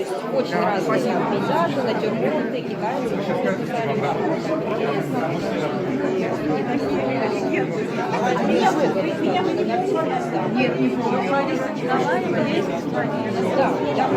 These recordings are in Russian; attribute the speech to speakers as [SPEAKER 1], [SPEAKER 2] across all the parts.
[SPEAKER 1] есть очень разные пейзажи, натюрморты, китайцы. Нет, не помню. Лариса Николаева есть в стране. Да, да.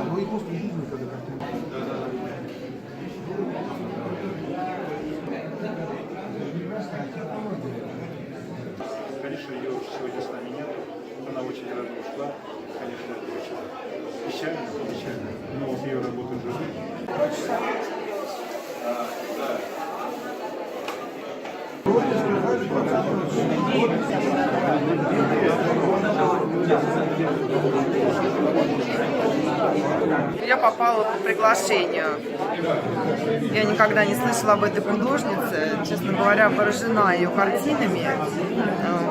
[SPEAKER 2] Ну и после жизни, когда как-то...
[SPEAKER 3] Конечно, ее сегодня с нами нет. Она очень рано ушла. Конечно, это очень печально, но вот ее работа живет.
[SPEAKER 4] Я попала по приглашению. Я никогда не слышала об этой художнице. Честно говоря, поражена ее картинами.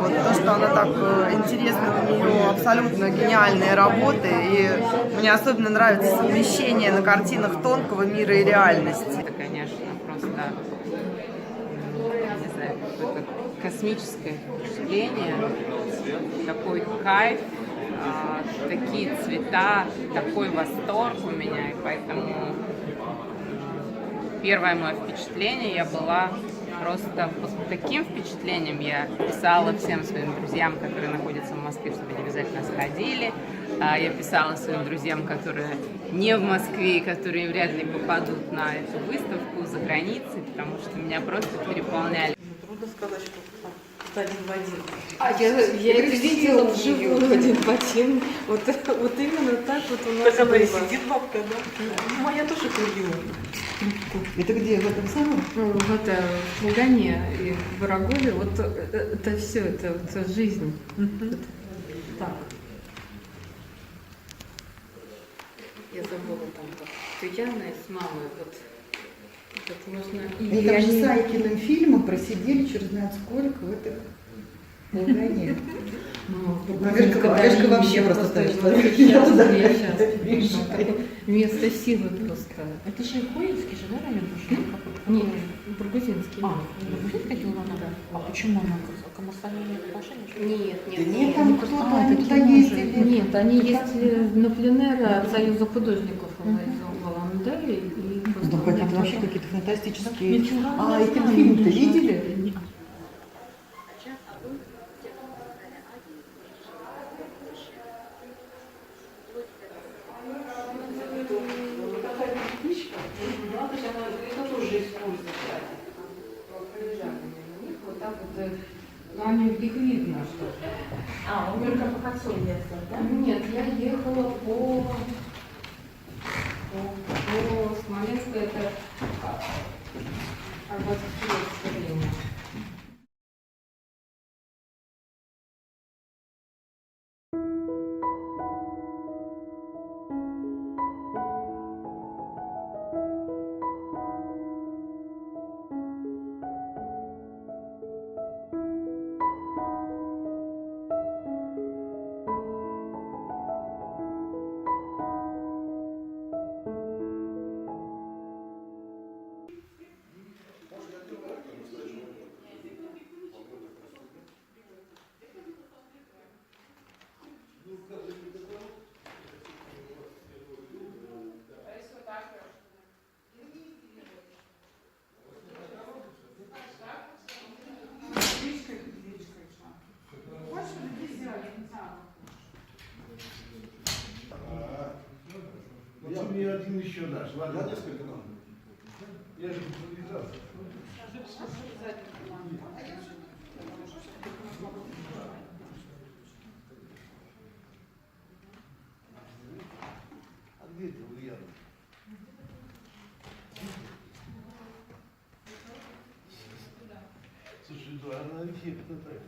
[SPEAKER 4] Вот то, что она так интересна, у нее абсолютно гениальные работы. И мне особенно нравится совмещение на картинах тонкого мира и реальности.
[SPEAKER 5] Это, конечно, просто, не знаю, какое-то космическое впечатление, такой кайф, такие цвета, такой восторг у меня, и поэтому первое мое впечатление, я была просто под таким впечатлением. Я писала всем своим друзьям, которые находятся в Москве, чтобы они обязательно сходили. Я писала своим друзьям, которые не в Москве, которые вряд ли попадут на эту выставку за границей, потому что меня просто переполняли.
[SPEAKER 6] Трудно сказать, что один в один.
[SPEAKER 1] Я это видела вживую один в один. Вот именно так вот у нас
[SPEAKER 6] Такая
[SPEAKER 1] было.
[SPEAKER 6] сидит бабка, да? Ну, моя тоже ходила.
[SPEAKER 7] Это где, в этом самом?
[SPEAKER 1] Ну, вот в Лугане и в Бараголе, вот это все, это вот жизнь. Так. Я забыла там, как Яна с мамой, вот можно...
[SPEAKER 7] Они там же с Айкиным фильмом просидели черт знает сколько в этой Лугане. Олежка вообще просто так, что я туда приезжаю.
[SPEAKER 1] Место силы просто.
[SPEAKER 6] Это же Хуинский же, да, район?
[SPEAKER 1] Нет, Бургузинский.
[SPEAKER 6] Бургузинская делала она? А почему она к Коммерсанию не отношения?
[SPEAKER 1] Нет,
[SPEAKER 7] Да нет, там кто-то, они туда ездили.
[SPEAKER 1] Нет, они ездили на пленэр от Союза художников в Улан-Удэ.
[SPEAKER 7] Ну, какие-то вообще какие-то фантастические... А, этим фильм-то видели?
[SPEAKER 1] Но они их видно, что.
[SPEAKER 6] Он только по кольцу ехал, да?
[SPEAKER 1] Нет, я ехала по Смоленску, это Арбатское время.
[SPEAKER 2] Вот мне один еще дашь, ладно? Я несколько дам. Я же специализация. А где это Ульяна? Слушай, Да, она эффектно так.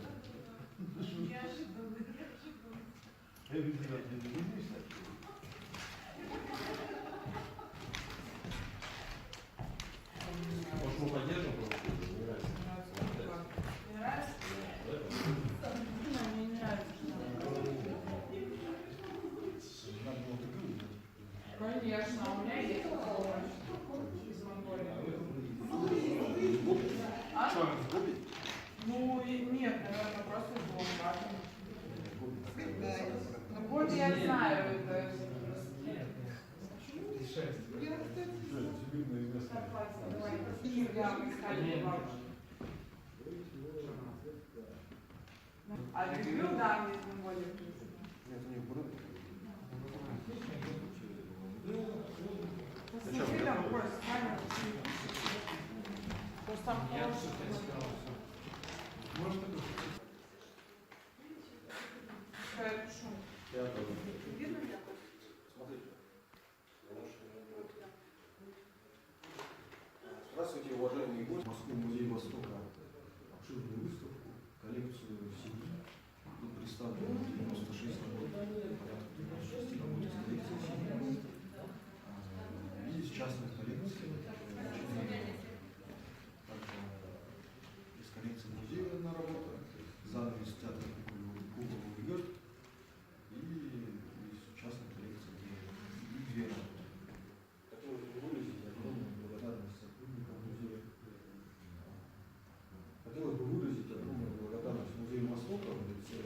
[SPEAKER 2] Я вижу, да, ты не видишь, может, мы поддержим просто? Не нравится?
[SPEAKER 8] Конечно, у меня есть из Монголии. А? Ну, нет, наверное, просто из Лонгбата. Ну, Гоби я знаю, это... А люблю, да, мне из Монголии. Посмотри, там, Коля, с камерой. Просто там хороший.
[SPEAKER 2] Может, это?
[SPEAKER 8] Я пишу. Видно меня?
[SPEAKER 2] Смотрите. Здравствуйте, уважаемые гости. Москву, Музей Востока. Обширную выставку, коллекцию семьи. Тут представлено 96 работ, порядка 96 работ из коллекции семьи. И из частных коллекций. Также из коллекции музея одна работа, занавес театра Куклового Гёрд. И из частной коллекции две работы. Хотелось бы выразить огромную благодарность сотрудникам музея. Хотелось бы выразить огромную благодарность Музею Востока в лице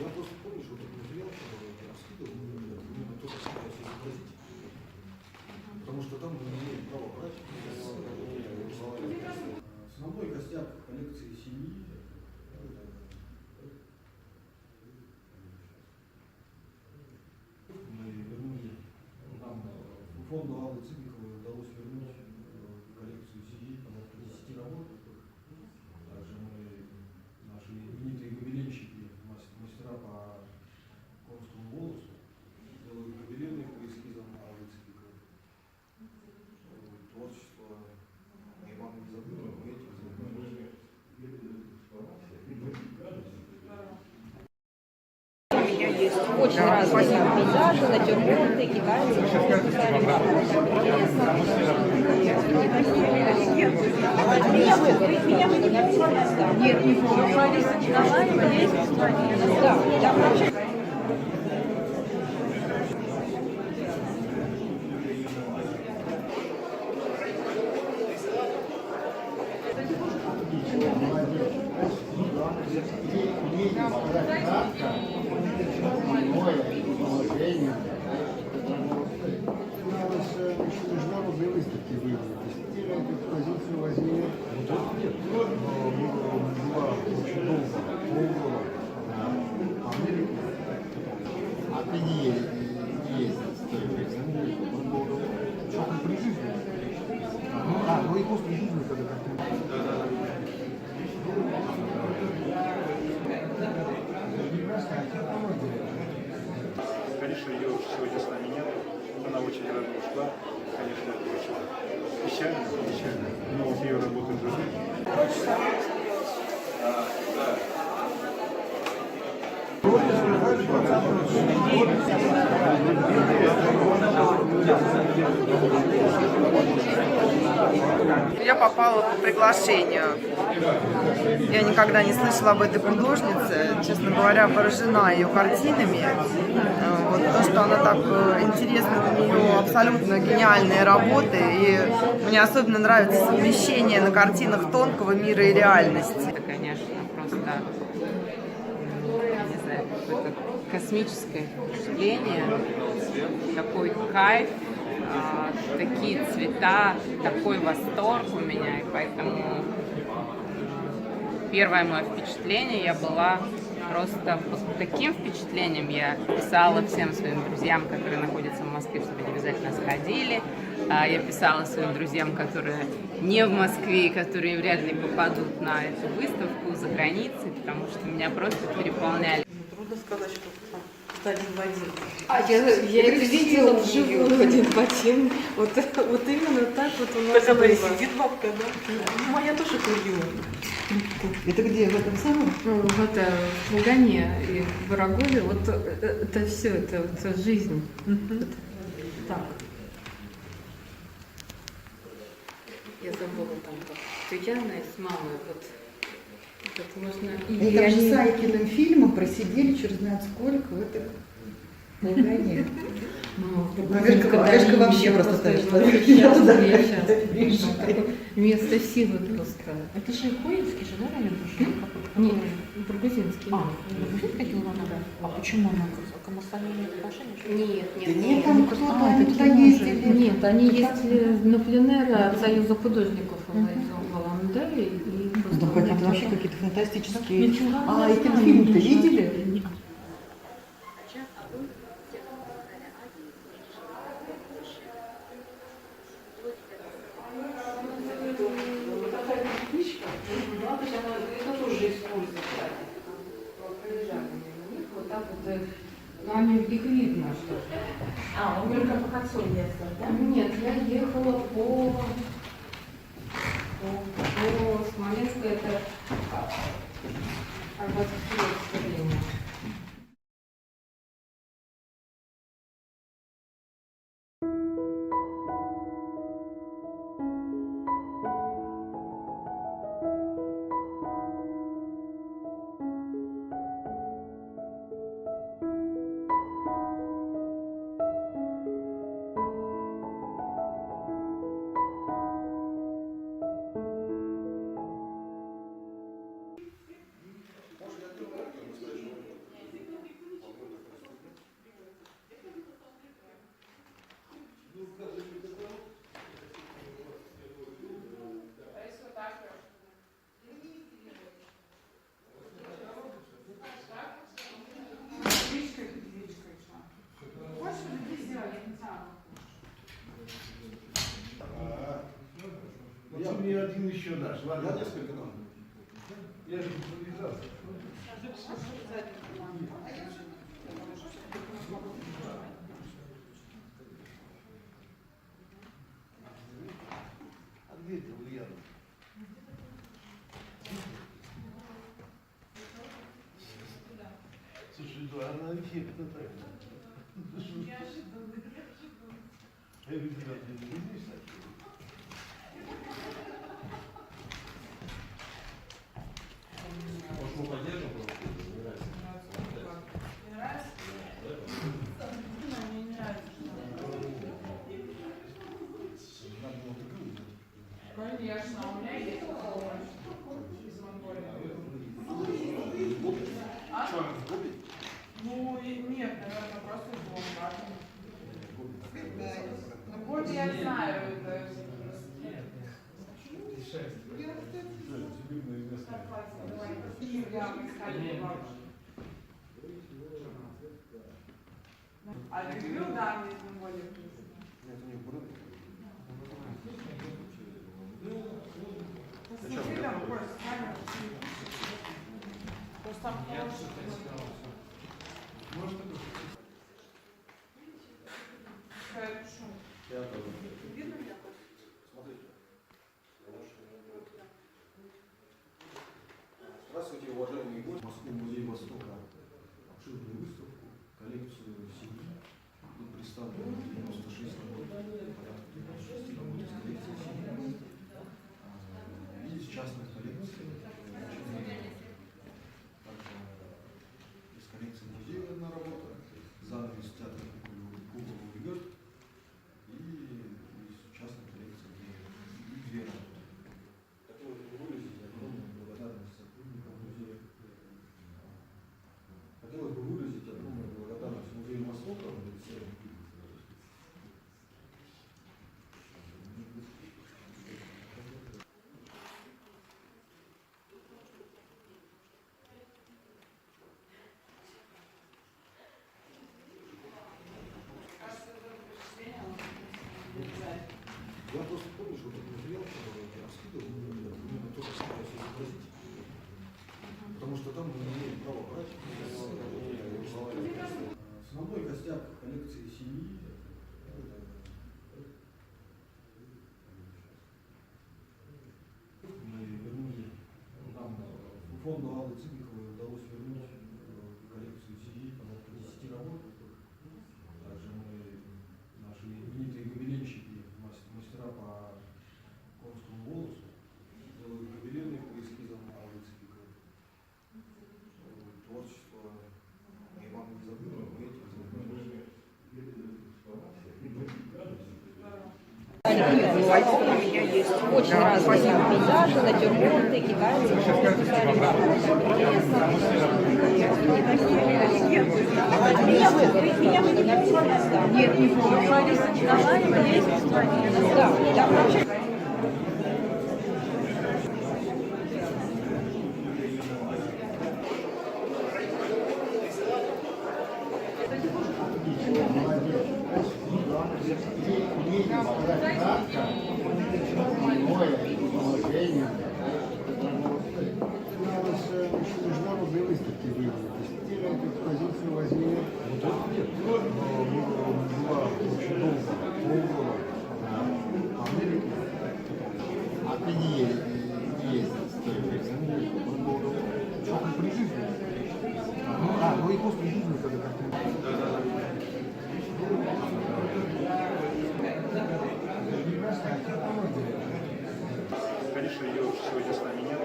[SPEAKER 2] я просто помню, что этот материал раскидывал, именно то, что я изобразить. Потому что там мы не имеем права брать. Основной костяк коллекции семьи. Мы вернули, нам фонду Аллы Цыбиковой удалось вернуть коллекцию семьи порядка 10 работ. Также мы, наши именитые гобеленщики, мастера по конскому волосу, делают гобелены по эскизам Аллы Цыбиковой. Творчество Ивана не забыли, мы этим занимаемся.
[SPEAKER 9] У меня есть очень разные пейзажи, натюрморты, китайцы. Нет, не
[SPEAKER 10] международной выставки выиграли. Постепенно эту экспозицию возьмет. Была очень долго, полгода. Америка. А ты не ездил с той экспозицией. Что там при жизни? Ну и после жизни, когда как-то...
[SPEAKER 3] Конечно, ее сегодня с нами нет. Она очень рано ушла. Конечно, это очень печально, но вот ее работа живы.
[SPEAKER 4] Я попала по приглашению. Я никогда не слышала об этой художнице. Честно говоря, поражена ее картинами. Вот то, что она так интересна, у нее абсолютно гениальные работы. И мне особенно нравится совмещение на картинах тонкого мира и реальности.
[SPEAKER 5] Это, конечно, просто, не знаю, какое-то космическое впечатление, такой кайф, такие цвета, такой восторг у меня, и поэтому первое мое впечатление, я была просто под таким впечатлением, я писала всем своим друзьям, которые находятся в Москве, чтобы они обязательно сходили. Я писала своим друзьям, которые не в Москве, и которые вряд ли попадут на эту выставку за границей, потому что меня просто переполняли.
[SPEAKER 8] Трудно сказать, что там один в один.
[SPEAKER 1] Я это видела вживую один в один. Вот именно так вот у нас
[SPEAKER 8] Так она и
[SPEAKER 1] было.
[SPEAKER 8] сидит бабка, да? Ну, моя тоже курила.
[SPEAKER 7] Это где? В этом самом?
[SPEAKER 1] Ну, вот в Лугане и в Ворогове, вот это все, это жизнь. Так. Я забыла там, как Татьяна с мамой, вот можно...
[SPEAKER 7] Они там же с Айкиным фильмом просидели черт знает сколько в этой Лугане. Олежка вообще просто так. Я туда
[SPEAKER 1] Место силы просто.
[SPEAKER 6] Это же Коинский же, да, район?
[SPEAKER 1] Нет, Бургузинский.
[SPEAKER 6] Бургузинский Улан-Удэ? А почему она к Камасане имеет отношение?
[SPEAKER 1] Нет,
[SPEAKER 7] Нет, там кто-то, они туда
[SPEAKER 6] такие
[SPEAKER 7] ездили.
[SPEAKER 1] Нет, они ездили на пленэр от Союза художников из Улан-Удэ и просто...
[SPEAKER 7] Ну, это вообще какие-то фантастические... А, и фильм-то видели?
[SPEAKER 1] Вот так вот, ну, они, их видно, что...
[SPEAKER 6] Он только по отцу ездил, да?
[SPEAKER 1] Нет, я ехала по Смоленску, это Арбатское время.
[SPEAKER 10] Я мне один еще дашь, ладно?
[SPEAKER 2] Я несколько дам.
[SPEAKER 10] Я же импровизация. А где ты, Ульяна? Слушай, да, она эффектно так. Я говорю, тебя не видишь,
[SPEAKER 2] Может, мы поддержим?
[SPEAKER 8] Не нравится? Мне не нравится. Конечно, у меня есть помощь из Монголии. А? Ну, нет, наверное, просто из Лонграда. Ну, Гоби я знаю, это... А люблю, да, мне из Монголии.
[SPEAKER 2] Нет, у них бруд.
[SPEAKER 8] Посмотри там, Коль, с камерой. Просто там хороший. Какая шум.
[SPEAKER 2] Я тоже.
[SPEAKER 8] Видно меня?
[SPEAKER 2] Смотрите. Здравствуйте, уважаемые гости. Москву, Музей Востока. Обширную выставку, коллекцию семьи. Тут представлено 96 работ. Я просто помню, что этот материал я раскидывал, именно то, что собираюсь изобразить. Потому что там мы не имеем права брать. Основной костяк коллекции семьи мы вернули, нам фонду Аллы Цыбиковой удалось вернуть коллекцию семьи порядка 10 работ. Также мы, наши именитые гобеленщики, мастера по конскому волосу, делают гобелены по эскизам Аллы Цыбиковой. Творчество Ивана не забыла, мы этим занимаемся.
[SPEAKER 9] У меня есть очень разные пейзажи, натюрморты, китайцы. Нет, не помню. Лариса Николаева есть. Да, да.
[SPEAKER 10] Нужна уже выставки выявили. Постепенно эту экспозицию возьми. Была очень долго, полгода по Америке. А ты не ездил с той очень при жизни. Ну и после жизни, когда как-то...
[SPEAKER 3] Конечно, ее сегодня с нами нет.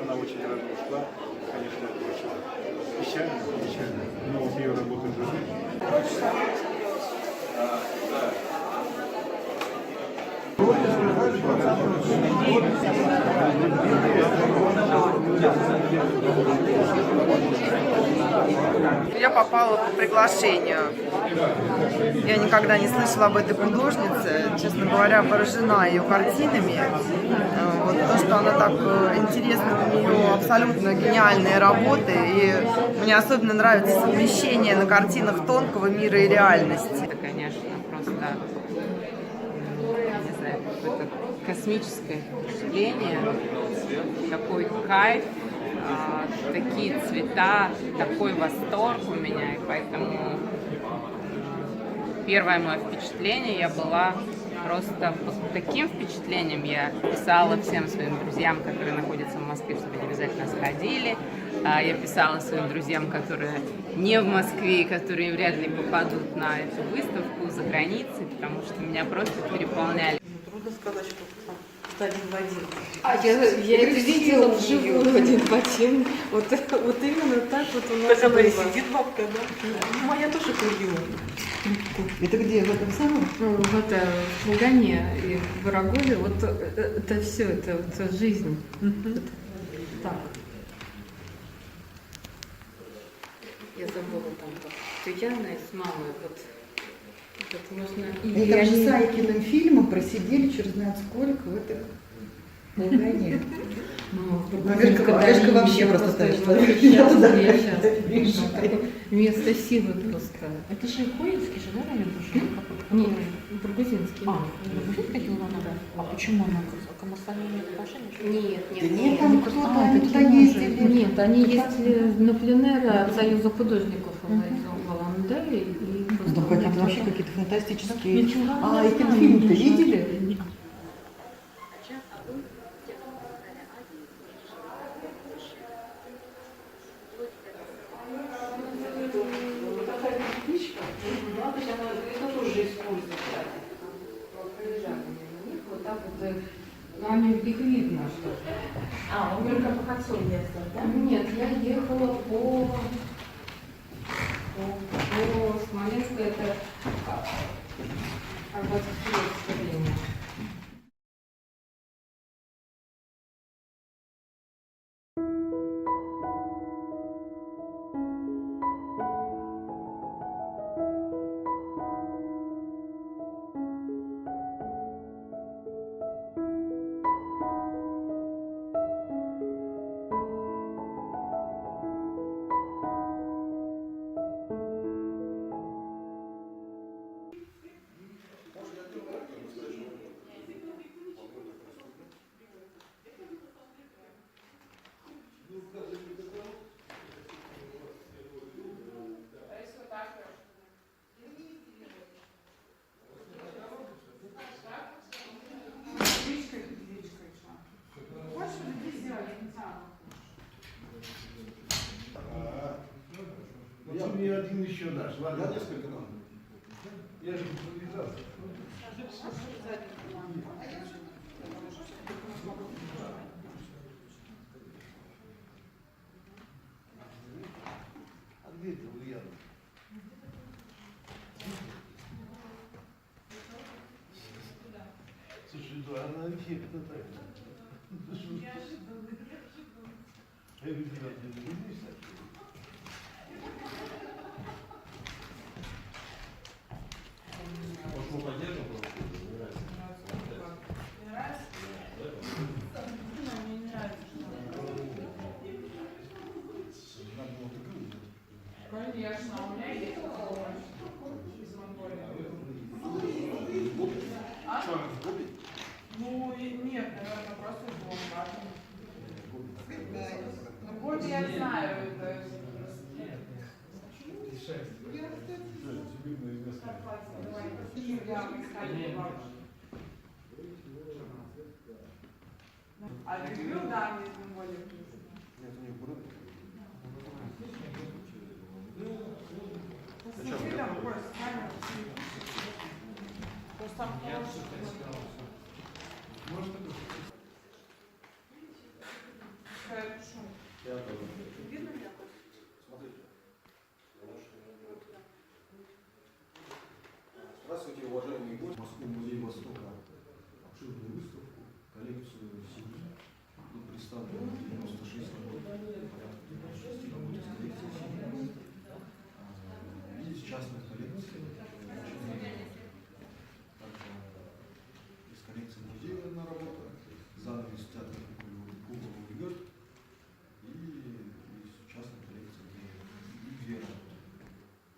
[SPEAKER 3] Она очень рано ушла. Конечно, это очень печально. Но вот ее работа в жизни.
[SPEAKER 4] Я попала по приглашению. Я никогда не слышала об этой художнице. Честно говоря, поражена ее картинами. Вот то, что она так интересна, у нее абсолютно гениальные работы. И мне особенно нравится совмещение на картинах тонкого мира и реальности.
[SPEAKER 5] Это, конечно, просто, не знаю, какое-то космическое впечатление, такой кайф, такие цвета, такой восторг у меня, и поэтому первое мое впечатление, я была просто под таким впечатлением. Я писала всем своим друзьям, которые находятся в Москве, чтобы они обязательно сходили. Я писала своим друзьям, которые не в Москве, которые вряд ли попадут на эту выставку за границей, потому что меня просто переполняли.
[SPEAKER 8] Трудно сказать, что один в один.
[SPEAKER 1] Я это видела вживую один в один. Вот именно так вот у нас
[SPEAKER 8] Так она и
[SPEAKER 1] было.
[SPEAKER 8] сидит бабка, да? Ну, моя тоже ходила.
[SPEAKER 7] Это где, в этом самом?
[SPEAKER 1] Ну, вот в Лугане и в Ворогове, вот это все, это жизнь. Это так. Я забыла там, что Яна с мамой, вот это можно...
[SPEAKER 7] Они там же с Айкиным фильмом просидели черт знает сколько в этой Лугане. Вешка вообще просто так, что я туда вижу.
[SPEAKER 1] Место силы просто.
[SPEAKER 6] Это же Хуинский же, да, район тоже?
[SPEAKER 1] Нет, Бургузинский.
[SPEAKER 6] Бургузинская Килована, да. А почему она к Амасане нет отношения?
[SPEAKER 1] Нет,
[SPEAKER 7] Нет, там кто-то, они туда ездили.
[SPEAKER 1] Нет, они ездили на пленэры от Союза художников из Улан-Удэ и просто...
[SPEAKER 7] Ну, какие-то вообще какие-то фантастические...
[SPEAKER 6] Ничего.
[SPEAKER 7] А этот фильм-то видели?
[SPEAKER 1] Вот так вот, они, их видно, что...
[SPEAKER 6] Он только по концу ездил, да?
[SPEAKER 1] Нет, я ехала по Смоленску, это Арбатское линия.
[SPEAKER 2] Я несколько надо. Я же импровизация. А где это Ульяна? Слушай, да, она эффектно так. Я говорю, тебя не доверишься? Может, мы поддержим?
[SPEAKER 8] Конечно, у меня есть из Монголии. А? Ну, нет, наверное, просто из Ломбарда. Ну, Гоби я знаю, это... А любил, да, мне из Монголии.
[SPEAKER 2] Нет, у них бруд.
[SPEAKER 8] Посмотри там, Кость, камеру. Просто там хороший. Видно меня?
[SPEAKER 2] Смотрите. Здравствуйте, уважаемые гости. В Москву музей Востока обширную выставку, коллекцию семьи. Тут представлено 96 работ, порядка 96 работ из коллекции семьи. И из частных коллекций. Также из коллекции музея одна работа, занавес театра Куклова ведет. И из частной коллекции две работы.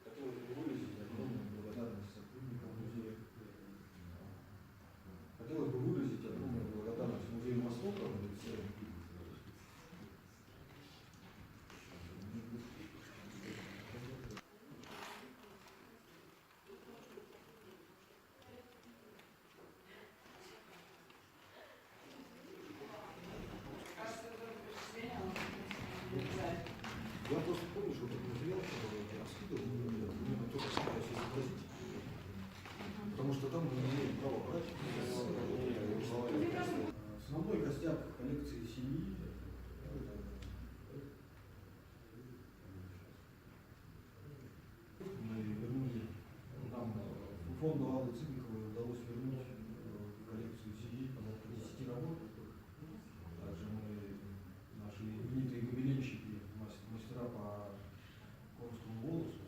[SPEAKER 2] Хотелось бы выразить огромную благодарность сотрудникам музея. Хотелось бы выразить огромную благодарность Музею Востока в лице я просто помню, что этот материал, который я раскидывал, именно то, что я сейчас изобразить. Потому что там мы не имеем права брать. Основной костяк коллекции семьи. Мы вернули, нам фонду Аллы Цыбиковой удалось вернуть коллекцию семьи порядка 10 работ. Также мы, наши именитые гобеленщики, мастера по конскому волосу,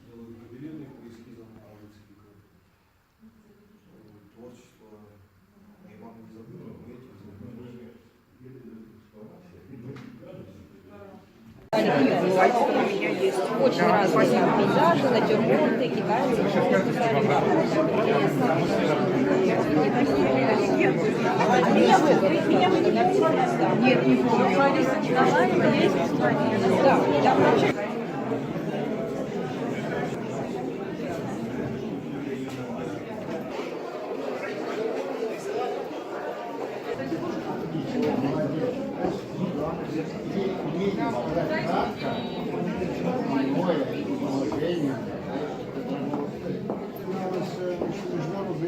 [SPEAKER 2] делают гобелены по эскизам Аллы Цыбиковой. Творчество Ивана не забыли, мы этим занимаемся.
[SPEAKER 9] Очень разные пейзажи, натюрморты, китайцы. Нет, не помню. Лариса Николаева есть в стране. Да.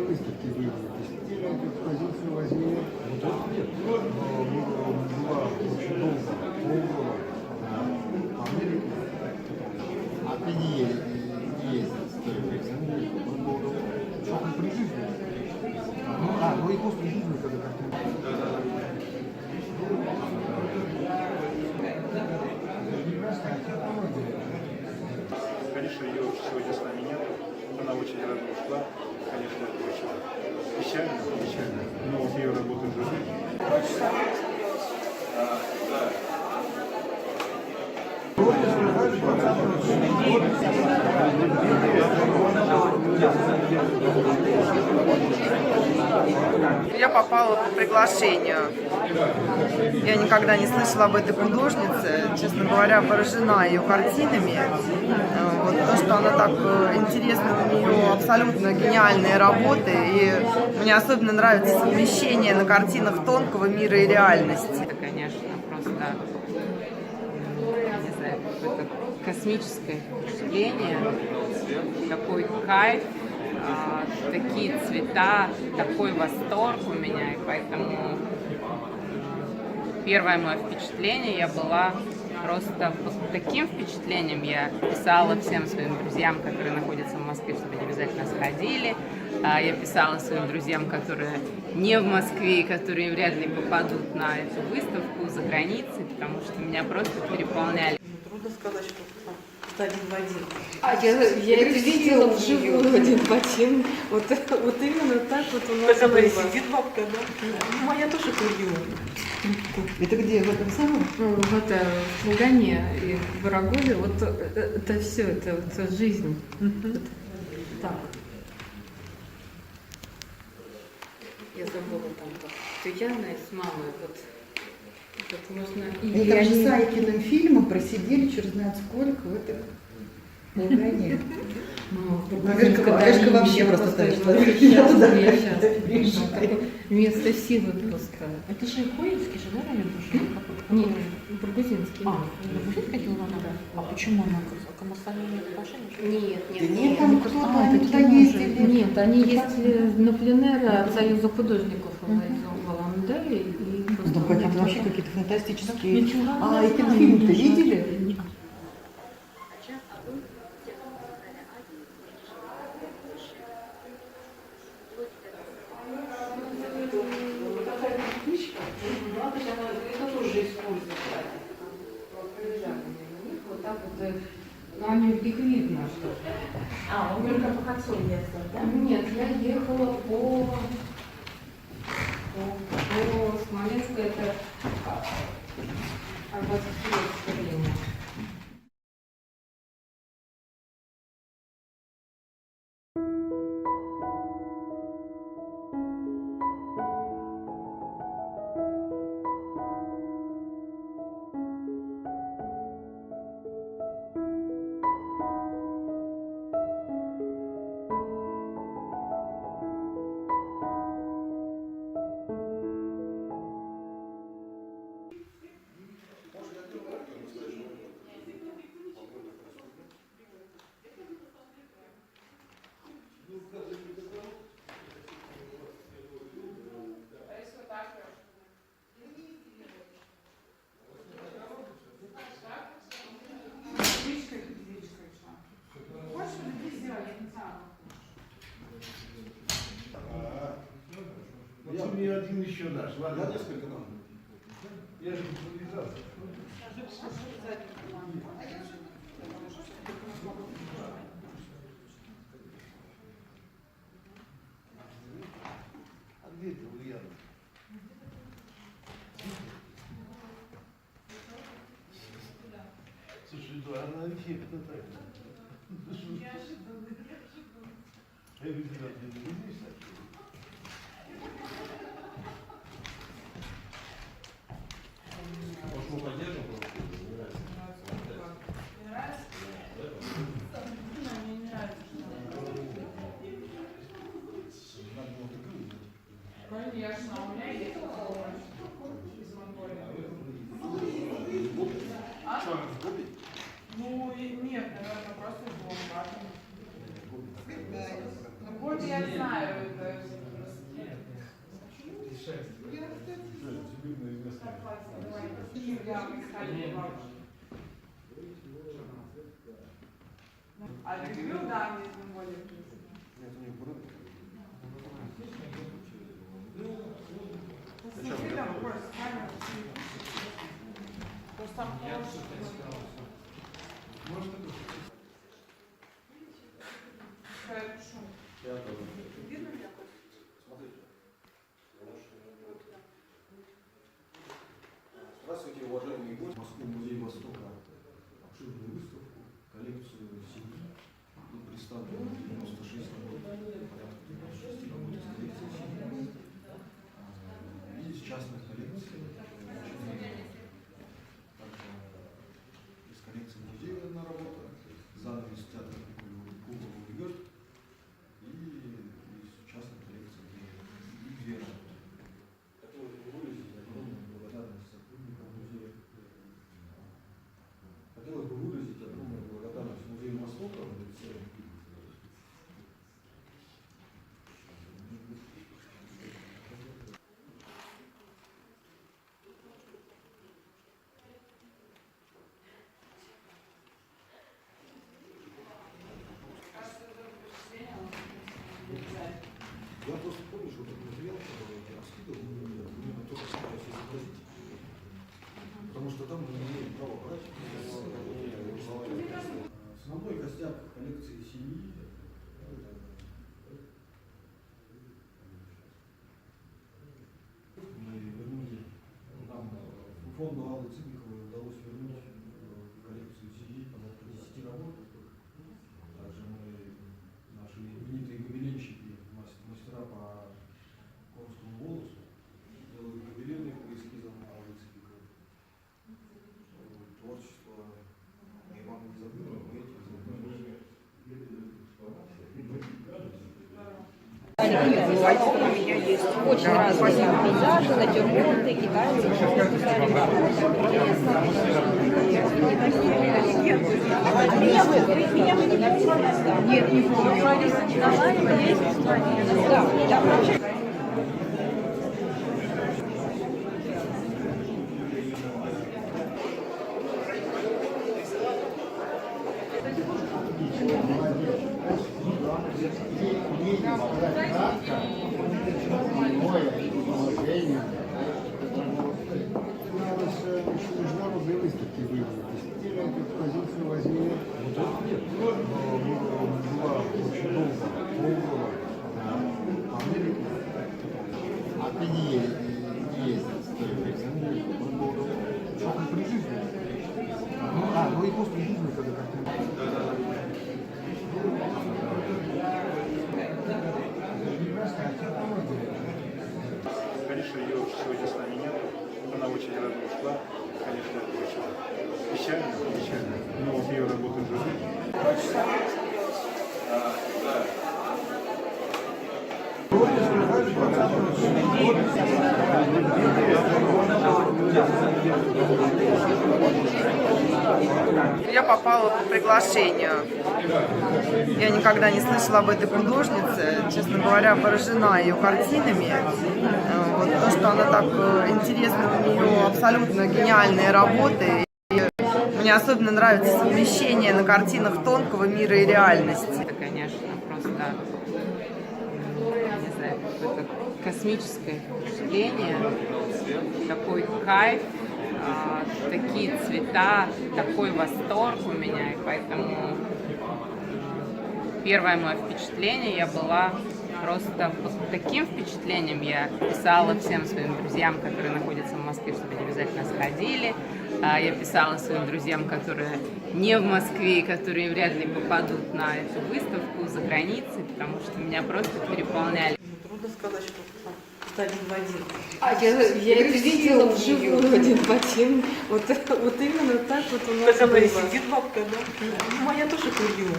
[SPEAKER 10] выставки выиграли. Посетили эту экспозицию, возьмили. Была очень долго, полгода в Америке. А ты не ездил, только при жизни. Ну и после жизни, когда как-то...
[SPEAKER 3] Конечно, ее сегодня с нами нет. Она очень рано ушла. Конечно, это очень печально, печально. Но вот ее работа живет.
[SPEAKER 4] Я попала по приглашению. Я никогда не слышала об этой художнице. Честно говоря, поражена ее картинами. Вот, то, что она так интересна, у нее абсолютно гениальные работы. И мне особенно нравится совмещение на картинах тонкого мира и реальности.
[SPEAKER 5] Это, конечно, просто, не знаю, какое-то космическое впечатление. такой кайф, такие цвета, такой восторг у меня, и поэтому первое мое впечатление, я была просто под таким впечатлением. Я писала всем своим друзьям, которые находятся в Москве, чтобы они обязательно сходили. Я писала своим друзьям, которые не в Москве, и которые вряд ли попадут на эту выставку за границей, потому что меня просто переполняли.
[SPEAKER 6] Трудно сказать, что один в один.
[SPEAKER 1] Я это видела вживую один в один. Вот именно так вот у нас
[SPEAKER 6] Так она и
[SPEAKER 1] было.
[SPEAKER 6] сидит бабка, да? Ну, моя тоже курила.
[SPEAKER 7] Это где, в этом самом?
[SPEAKER 1] Ну, вот в Лугане и в Ворогове, вот это все, это вот жизнь. Вот так. Я забыла там вот тетя Яна с мамой, вот можно
[SPEAKER 7] Они там же с Айкиным фильмом просидели черт знает сколько в этом Лугане. Верка вообще просто так, что я туда приезжаю.
[SPEAKER 1] Место силы просто.
[SPEAKER 6] Это же Коинский же, да, район тоже?
[SPEAKER 1] Нет, Бургузинский.
[SPEAKER 6] Бургузин ходила она? А почему она к Коммерсану имеет отношение?
[SPEAKER 1] Нет,
[SPEAKER 7] Нет, там кто-то, они туда ездили.
[SPEAKER 1] Нет, они ездили на пленеры от Союза художников в Аландере.
[SPEAKER 7] Ну, какие-то вообще какие-то фантастические. А этот фильм-то видели?
[SPEAKER 1] Вот так вот, ну, они их видно, что.
[SPEAKER 6] Он только по концу ехал, да?
[SPEAKER 1] Нет, я ехала по Смоленску, это Арбатское время.
[SPEAKER 10] Я мне один еще дашь, ладно?
[SPEAKER 2] Я несколько дам.
[SPEAKER 10] Я же импровизация. А где это Ульяна? Слушай, да, она эффектно так. Я видел, ты не видишь, так?
[SPEAKER 2] Может, мы поддержим?
[SPEAKER 8] Конечно, у меня есть из Монголии. А? Ну, нет, наверное, просто из Лонгата. Ну, Гоби я знаю, это... Да, мы сходили в бабушку. А люблю, да, мне из Монголии.
[SPEAKER 2] Нет, у них бруд.
[SPEAKER 8] Посмотри там, Коля, с камерой. Просто там хороший.
[SPEAKER 2] Может, это?
[SPEAKER 8] Что я пишу?
[SPEAKER 2] Я тоже.
[SPEAKER 8] Видно меня?
[SPEAKER 2] Смотрите. Здравствуйте, уважаемые гости. Москву музей Востока обширную выставку, коллекцию семьи. Тут представлено 96 работ, порядка 96 работ из коллекции семьи. И из частных коллекций. Также из коллекции музея одна работа, занавес театра Куба Гёрд. И из частной коллекции две работы. Хотелось бы выразить огромную благодарность сотрудникам музея. Хотелось бы выразить огромную благодарность Музею Востока в лице там мы не имеем права брать. Основной костяк коллекции семьи мы вернули, нам фонду Аллы Цыбиковой удалось вернуть в коллекцию семьи порядка 10 работ. Также мы, наши именитые гобеленщики, мастера по конскому волосу, делают гобелены по эскизам Аллы Цыбиковой. Творчество Ивана не забыли, мы этим занимаемся.
[SPEAKER 9] Очень разные пейзажи, натюрморты, китайцы. Нет, не помню. Да, да.
[SPEAKER 10] Международные выставки были. Постепенно эту экспозицию возили. Была очень долго, полгода по Америке. А ты не ездил с той экспозицией. Очень при жизни. Ну и после жизни, когда как-то...
[SPEAKER 3] Конечно, ее сегодня с нами нет. Она очень рано ушла. Конечно, это очень печально, печально. Но вот ее работа живы.
[SPEAKER 4] Я попала по приглашению. Я никогда не слышала об этой художнице. Честно говоря, поражена ее картинами. Вот то, что она так интересна, у нее абсолютно гениальные работы. И мне особенно нравится совмещение на картинах тонкого мира и реальности.
[SPEAKER 5] Это, конечно, просто, не знаю, какое-то космическое впечатление, такой кайф, такие цвета, такой восторг у меня, и поэтому первое мое впечатление, я была просто под таким впечатлением, я писала всем своим друзьям, которые находятся в Москве, чтобы они обязательно сходили. Я писала своим друзьям, которые не в Москве, которые вряд ли попадут на эту выставку за границей, потому что меня просто переполняли.
[SPEAKER 6] Трудно сказать, что один в один.
[SPEAKER 1] Я это видела вживую один в один. Вот именно так вот у нас
[SPEAKER 6] Такая
[SPEAKER 1] было.
[SPEAKER 6] сидит бабка, да? Ну, моя тоже ходила.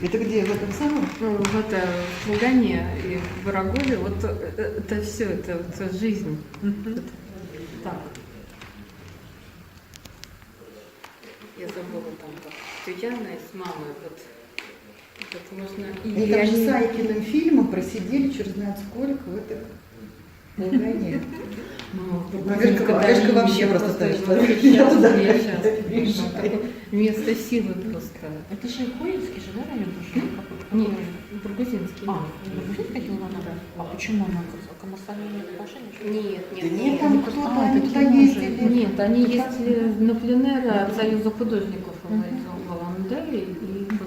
[SPEAKER 7] Это где? В этом самом?
[SPEAKER 1] Ну, в Лугане и в Ворогове, вот это все, это жизнь. Так. Я забыла там, как Тюяна с мамой, вот можно...
[SPEAKER 7] Они там же с Айкиным фильмом просидели черт знает сколько в этом Лугане. Олежка вообще просто так, что я туда приезжаю.
[SPEAKER 1] Место силы просто.
[SPEAKER 6] Это же Хуинский же, да, район?
[SPEAKER 1] Нет, Бургузинский.
[SPEAKER 6] Бургузин ходила она? А почему она к Коммерсанту не отношения?
[SPEAKER 1] Нет,
[SPEAKER 7] Да нет, там кто-то, они туда ездили.
[SPEAKER 1] Нет, они ездили на пленэр от Союза художников в Аланделе.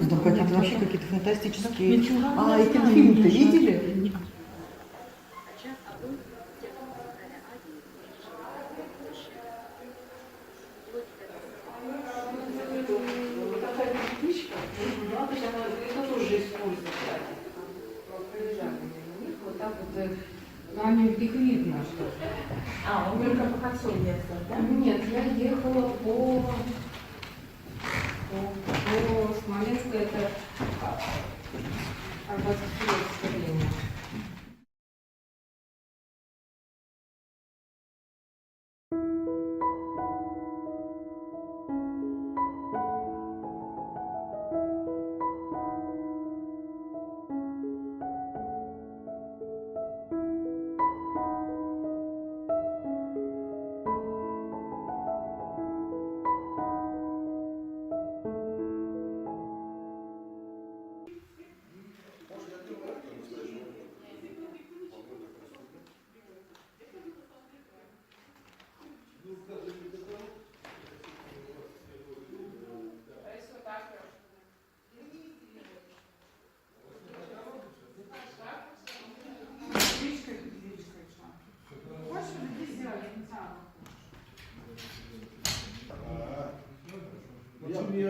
[SPEAKER 7] Там какие-то вообще какие-то фантастические... А, эти фильмы-то видели?
[SPEAKER 1] Вот так вот, они их видно, что...
[SPEAKER 6] А, он только по кольцу ехал, да?
[SPEAKER 1] Нет, я ехала по Смоленску, это Арбатское время.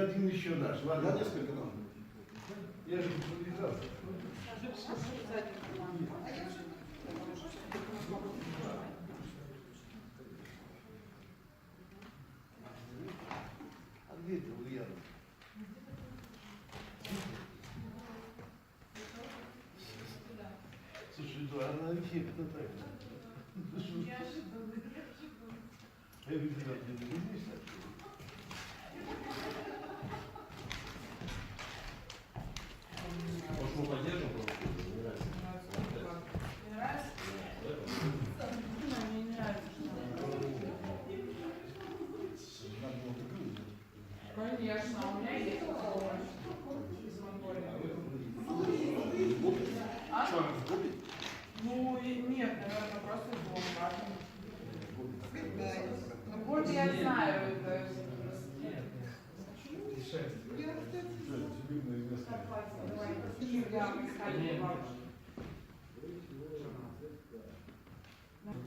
[SPEAKER 10] один еще дашь.
[SPEAKER 2] Я
[SPEAKER 10] Ладно,
[SPEAKER 2] несколько дам.
[SPEAKER 10] я же импровизация. А где ты, Ульяна? Слушай, да, она эффектно так. Я видел, ты не видишь, так?
[SPEAKER 2] Может, мы поддержим просто?
[SPEAKER 8] Не нравится? Мне не нравится,
[SPEAKER 2] Надо было такую.
[SPEAKER 8] Конечно, у меня есть возможность из Монголии. А?
[SPEAKER 2] Что, в Гоби?
[SPEAKER 8] Ну, нет, наверное, просто из Лонграда. Ну, Гоби я знаю, это...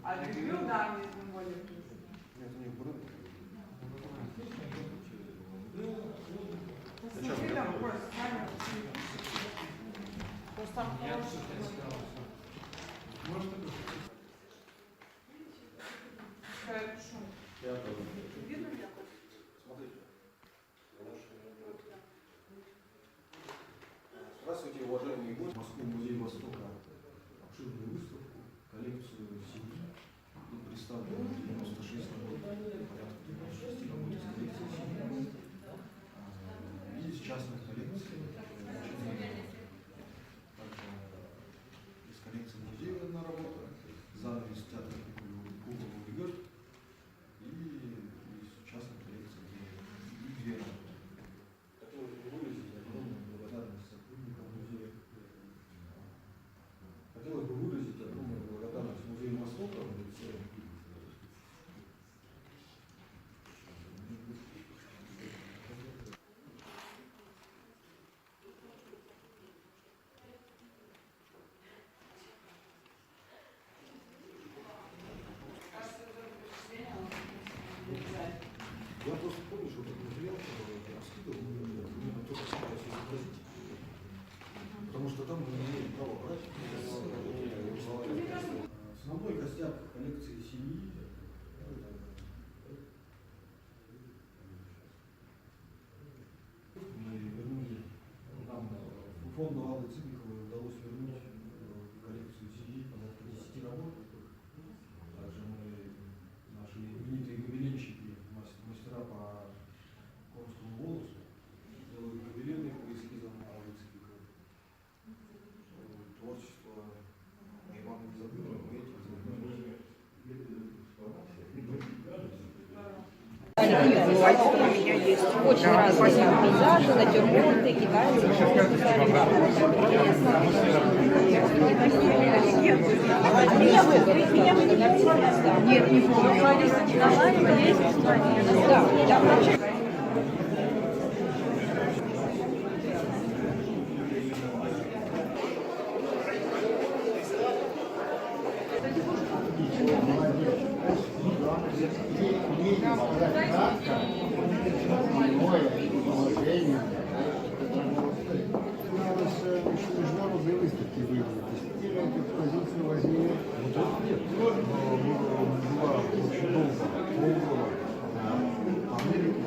[SPEAKER 8] А ты любил, да, мне из Монголии?
[SPEAKER 2] Нет, у них бренд.
[SPEAKER 8] Посмотри там, Кость, камеру. Просто там хороший.
[SPEAKER 2] Может, это?
[SPEAKER 8] Я пишу.
[SPEAKER 2] Я тоже.
[SPEAKER 8] Видно меня, Кость?
[SPEAKER 2] Смотрите. Здравствуйте, уважаемые гости. В Москву музей Востока обширную выставку, коллекцию семьи. Тут представлено 96 работ, порядка 96 работ из коллекции семьи. И из частных коллекций. Также из коллекции музея одна работа, занавес театра Кукол Гёрд. И из частной коллекции две работы. Хотелось бы выразить огромную благодарность сотрудникам музея. Хотелось бы выразить огромную благодарность Музею Востока в лице я просто помню, что этот материал раскидывал, мне только сейчас изобразить. Потому что там мы не имеем права брать. Основной костяк коллекции семьи. Мы вернули, нам фонду Аллы Цыбиковой удалось вернуть коллекцию семьи порядка 10 работ. Также мы, наши именитые гобеленщики, мастера по конскому волосу, делают гобелены по эскизам Аллы Цыбиковой. Творчество Ивана не забыли, мы этим занимаемся.
[SPEAKER 9] Очень разные пейзажи, натюрморты, китайцы. Нет, не помню. Да.
[SPEAKER 10] Международные выставки выиграли. Постепенно эту экспозицию возьмем. Была очень долго, полгода по Америке.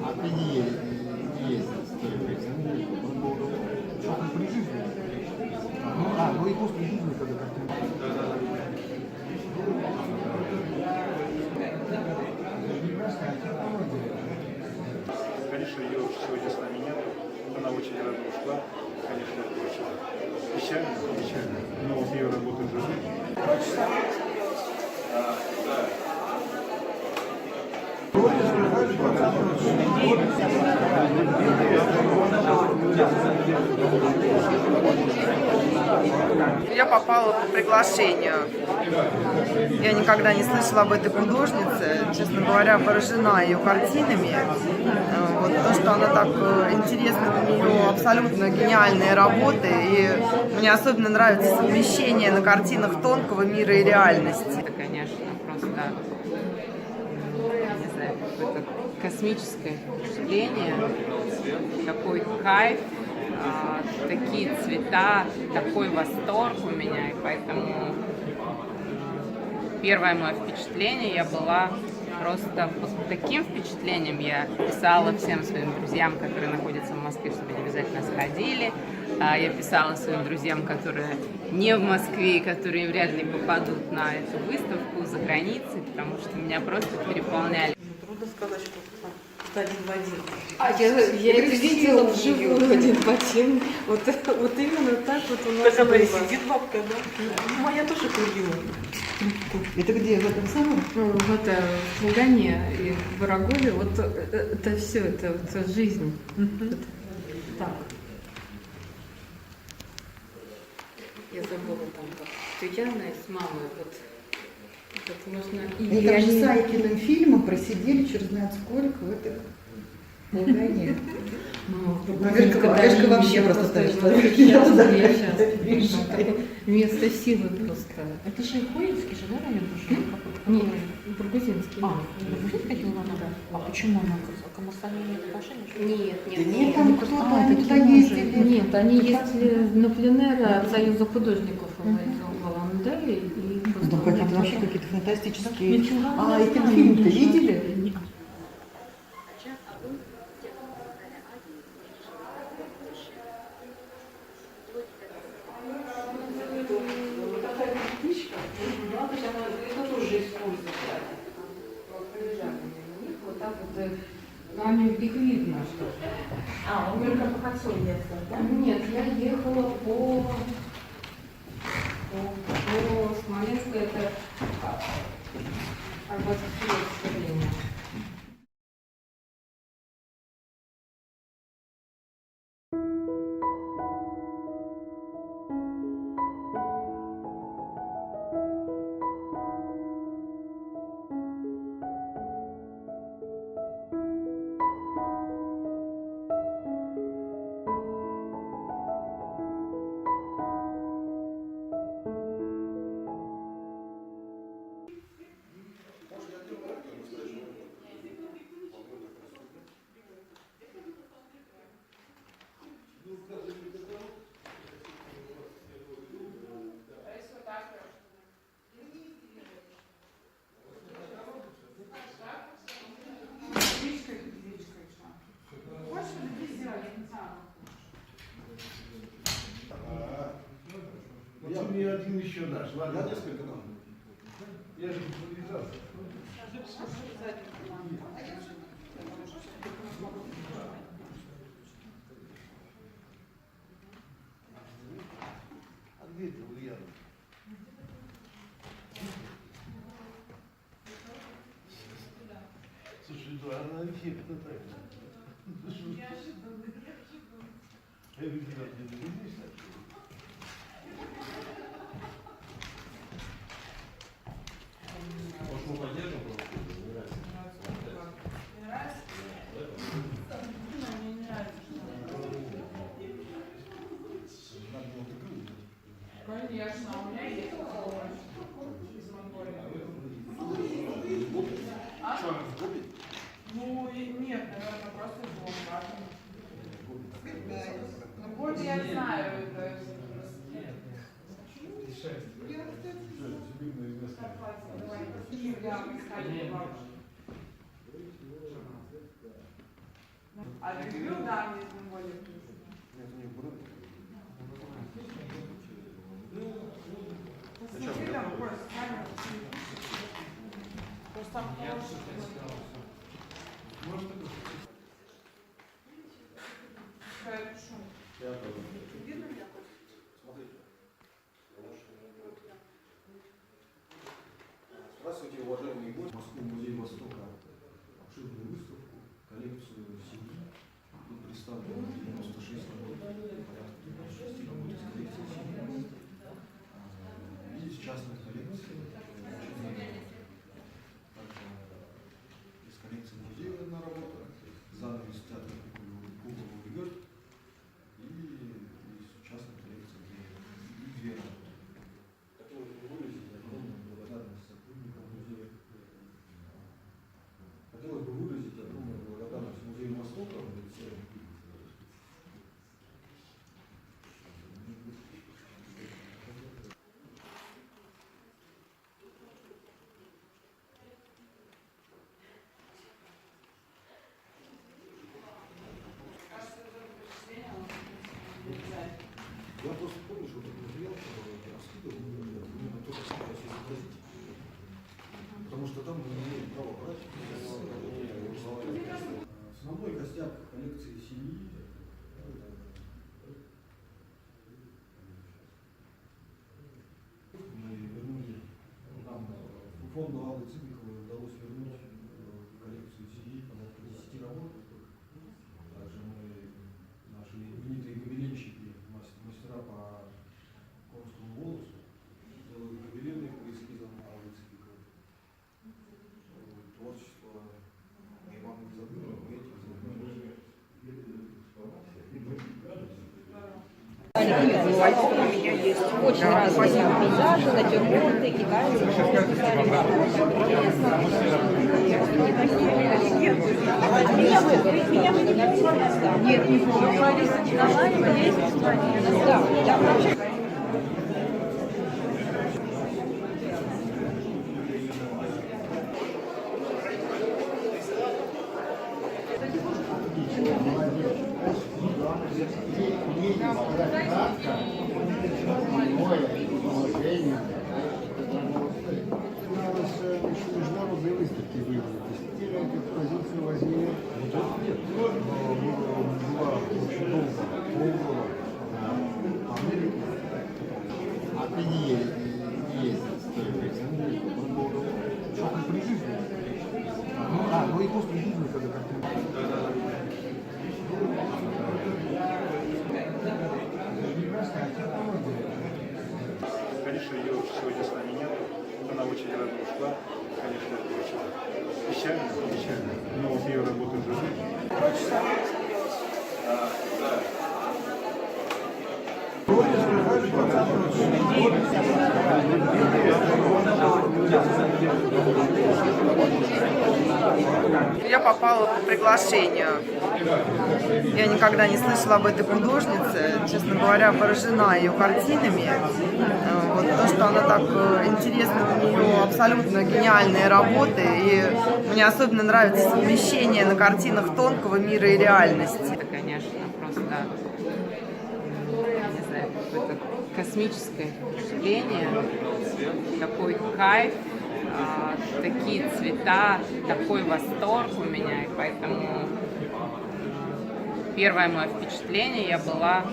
[SPEAKER 10] А ты не ездил с той экспозицией. Что-то при жизни. Ну и после жизни, когда как-то...
[SPEAKER 3] Конечно, ее сегодня с нами нет. Она очень рано ушла. Конечно, это очень печально, но вот ее работа живы.
[SPEAKER 4] Я попала по приглашению. Я никогда не слышала об этой художнице. Честно говоря, поражена ее картинами. Вот то, что она так интересна, у нее абсолютно гениальные работы. И мне особенно нравится совмещение на картинах тонкого мира и реальности.
[SPEAKER 5] Это, конечно, просто не знаю, какое-то космическое впечатление, такой кайф, такие цвета, такой восторг у меня, и поэтому первое мое впечатление, я была просто под таким впечатлением. Я писала всем своим друзьям, которые находятся в Москве, чтобы они обязательно сходили. Я писала своим друзьям, которые не в Москве и которые вряд ли попадут на эту выставку за границей, потому что меня просто переполняли.
[SPEAKER 6] Трудно сказать, что один в один.
[SPEAKER 1] Я это видела вживую один в один. Вот именно так вот у нас
[SPEAKER 6] Так она и
[SPEAKER 1] было.
[SPEAKER 6] сидит бабка, да? Ну, моя тоже курила.
[SPEAKER 7] Это где? В этом самом?
[SPEAKER 1] Вот в Лугане и в Ворогове, вот это все, это вот жизнь. Это так. Я забыла там как Тюяна с мамой, вот можно
[SPEAKER 7] Они там же с Айкиным фильмом просидели черт знает сколько в этой Лугане. Олежка вообще просто так, что я туда
[SPEAKER 1] место силы просто.
[SPEAKER 6] Это же Хоинский же, да, район?
[SPEAKER 1] Нет, Бургузинский.
[SPEAKER 6] Бургузинский делала? Да. А почему она к Коммерсану имеет отношение?
[SPEAKER 1] Нет,
[SPEAKER 7] Да нет, там кто-то, они туда
[SPEAKER 6] такие
[SPEAKER 7] ездили.
[SPEAKER 1] Нет, они ездили на пленэр от Союза художников в Аланделе и
[SPEAKER 7] Ну, какие-то вообще какие-то фантастические.
[SPEAKER 6] Ничего,
[SPEAKER 7] А
[SPEAKER 6] не
[SPEAKER 7] этот
[SPEAKER 6] знаю,
[SPEAKER 7] фильм-то
[SPEAKER 6] ничего.
[SPEAKER 7] видели?
[SPEAKER 1] Вот так вот, их видно, что.
[SPEAKER 6] А, он только по кольцу ездил, да?
[SPEAKER 1] Нет, я ехала по Смоленску, это Арбатский время.
[SPEAKER 10] Я мне один еще дашь, ладно?
[SPEAKER 2] Я несколько дам.
[SPEAKER 10] Я же подвязался. А где это Ульяна? Слушай, ну она эффектно так. Я видел, где ты видишь, так?
[SPEAKER 2] Может, мы поддержим просто?
[SPEAKER 8] Конечно, у меня есть овощи из Монголии. А?
[SPEAKER 2] Что, она в Гоби?
[SPEAKER 8] Ну, нет, наверное, просто из Волгограда. Ну, Гоби я знаю, это... А люблю, да, мне из Монголии.
[SPEAKER 2] Нет, у них брови.
[SPEAKER 8] Посмотри, там просто камера. Просто там хороший. Какая шум.
[SPEAKER 2] Я тоже.
[SPEAKER 8] Видно меня?
[SPEAKER 2] Смотрите. Здравствуйте, уважаемые гости. Москву музей Востока. Обширную выставку, коллекцию семьи. Тут представлено 96 работ, порядка 96 работ из коллекции семьи. И из частных коллекций. Также из коллекции музея одна работа, занавес театра Кугова Гёрд. И из частной коллекции две работы. Хотел бы выразить огромную благодарность сотрудникам музея, возразить. Потому что там мы не имеем права брать. Основной костяк коллекции семьи мы вернули, нам фонду Аллы Цыбиковой удалось вернуть коллекцию семьи порядка 10 работ. Также мы, наши именитые гобеленщики, мастера по конскому волосу, делают гобелены по эскизам Аллы Цыбиковой. Творчество Ивана Забыла,
[SPEAKER 9] Очень разные пейзажи, натюрморты, китайцы. Меня вы не помните? Нет, не помню. Да, да.
[SPEAKER 10] Международные выставки были. Посетили эту экспозицию, возили. Была очень долго, полгода по Америке. А ты не ездил, что при жизни. Ну и после жизни, когда как-то...
[SPEAKER 3] Конечно, ее сегодня с нами нет. Она очень рано ушла. Конечно, это очень печально, печально. Но вот ее работа уже жизнь.
[SPEAKER 4] Я попала по приглашению. Я никогда не слышала об этой художнице. Честно говоря, поражена ее картинами. Вот то, что она так интересна, у нее абсолютно гениальные работы. И мне особенно нравится совмещение на картинах тонкого мира и реальности.
[SPEAKER 5] Это, конечно, просто, не знаю, какое-то космическое впечатление, такой кайф, такие цвета, такой восторг у меня, и поэтому первое мое впечатление, я была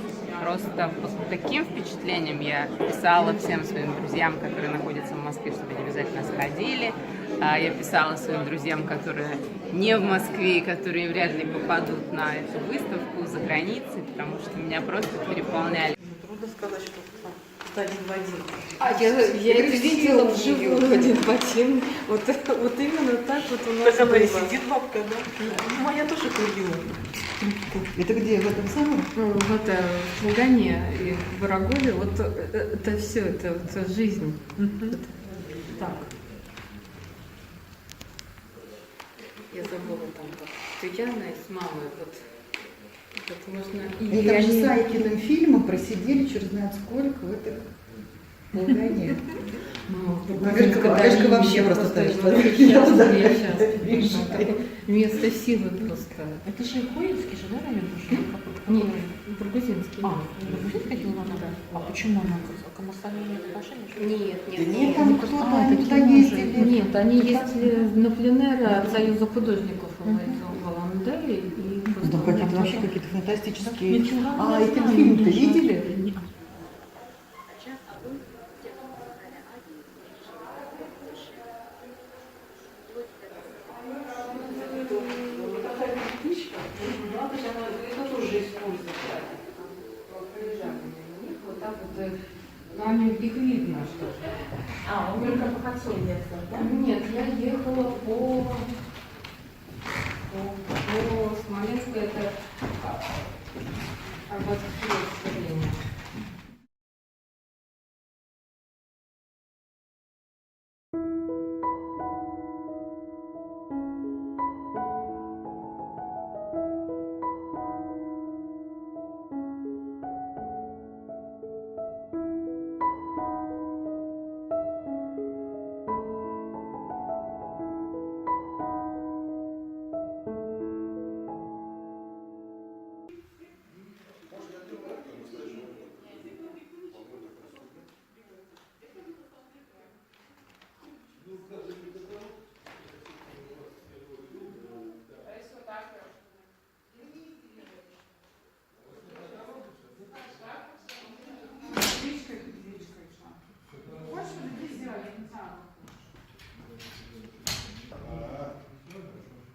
[SPEAKER 5] просто под таким впечатлением, я писала всем своим друзьям, которые находятся в Москве, чтобы они обязательно сходили, я писала своим друзьям, которые не в Москве, которые вряд ли попадут на эту выставку за границей, потому что меня просто переполняли.
[SPEAKER 6] Трудно сказать, что один в один.
[SPEAKER 1] Я это видела вживую один в один. Вот именно так вот у нас
[SPEAKER 6] Так она и
[SPEAKER 1] было.
[SPEAKER 6] сидит бабка, да? Ну, моя тоже ходила.
[SPEAKER 7] Это где, в этом самом?
[SPEAKER 1] Ну, вот в Лугане и в Ворогове, вот это все, это жизнь. Это так. Я забыла там, Татьяна с мамой, вот можно...
[SPEAKER 7] Они там же с Айкиным фильмом просидели черт знает сколько в этой Лугане. Гашка вообще просто так, что я туда
[SPEAKER 1] место силы просто.
[SPEAKER 6] Это же Хуинский же, да, район?
[SPEAKER 1] Нет, Бургузинский.
[SPEAKER 6] Бургузинский ходила она? Да. А почему она к Коммерсанту имеет отношение?
[SPEAKER 1] Нет,
[SPEAKER 7] Нет, там кто-то, они
[SPEAKER 1] такие
[SPEAKER 7] туда
[SPEAKER 1] уже.
[SPEAKER 7] ездили.
[SPEAKER 1] Нет, они ездили на пленэр от Союза художников в Аланделе. И
[SPEAKER 7] Да, какие-то вообще какие-то фантастические.
[SPEAKER 6] Ничего.
[SPEAKER 7] А этот фильм-то видели?
[SPEAKER 1] Вот так вот, они их видно, что.
[SPEAKER 6] А, он только по Хацуне, да?
[SPEAKER 1] Нет, я ехала по Смоленску, это Арбатское время.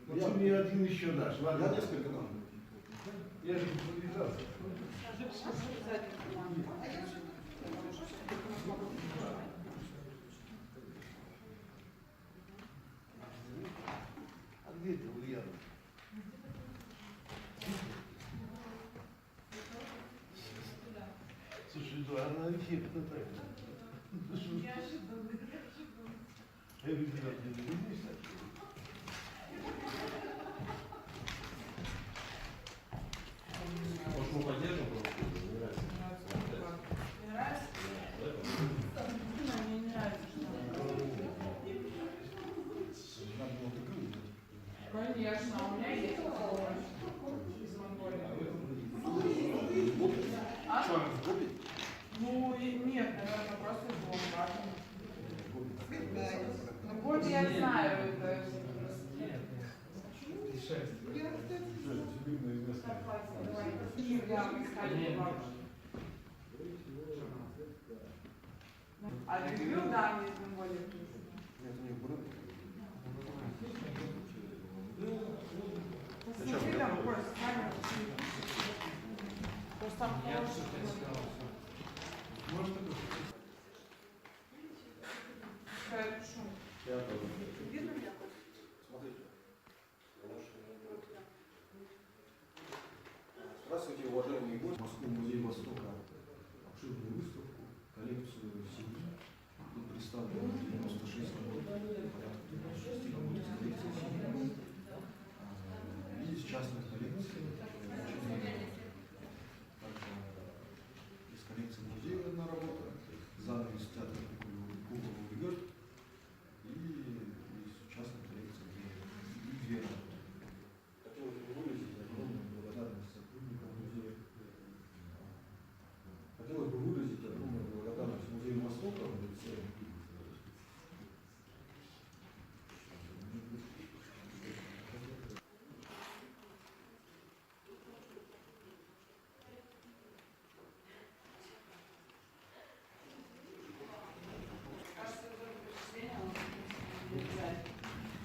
[SPEAKER 10] Вот ты мне один еще дашь,
[SPEAKER 2] Я
[SPEAKER 10] ладно?
[SPEAKER 2] несколько дам.
[SPEAKER 10] Я же подвязался. А где это Ульяна? Слушай, да, она эффектно так. Я видел, как не доверяешься.
[SPEAKER 2] Может, мы поддержим просто? Не нравится.
[SPEAKER 8] Не нравится? Мне не нравится,
[SPEAKER 2] Надо было такую.
[SPEAKER 8] Конечно, у меня есть возможность из Монголии. А?
[SPEAKER 2] Что, в Гоби?
[SPEAKER 8] Ну, нет, наверное, просто из Монголии. Ну, Гоби я знаю, это... А любил, да, мне из Монголии.
[SPEAKER 2] Нет, у них бренд.
[SPEAKER 8] Посмотри, там какой камера. Просто там хороший. Какая шум.
[SPEAKER 2] Я тоже.
[SPEAKER 8] Видно меня?
[SPEAKER 2] Смотрите. Здравствуйте, уважаемые гости. Москву, Музей Востока. Обширную выставку, коллекцию семьи. Тут представлено 96 работ, порядка 96 работ из коллекции семьи. И из частных коллекций. Также из коллекции музея одна работа, занавес театра Кукловых звезд. И из частной коллекции две работы. Хотелось бы выразить огромную благодарность сотрудникам музея. Хотелось бы выразить огромную благодарность Музею Востока в лице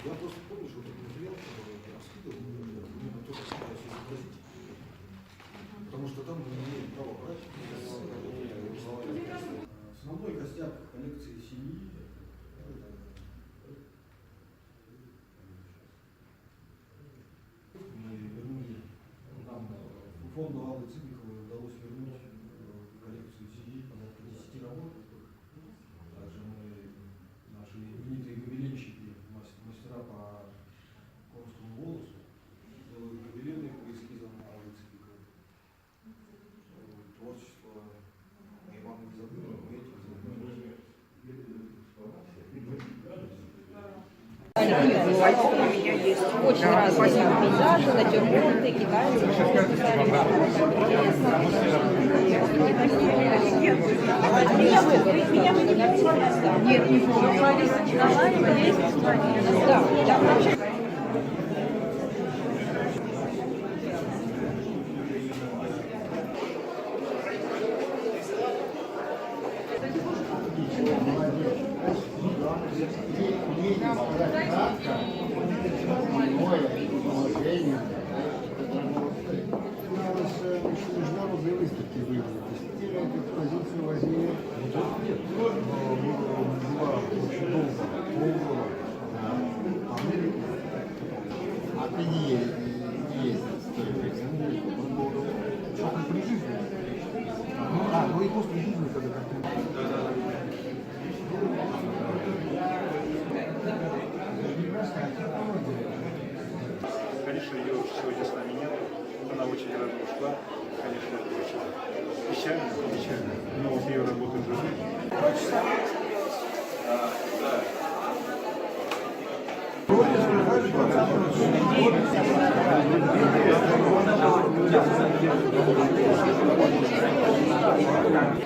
[SPEAKER 2] я просто помню, что этот материал раскидывал, именно то, что я изобразить. Потому что там мы не имеем права брать. Основной костяк коллекции семьи мы вернули, нам фонду Аллы Цыбиковой удалось вернуть в коллекцию семьи порядка 10 работ. Также мы, наши именитые гобеленщики, мастера по конскому волосу, делают гобелены по эскизам Аллы Цыбиковой. Творчество Ивана не забыли, мы этим занимаемся.
[SPEAKER 9] Очень разные пейзажи, натюрморты, китайцы. Нет, не помню. Лариса Николаева есть в стране. Да, да.
[SPEAKER 10] Международные выставки выиграли. Посетили эту экспозицию, возили. Была очень долго, полгода в Америку. А ты не ездил с той экспозицией. Только при жизни. Ну и после жизни, когда как-то...
[SPEAKER 3] Конечно, ее сегодня с нами нет. Она очень рано ушла. Конечно, это очень печально, печально. Но вот ее работа живы.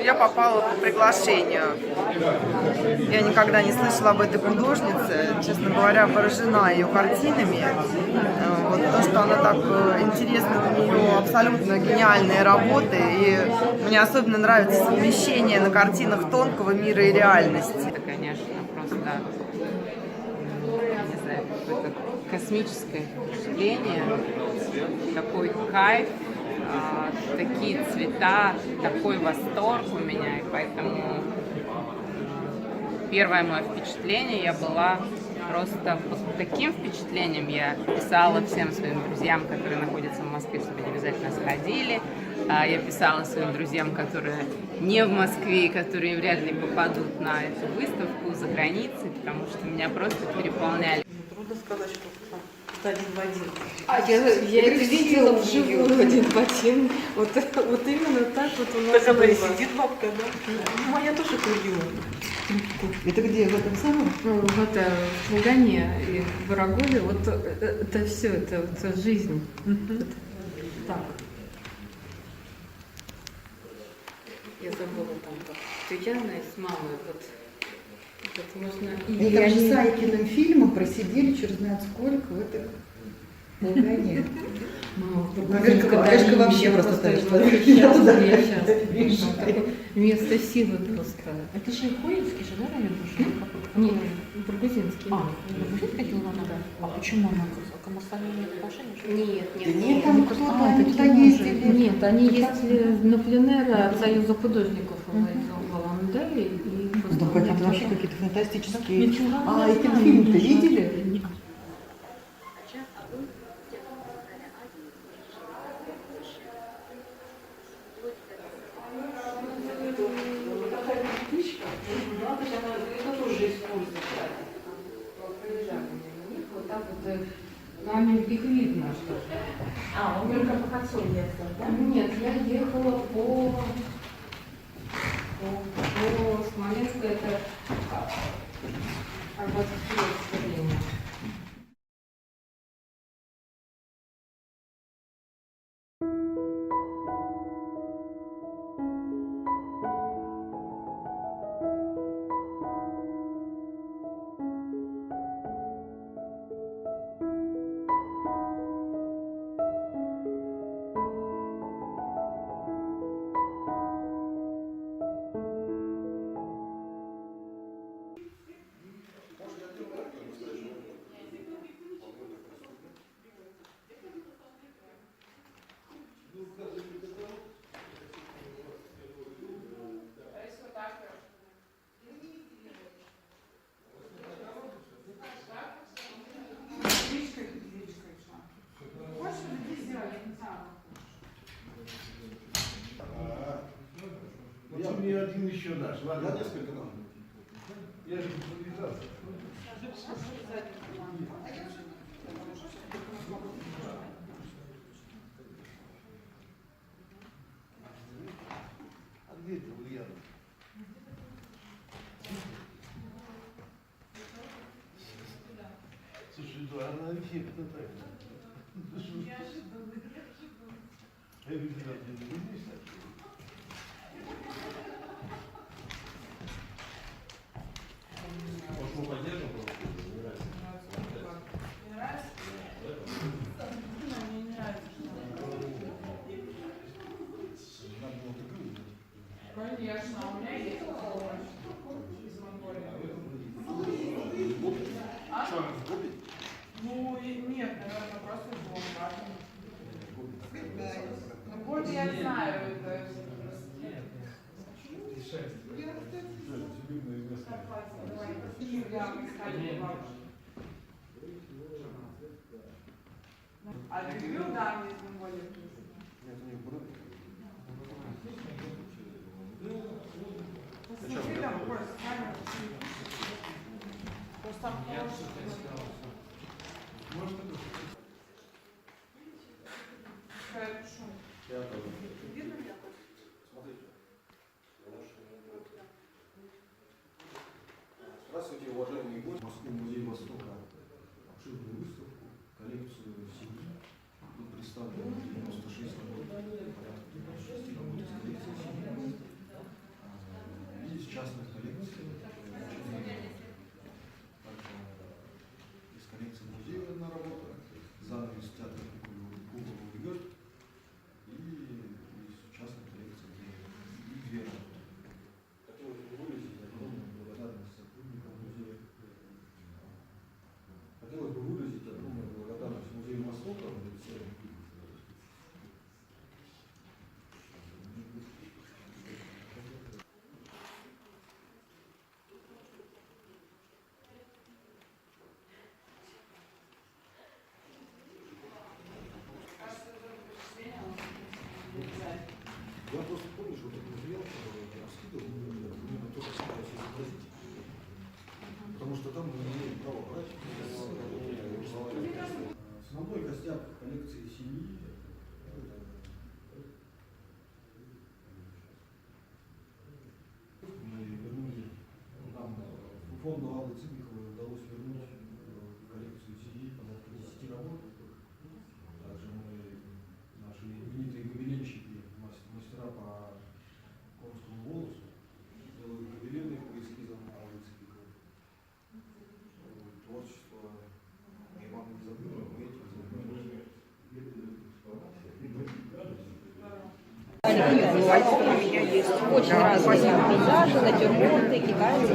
[SPEAKER 4] Я попала по приглашению. Я никогда не слышала об этой художнице. Честно говоря, поражена ее картинами. Вот то, что она так интересна, у нее абсолютно гениальные работы. И мне особенно нравится совмещение на картинах тонкого мира и реальности.
[SPEAKER 5] Это, конечно, просто просто, не знаю, какое-то космическое впечатление, такой кайф, такие цвета, такой восторг у меня, и поэтому первое мое впечатление, я была просто под таким впечатлением. Я писала всем своим друзьям, которые находятся в Москве, чтобы они обязательно сходили. Я писала своим друзьям, которые не в Москве, и которые вряд ли попадут на эту выставку за границей, потому что меня просто переполняли.
[SPEAKER 6] Трудно сказать, что один в один.
[SPEAKER 1] Я это видела вживую один в один. Вот именно так вот у нас
[SPEAKER 6] Так она и
[SPEAKER 1] было.
[SPEAKER 6] сидит бабка, да? Ну, моя тоже ходила.
[SPEAKER 7] Это где? В этом самом?
[SPEAKER 1] Ну, в Кургане и в Ворогове, вот это все, это жизнь. Так. Я забыла там, как Яна с мамой, вот можно...
[SPEAKER 7] Они там же с Айкиным фильмом просидели черт знает сколько в этой Кургане. Олежка вообще просто так, что я туда приезжаю.
[SPEAKER 1] Место силы просто.
[SPEAKER 6] Это же Хоинский же, да, район?
[SPEAKER 1] Нет, бургузинский.
[SPEAKER 6] Бургузин ходила она? Да. А почему она к Коммерсану имеет отношение? что ли?
[SPEAKER 1] Нет,
[SPEAKER 7] Там кто-то, они ездили.
[SPEAKER 1] Нет, они ездили на пленэры от Союза художников в Волонтере и
[SPEAKER 7] Ну, какие-то вообще какие-то фантастические.
[SPEAKER 6] Ничего.
[SPEAKER 7] А, этот фильм-то видели?
[SPEAKER 1] вот так вот маленьких видно, что...
[SPEAKER 6] А, он только по концу ехал, да?
[SPEAKER 1] Нет, я ехала по Смоленску, это Арбатское время.
[SPEAKER 10] Мне один еще дашь, ладно?
[SPEAKER 2] Я несколько дам.
[SPEAKER 10] Я же подвязался. А где это Ульяна? Слушай, да, она эффектно так. Я вижу, как ты не видишь, так?
[SPEAKER 2] Может, мы поддержим просто?
[SPEAKER 8] Не нравится? Мне не нравится,
[SPEAKER 2] Надо было такую.
[SPEAKER 8] Конечно, у меня есть помощь из Монголии. А?
[SPEAKER 2] Что, в Гоби?
[SPEAKER 8] Ну, нет, наверное, просто из Лонграда. Ну, Гоби я знаю, это... А люблю, да, мне из Монголии.
[SPEAKER 2] Нет, у них брови.
[SPEAKER 8] Посмотри там, Коля, с камерой. Просто там хороший.
[SPEAKER 2] Может, это?
[SPEAKER 8] Я пишу.
[SPEAKER 2] Я тоже.
[SPEAKER 8] Видно меня?
[SPEAKER 2] Смотрите. Здравствуйте, уважаемые гости. Московский музей Востока. Обширную выставку, коллекцию семьи. Тут представлено 96 работ, порядка 96 работ из коллекции семьи. И из частных коллекций. Также из коллекции музея одна работа, занавес театра Кугова Бегет. И из частной коллекции и две работы. Которые вывезли огромную благодарность сотрудникам музея. потому что там мы не имеем права брать. Основной костяк коллекции семьи мы вернули, нам фонду Аллы Цыбиковой удалось вернуть коллекцию семьи порядка 10 работ. Также мы, наши именитые гобеленщики, мастера по конскому волосу, делают гобелены по эскизам Аллы Цыбиковой. Творчество Ивана не забыла, мы этим занимаемся.
[SPEAKER 9] У меня есть очень разные пейзажи, натюрморты, китайцы.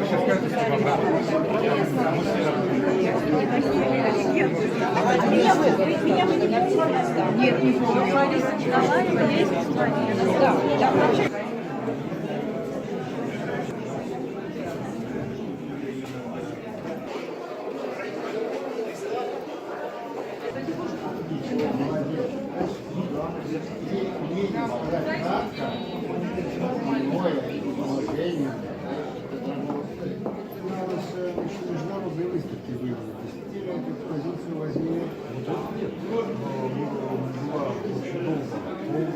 [SPEAKER 9] Нет, не помню. Да, да.
[SPEAKER 10] Нужна возле выставки выявили. Посетили эту экспозицию, возьмили. Была очень долго, полгода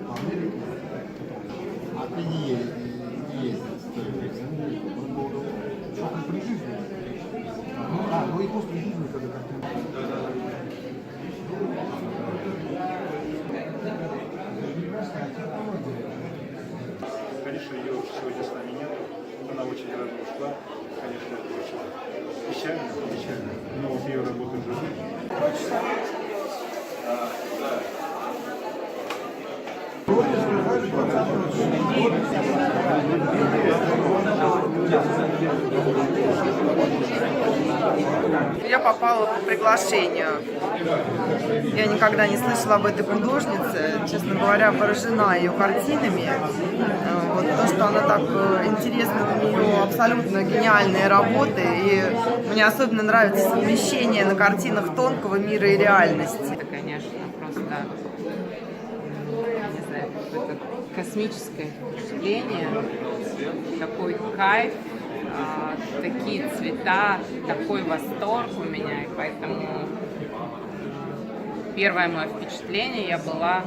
[SPEAKER 10] по Америке. Отменили ездить с той времени. Что-то при жизни. Ну и после жизни, когда картина.
[SPEAKER 3] Конечно, ее сегодня с нами нет. Она очень рано ушла. Конечно, это очень печально, печально. Но вот ее работа в жизни.
[SPEAKER 4] Я попала по приглашению. Я никогда не слышала об этой художнице. Честно говоря, поражена ее картинами. Вот то, что она так интересна, у нее абсолютно гениальные работы. И мне особенно нравится совмещение на картинах тонкого мира и реальности.
[SPEAKER 5] Это, конечно, просто, не знаю, какое-то космическое впечатление, такой кайф, такие цвета, такой восторг у меня, и поэтому первое мое впечатление, я была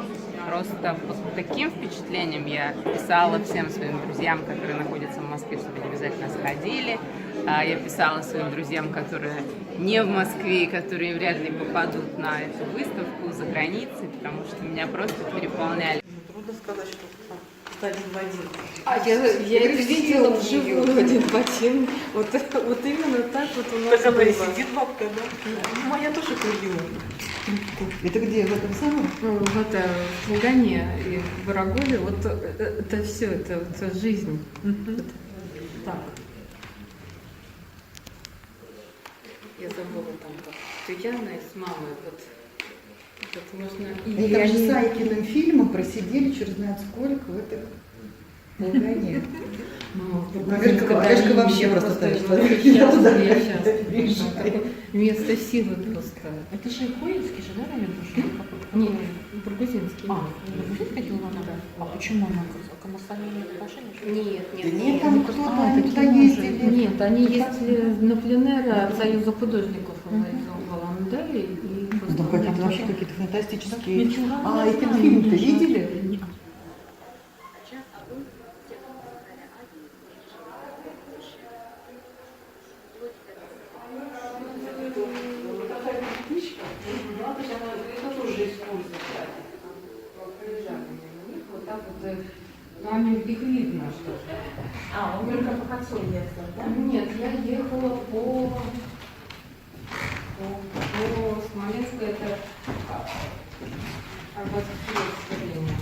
[SPEAKER 5] просто под таким впечатлением. Я писала всем своим друзьям, которые находятся в Москве, чтобы они обязательно сходили. Я писала своим друзьям, которые не в Москве, которые вряд ли попадут на эту выставку за границей, потому что меня просто переполняли.
[SPEAKER 8] Трудно сказать, что один в один.
[SPEAKER 1] Я это видела вживую один в один. Вот именно так вот у нас
[SPEAKER 8] Так она и
[SPEAKER 1] было.
[SPEAKER 8] сидит бабка, да? Моя тоже ходила.
[SPEAKER 7] Это где? В этом самом?
[SPEAKER 1] Ну, в Лугане и в Бараголе, вот это все, это жизнь. Так. Я забыла там как Яна и с мамой, вот можно...
[SPEAKER 7] Они там же с Айкиным фильмом просидели черт знает сколько в этом Лугане. Олежка вообще просто
[SPEAKER 1] место силы просто.
[SPEAKER 6] Это же Хоинский же, да, район?
[SPEAKER 1] Нет, Бургузинский.
[SPEAKER 6] Бургузинский ходила она? А почему она к Амасане нет отношения?
[SPEAKER 1] Нет,
[SPEAKER 7] Нет, там кто-то, они туда ездили.
[SPEAKER 1] Нет, они ездили на пленэры от Союза художников из Улан-Удэ.
[SPEAKER 7] Ну, там какие-то вообще какие-то фантастические... А, этот фильм-то видели?
[SPEAKER 1] Вот так вот, ну, их видно, что...
[SPEAKER 6] Он только по кольцу ездил, да?
[SPEAKER 1] Нет, я ехала по Смоленску, это Арбатское время.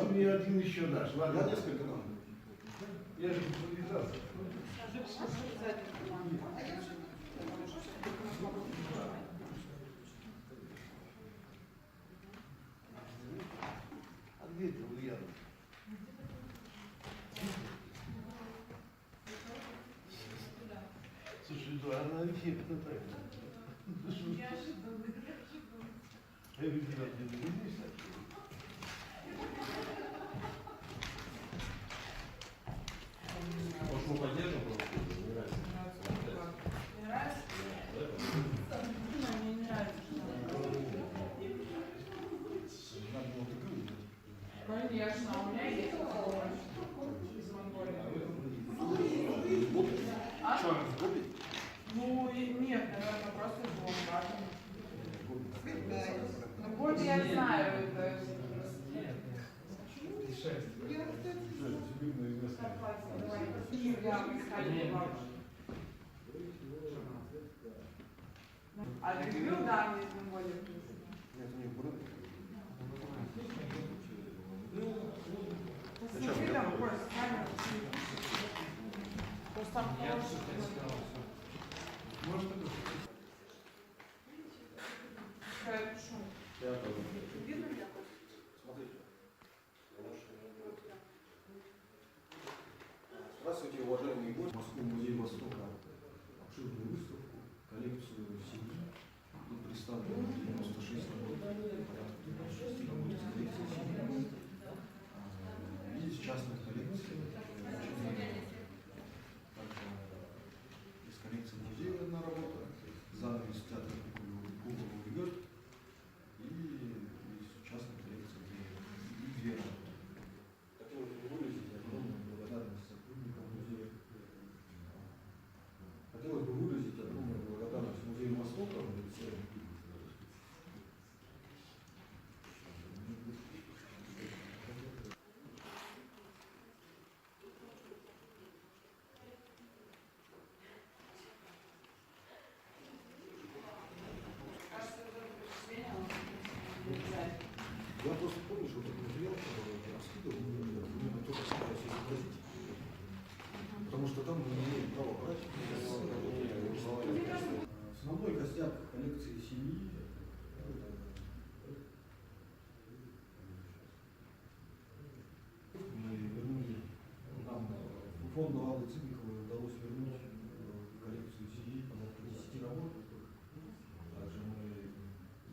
[SPEAKER 10] мне один еще дашь,
[SPEAKER 2] Я
[SPEAKER 10] ладно?
[SPEAKER 2] несколько дам. Я же подвязался.
[SPEAKER 10] А где ты, Ульяна? Слушай, да, она эффектно так. Я говорю, ты там не видишь?
[SPEAKER 2] Может, мы поддержим просто? Не нравится.
[SPEAKER 8] Не нравится? Мне не нравится.
[SPEAKER 2] Надо было такую.
[SPEAKER 8] Конечно, у меня есть помощь из Монголии.
[SPEAKER 2] Что, губит?
[SPEAKER 8] Ну, нет, наверное, просто из Монголии. Ну, год я знаю, это... А ты любил, да, мне из Монголии?
[SPEAKER 2] Нет, у них брови.
[SPEAKER 8] Посмотри там, просто камеру. Просто там хороший.
[SPEAKER 2] Может, это?
[SPEAKER 8] Какая шум.
[SPEAKER 2] Я тоже.
[SPEAKER 8] Видно меня?
[SPEAKER 2] Смотрите. Здравствуйте, уважаемые гости. Московский музей Востока обширную выставку, коллекцию семьи. Тут представлено 96 работ, порядка 96 работ из коллекции семьи. И из частных коллекций. Также из коллекции музея одна работа, занавес театра Кугова ведет. И из частной коллекции две работы. Хотелось бы выразить огромную благодарность сотрудникам музея. Хотелось бы выразить огромную благодарность Музею Востока в лице Я просто помню, что этот материал, который я раскидывал, мне кто-то собирался изобразить. Потому что там мы не имеем права брать. Основной костяк коллекции семьи мы вернули, нам фонду Аллы Цыбиковой удалось вернуть коллекцию семьи порядка 10 работ. Также мы,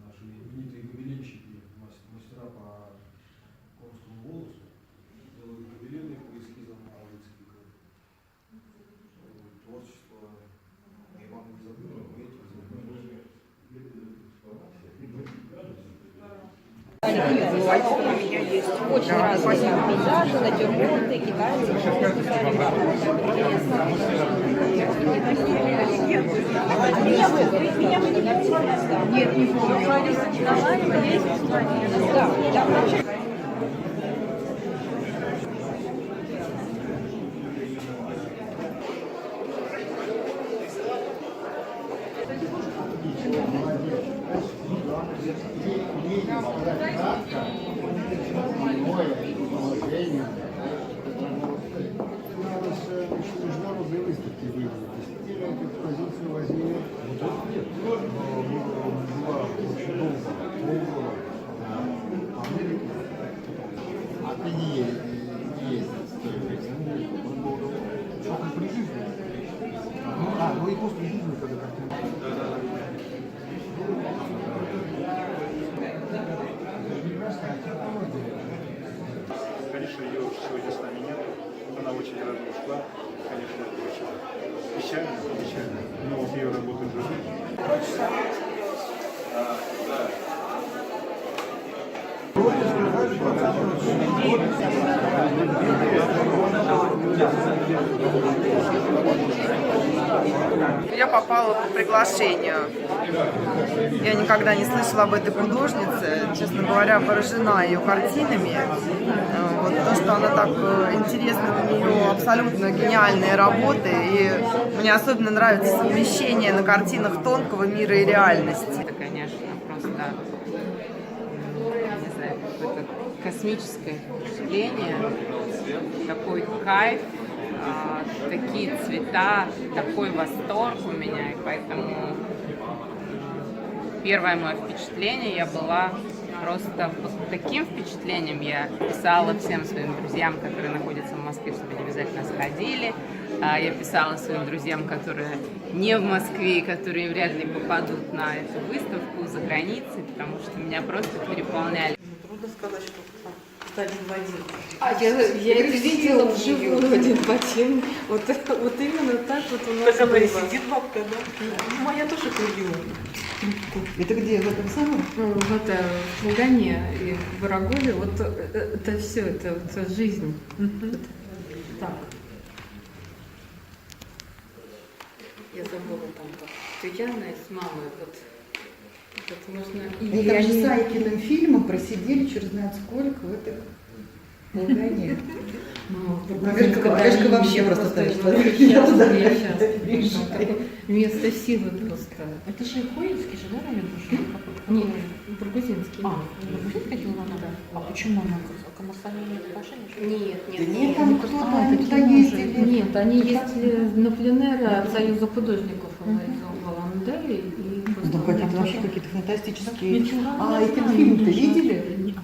[SPEAKER 2] наши именитые гобеленщики, мастера по конскому волосу, делают гобелены по эскизам Аллы Цыбиковой. Творчество Ивана Изабелла, мы этим занимаемся.
[SPEAKER 9] У меня есть очень разные пейзажи, натюрморты, китайцы. Меня вы не хотите? Нет, не помню. Да, да.
[SPEAKER 10] Международные выставки были. Постепенно эту экспозицию возьми. Была очень долго, полгода в Америке. А ты не ездил с той экспозицией. Только при жизни. Ну и после жизни, когда как-то...
[SPEAKER 3] Конечно, ее сегодня с нами нет. Она очень рано ушла. Конечно, это очень печально, печально. Но вот ее работы живут.
[SPEAKER 4] Я попала по приглашению. Я никогда не слышала об этой художнице. Честно говоря, поражена ее картинами. Вот то, что она так интересна, у нее абсолютно гениальные работы. И мне особенно нравится совмещение на картинах тонкого мира и реальности.
[SPEAKER 5] Это, конечно, просто, не знаю, какой-то космическое впечатление, такой кайф, такие цвета, такой восторг у меня, и поэтому первое мое впечатление, я была просто под таким впечатлением, я писала всем своим друзьям, которые находятся в Москве, чтобы они обязательно сходили. Я писала своим друзьям, которые не в Москве, которые вряд ли попадут на эту выставку за границей, потому что меня просто переполняли.
[SPEAKER 6] Трудно сказать, что один в один.
[SPEAKER 1] Я это видела вживую один в один. Вот именно так вот у нас
[SPEAKER 6] Так
[SPEAKER 1] было.
[SPEAKER 6] сидит бабка, да? Ну, моя тоже ходила.
[SPEAKER 7] Это где, в этом самом?
[SPEAKER 1] Ну, в Лугане и в Ворогове, вот это все, это жизнь. Так. Я забыла там как. Яна с мамой, вот можно...
[SPEAKER 7] Они там же с Айкиным фильмом просидели черт знает сколько в этой Лугане. Олежка вообще просто так, что я туда
[SPEAKER 1] место силы просто.
[SPEAKER 6] Это же Хоинский же, да, район?
[SPEAKER 1] Нет, Бургузинский.
[SPEAKER 6] На Бургузин ходила она? Да. А почему она к Коммерсанту не отношения?
[SPEAKER 1] Нет.
[SPEAKER 7] Да нет, там кто-то, они
[SPEAKER 1] это
[SPEAKER 7] туда
[SPEAKER 1] кино
[SPEAKER 7] ездили.
[SPEAKER 1] же. Нет, они ездили на пленэры от Союза художников в Аланде и
[SPEAKER 7] Ну, какие-то вообще какие-то фантастические.
[SPEAKER 6] Ничего.
[SPEAKER 7] А этот фильм-то видели?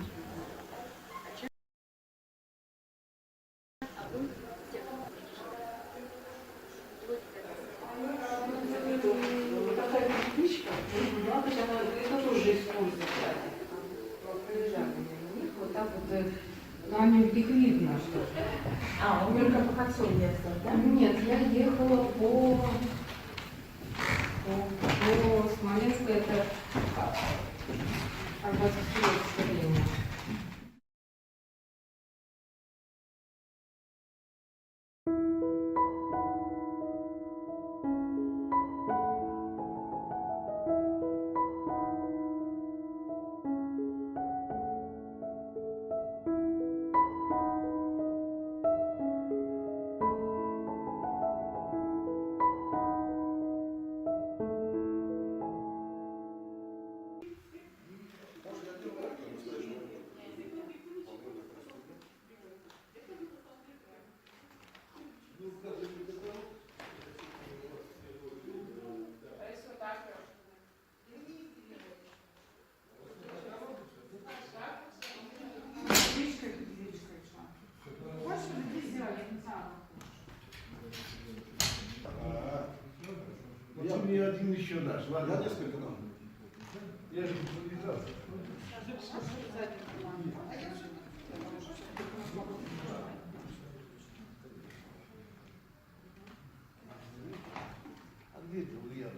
[SPEAKER 1] Вот так вот, они их видно, что.
[SPEAKER 6] Он только по кольцу ездил, да?
[SPEAKER 1] Нет, я ехала по Смоленску, это Арбатское время.
[SPEAKER 10] Я мне один еще дашь,
[SPEAKER 2] Я
[SPEAKER 10] ладно?
[SPEAKER 2] несколько дам.
[SPEAKER 10] Я же подвязал. А где ты, Ульяна?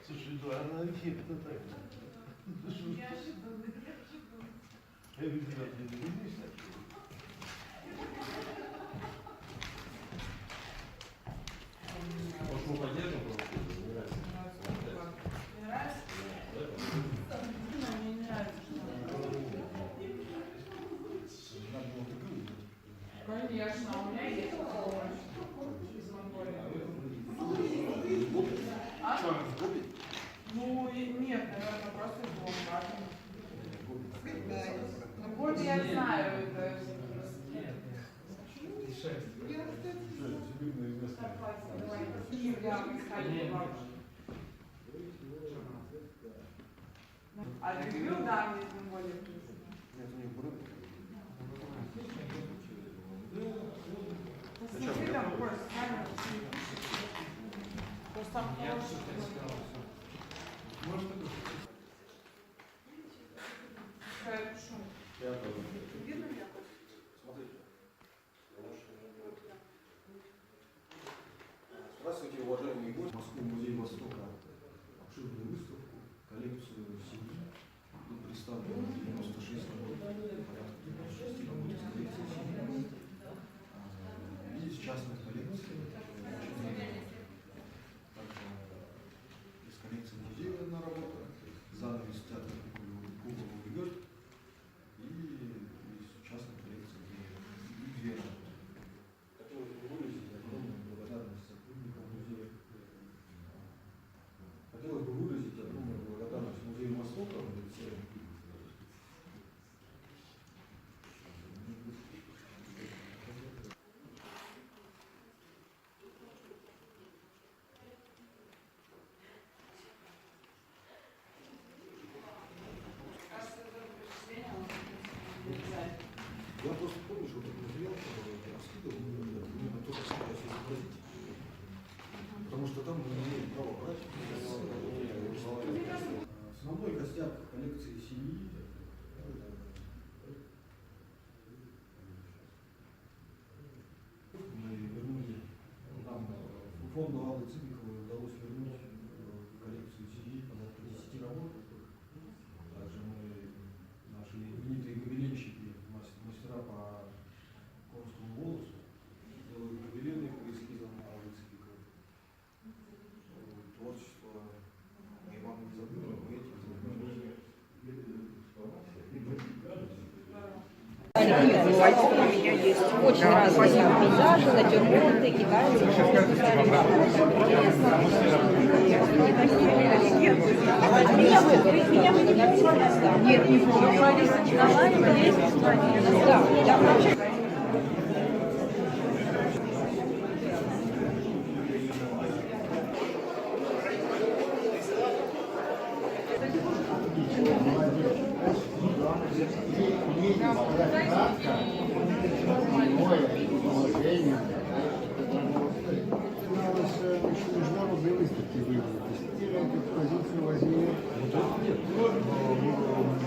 [SPEAKER 10] Слушай, да, она эффектно так. Я видел, ты не видишь, так?
[SPEAKER 8] Конечно, у меня есть овощи из Монголии. Ну, нет, наверное, просто из Монголии. Ну, Гоби я знаю, это Киев, я ходила. А Львив, да, мне из Монголии.
[SPEAKER 2] Нет, у них брови.
[SPEAKER 8] Посмотри там, просто камеру. Просто там
[SPEAKER 2] Я тоже. Смотрите. Здравствуйте, уважаемые гости. Москву музей Востока обширную выставку, коллекцию семьи. Тут представлено 96 работ, порядка 96 работ из коллекции семьи. Из частных коллекций. Также
[SPEAKER 9] Очень разные пейзажи, натюрморты, китайцы. Меня вы не помните? Нет, не помню. Да, да.
[SPEAKER 10] Международные выставки были. Постепенно эту экспозицию возили.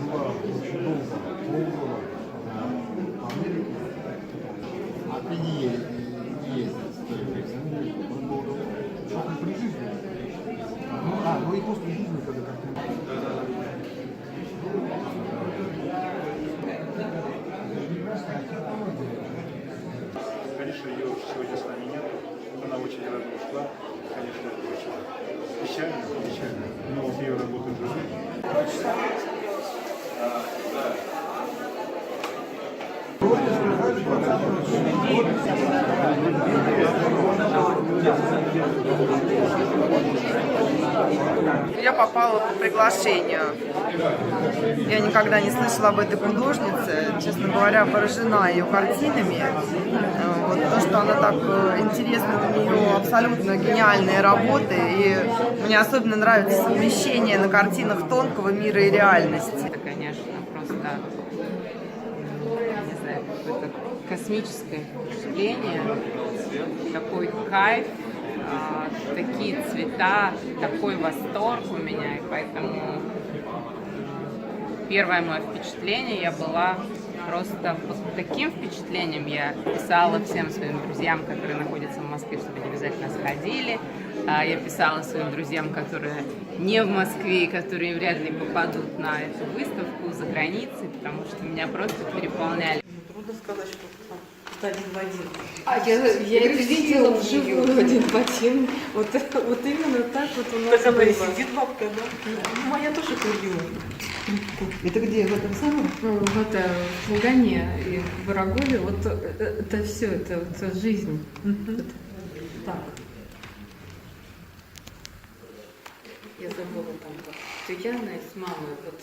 [SPEAKER 10] Была очень долго, полгода в Америке. А PDA ездить стоит. Что-то при жизни. Ну и после жизни, когда как-то...
[SPEAKER 3] Конечно, ее сегодня с нами нет. Она очень рано ушла. Конечно, это очень печально, печально. Но вот ее работа в жизни.
[SPEAKER 4] Я попала по приглашению. Я никогда не слышала об этой художнице. Честно говоря, поражена ее картинами. Вот то, что она так интересна, у нее абсолютно гениальные работы. И мне особенно нравится совмещение на картинах тонкого мира и реальности.
[SPEAKER 5] Это, конечно, просто, не знаю, какое-то космическое впечатление, такой кайф, такие цвета, такой восторг у меня, и поэтому первое мое впечатление, я была просто под таким впечатлением, я писала всем своим друзьям, которые находятся в Москве, чтобы они обязательно сходили. Я писала своим друзьям, которые не в Москве и которые вряд ли попадут на эту выставку за границей, потому что меня просто переполняли.
[SPEAKER 6] Трудно сказать, что один в один.
[SPEAKER 1] Я это видела вживую один в один. Вот именно так вот у нас
[SPEAKER 6] Так она и
[SPEAKER 1] было.
[SPEAKER 6] сидит бабка, да? Ну, моя тоже ходила.
[SPEAKER 7] Это где? В этом самом?
[SPEAKER 1] Ну, в Лугане и в Барагуле, вот это все, это жизнь. Так. Я забыла там, как Яна с мамой, вот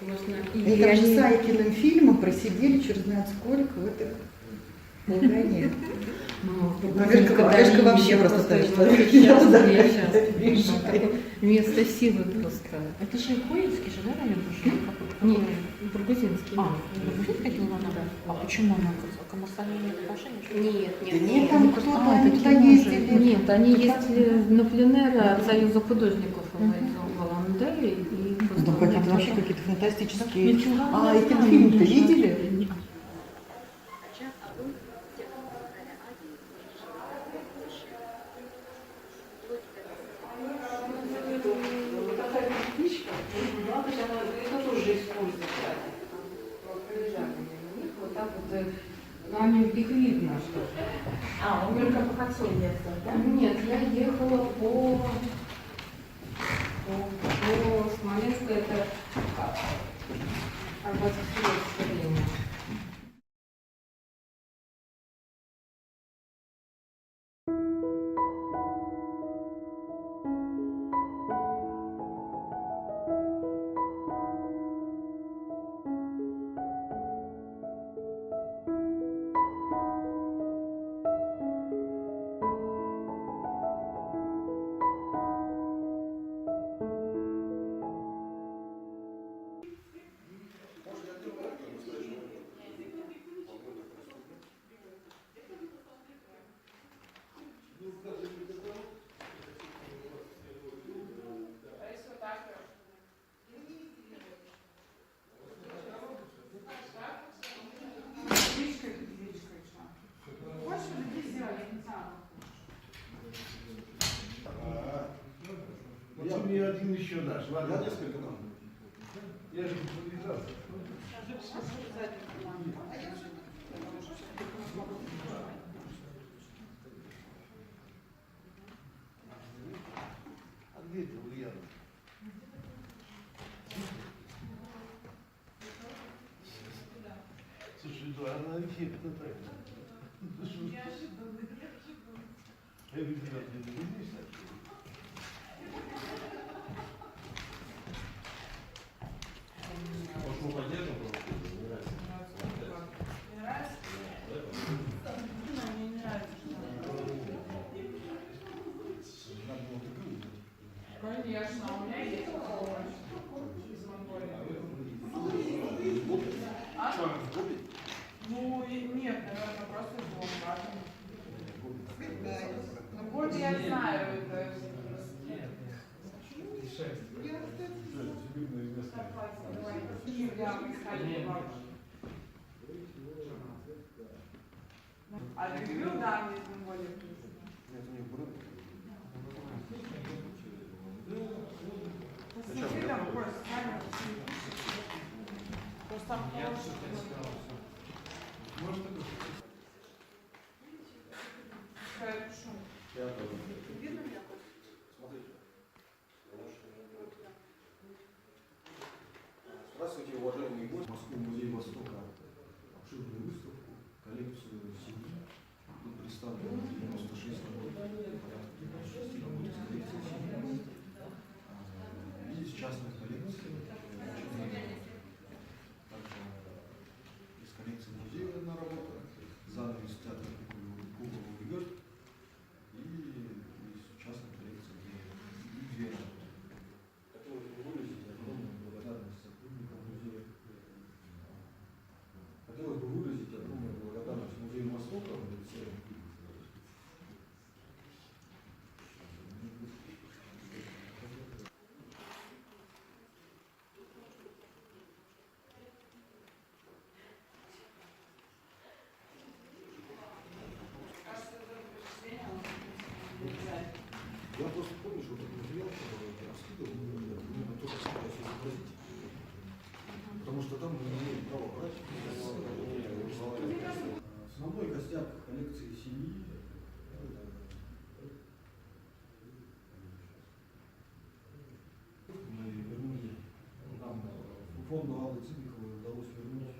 [SPEAKER 1] можно...
[SPEAKER 7] Они там же с Айкиным фильмом просидели черт знает сколько в этой Лугане. Вешка вообще просто так, что я туда вижу.
[SPEAKER 1] Место силы просто.
[SPEAKER 6] Это же Хуинский же, да, наверное?
[SPEAKER 1] Нет, бургузинский.
[SPEAKER 6] Бургузин ходила она? А почему она к Коммерсанию не имеет отношения?
[SPEAKER 1] Нет,
[SPEAKER 7] Нет, там кто-то,
[SPEAKER 6] это
[SPEAKER 7] туда
[SPEAKER 6] кино
[SPEAKER 7] ездили.
[SPEAKER 1] Нет, они ездили на пленэр от Союза художников в Аландере.
[SPEAKER 7] Ну, какие-то вообще какие-то фантастические... А, эти фильм-то видели?
[SPEAKER 1] Вот так вот, ну, они, их видно, что...
[SPEAKER 6] Он только по Хацуне ехал, да?
[SPEAKER 1] Нет, я ехала по Смоленску, это Арбатское время.
[SPEAKER 10] Я мне один еще дашь, ладно?
[SPEAKER 2] Я несколько дам.
[SPEAKER 10] Я же не подвязался. А где это Ульяна?
[SPEAKER 2] Может, мы поддержим?
[SPEAKER 8] Мне не нравится, Конечно, у меня есть помощь из Монголии. А? Ну, нет, наверное, просто из Волгограда. Ну, Гоби я знаю, это... А ты говорил, да, мне из Монголии? Посмотри, там какой камера, просто там хороший. Какая шум. Видно меня?
[SPEAKER 2] Смотрите. Здравствуйте, уважаемые гости. В Москву музей Востока обширную выставку, коллекцию семьи. Тут представлено 96 работ, порядка 96 работ из коллекции семьи. И из частных коллекций. Также из коллекции музея одна работа, занавес театра Кукол Гёрд. И из частной коллекции две работы. Хотелось бы выразить огромную благодарность сотрудникам музея. Хотелось бы выразить огромную благодарность Музею Востока в лице я просто помню, что этот материал раскидывал, мы только стараюсь изобразить. Потому что там мы не имеем права брать. Основной костяк коллекции семьи мы вернули, нам фонду Аллы Цыбиковой удалось вернуть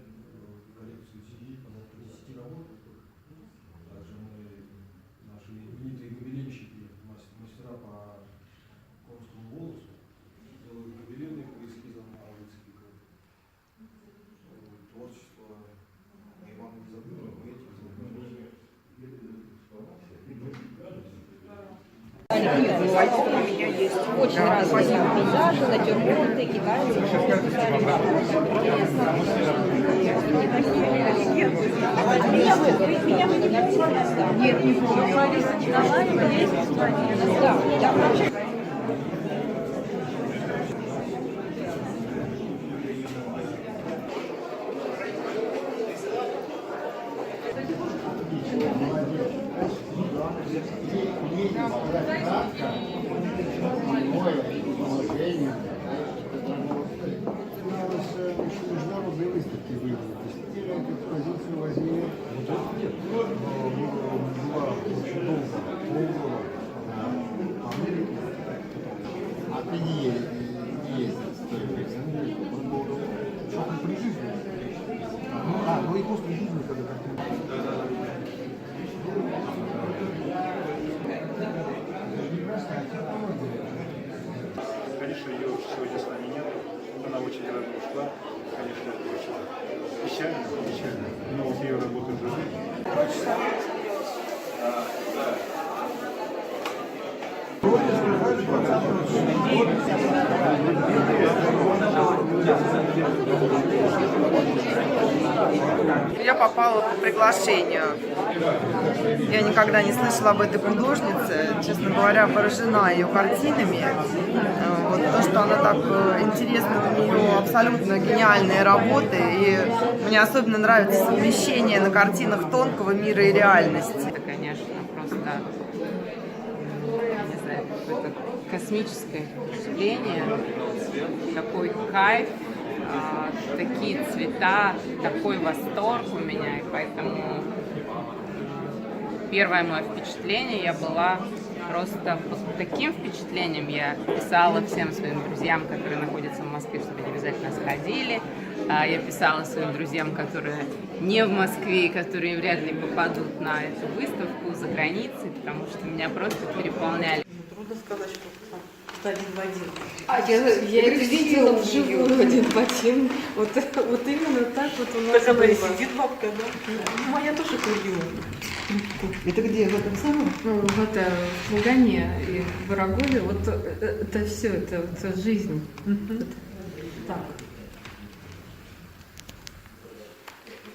[SPEAKER 2] коллекцию семьи порядка 10 работ. Также мы, наши именитые гобеленщики, мастера по конскому волосу, делают гобелены по эскизам Аллы Цыбиковой. Творчество Ивана не забыли, мы этим занимаемся.
[SPEAKER 9] У меня есть очень разные пейзажи, натюрморты, китайцы. Нет, не помню. Лариса Николаева есть в стране. Да.
[SPEAKER 10] Международные выставки были. Постепенно эту экспозицию возили. Была очень долго, полгода по Америке. А ты не ездил с той коллекционером. Он был очень при жизни. Ну и после жизни, когда как-то...
[SPEAKER 3] Конечно, ее сегодня с нами нет. Она очень рано ушла. Конечно, это очень печально, но вот ее работа живы.
[SPEAKER 4] Я попала по приглашению. Я никогда не слышала об этой художнице. Честно говоря, поражена ее картинами. Вот то, что она так интересна, у нее абсолютно гениальные работы. И мне особенно нравится совмещение на картинах тонкого мира и реальности.
[SPEAKER 5] Это, конечно, просто, не знаю, какое-то космическое впечатление, такой кайф, такие цвета, такой восторг у меня, и поэтому первое мое впечатление, я была просто под таким впечатлением я писала всем своим друзьям, которые находятся в Москве, чтобы они обязательно сходили. Я писала своим друзьям, которые не в Москве и которые вряд ли попадут на эту выставку за границей, потому что меня просто переполняли.
[SPEAKER 6] Трудно сказать, что там один в один.
[SPEAKER 1] Я это видела вживую один в один. Вот именно так вот у нас
[SPEAKER 6] Так она и
[SPEAKER 1] было.
[SPEAKER 6] сидит бабка, да? Ну, моя тоже курила.
[SPEAKER 7] Это где? В этом самом?
[SPEAKER 1] Ну, в Лугане и в Ворогове, вот это все, это жизнь. Так.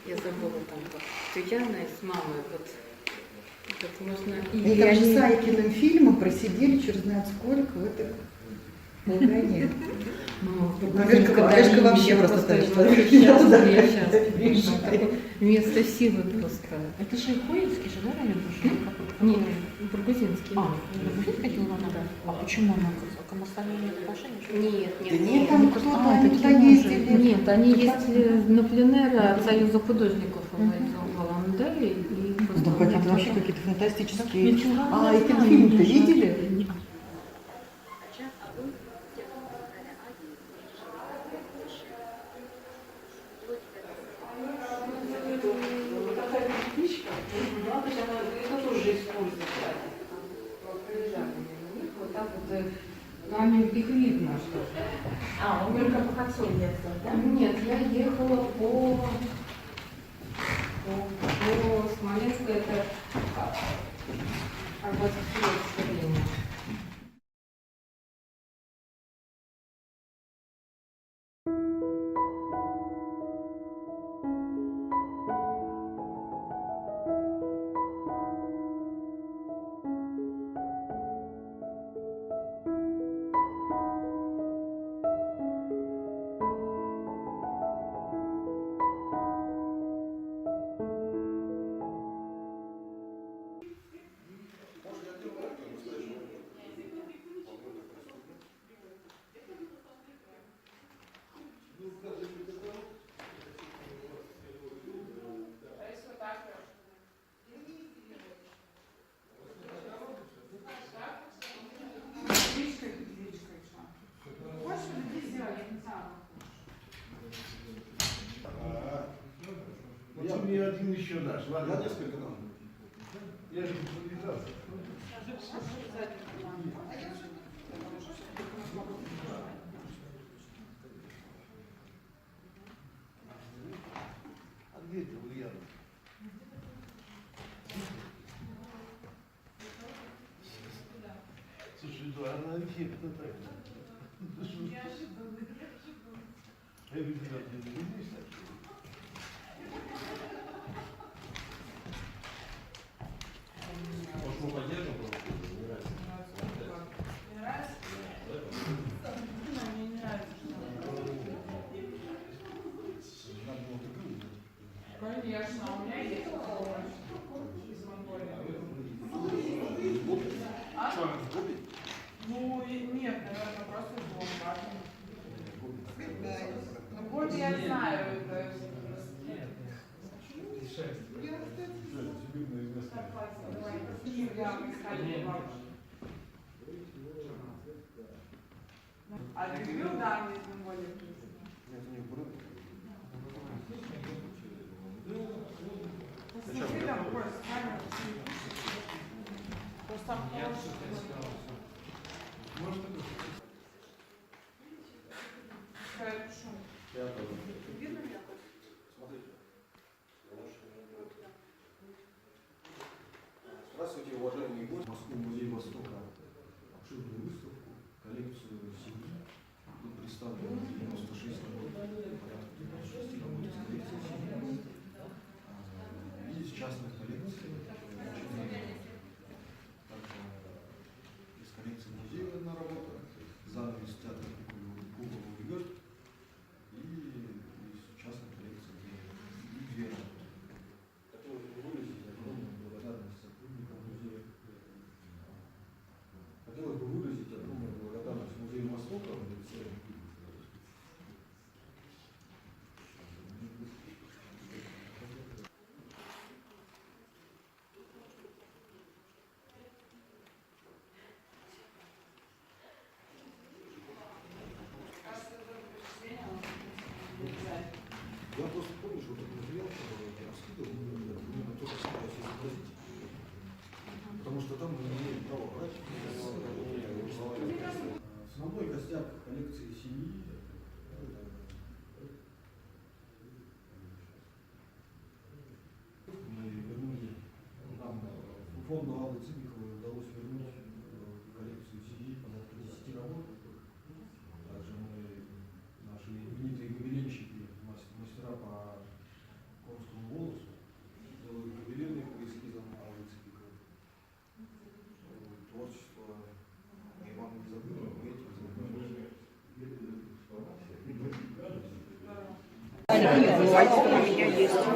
[SPEAKER 1] Я забыла там вот Туяна с мамой, вот можно...
[SPEAKER 7] И там же с Айкиным фильмом просидели черт знает сколько в этой Лугане. Олежка вообще просто так. Я туда приезжаю.
[SPEAKER 1] Место силы просто.
[SPEAKER 6] Это же Хоинский же, да, район?
[SPEAKER 1] Нет, Бургузинский.
[SPEAKER 6] Бургузинский ходила она?
[SPEAKER 1] Да.
[SPEAKER 6] А почему она к Коммерсанию не отношения?
[SPEAKER 1] Нет,
[SPEAKER 7] Да нет, там кто-то, они туда
[SPEAKER 6] такие
[SPEAKER 7] ездили.
[SPEAKER 1] Нет, они ездили на пленэр от Союза художников в Аланделе. И
[SPEAKER 7] Ну, хотя это вообще какие-то фантастические... А, и этот фильм-то видели?
[SPEAKER 1] Там их видно, что...
[SPEAKER 6] Он только по концу ездил, да?
[SPEAKER 1] Нет, я ехала по Смоленску, это Арбатское все время.
[SPEAKER 10] Я мне один еще дашь, ладно?
[SPEAKER 2] Я несколько дам.
[SPEAKER 10] Я же привязался. А где это Ульяна? Слушай, ну она эффектно так. Я видел, где ты видишь, так что?
[SPEAKER 2] Может, мы поддержим просто?
[SPEAKER 8] Не нравится? Мне не нравится. Конечно, у меня есть овощи из Монголии. А? Ну, нет, наверное, просто из Ломбардии. Ну, Гоби я знаю, это... А дебил, да, мне из Монголии принесли. Посмотри, там какой камера. Просто там хороший. Какая шум. Видно меня?
[SPEAKER 2] Смотрите. Здравствуйте, уважаемые гости. Москву музей Востока. Обширную выставку, коллекцию семьи. Тут представлено 96 работ, порядка 96 работ из коллекции семьи. И из частных коллекций. Также из коллекции музея одна работа. Занавес театра Куклового ведет. И из частной коллекции две работы. Хотелось бы выразить огромную благодарность сотрудникам музея. Хотелось бы выразить огромную благодарность Музею Востока в лице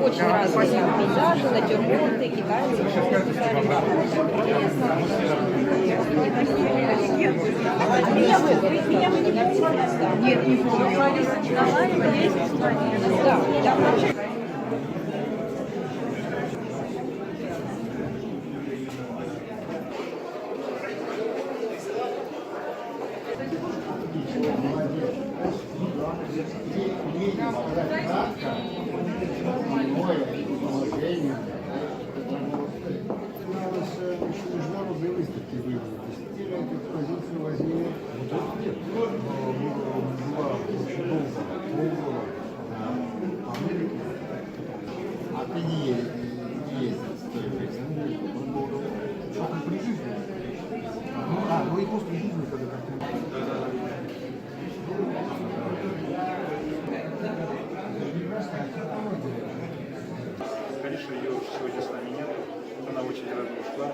[SPEAKER 9] Очень разные пейзажи, натюрморты, китайцы. Меня вы не хотите? Нет, не помню. Да, да.
[SPEAKER 10] Международные выставки были. Посетили эту экспозицию, возили. Была очень долго, полгода по Америке. А ты не ездил с той жизнью. Что-то при жизни. Ну и после жизни, когда как-то...
[SPEAKER 3] Конечно, ее сегодня с нами нет. Она очень рано ушла.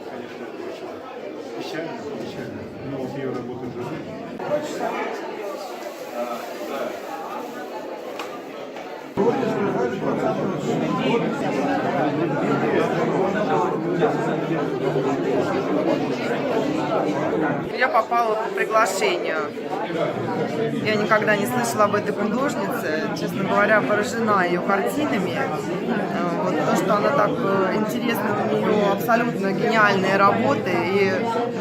[SPEAKER 3] Конечно, это очень печально. Но вот ее работа в жизни.
[SPEAKER 4] Я попала по приглашению. Я никогда не слышала об этой художнице. Честно говоря, поражена ее картинами. Вот то, что она так интересна, у нее абсолютно гениальные работы. И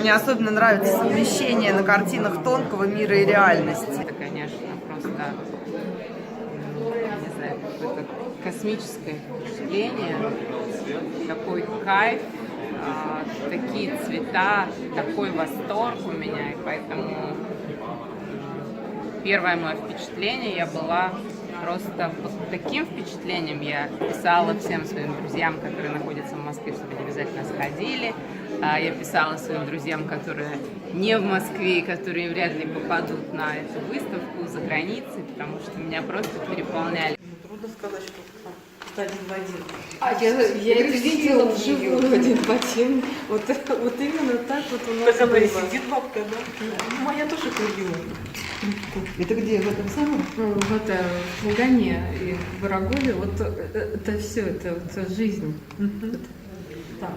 [SPEAKER 4] мне особенно нравится совмещение на картинах тонкого мира и реальности.
[SPEAKER 5] Это, конечно, просто, не знаю, какое-то космическое впечатление, такой кайф, такие цвета, такой восторг у меня, и поэтому первое мое впечатление, я была просто под таким впечатлением, я писала всем своим друзьям, которые находятся в Москве, чтобы они обязательно сходили, я писала своим друзьям, которые не в Москве, которые вряд ли попадут на эту выставку за границей, потому что меня просто переполняли.
[SPEAKER 6] Трудно сказать, что один в один.
[SPEAKER 1] Я это видела вживую один в один. Вот именно так вот у нас
[SPEAKER 6] Так она и
[SPEAKER 1] было.
[SPEAKER 6] сидит бабка, да? Ну, моя тоже ходила.
[SPEAKER 7] Это где, в этом самом?
[SPEAKER 1] Ну, в Лугане и в Ворогове, вот это все, это жизнь. Так.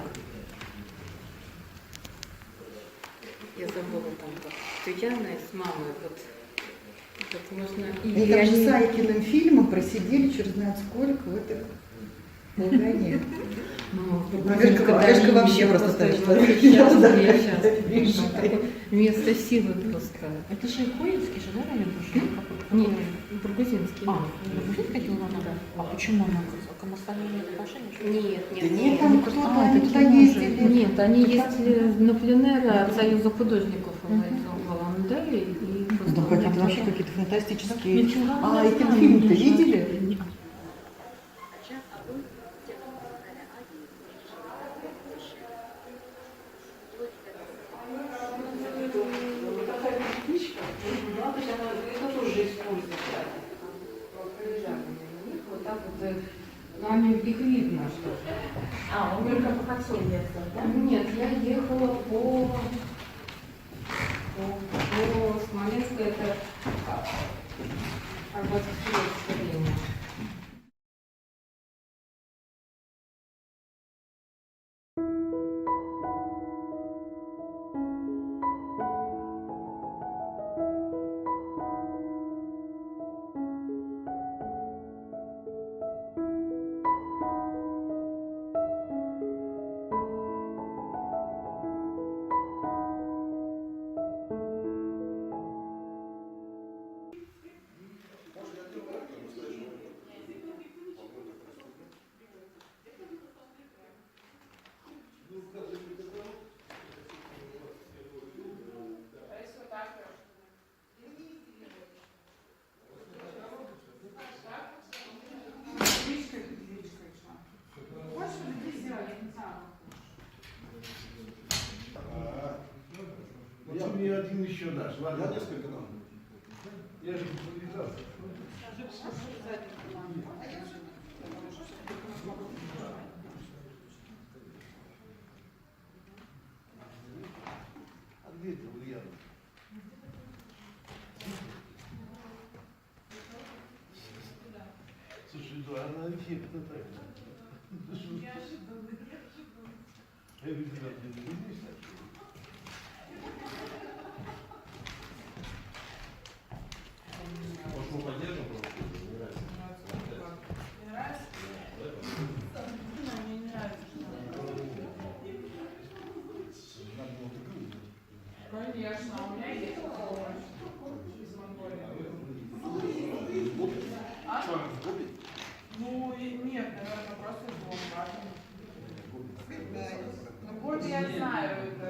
[SPEAKER 1] Я забыла там, что Яна с мамой, вот можно...
[SPEAKER 7] Они там же с Айкиным фильмом просидели черт знает сколько в этой Лугане. Олежка вообще просто так, что я туда приезжаю.
[SPEAKER 1] Место силы просто.
[SPEAKER 6] Это же Коинский же, да, район?
[SPEAKER 1] Нет, Бургузинский.
[SPEAKER 6] Бургузин ходила она? Да. А почему она к Коммунстану имеет отношение?
[SPEAKER 1] Нет,
[SPEAKER 7] Нет, там кто-то, они туда ездили.
[SPEAKER 1] Нет, они ездили на пленэр от Союза художников в Аланделе. И
[SPEAKER 7] Ну, какие-то вообще какие-то фантастические. А эти фильм-то видели?
[SPEAKER 1] Вот так вот, они их видно, что.
[SPEAKER 6] Он только по Хаксоне ехал, да?
[SPEAKER 1] Нет, я ехала по Смоленску, это Арбатское время.
[SPEAKER 10] Я мне один еще дашь, ладно?
[SPEAKER 2] Я несколько дам.
[SPEAKER 10] Я же подвязал. А где это Ульяна? она эффектно так.
[SPEAKER 2] Может, мы поддержим просто? Не нравится.
[SPEAKER 8] Не нравится? Мне не нравится.
[SPEAKER 2] Надо было такую.
[SPEAKER 8] Конечно, у меня есть помощь из Монголии. А? Ну, нет, наверное, просто из Монголии. Ну, Гоби я знаю, это...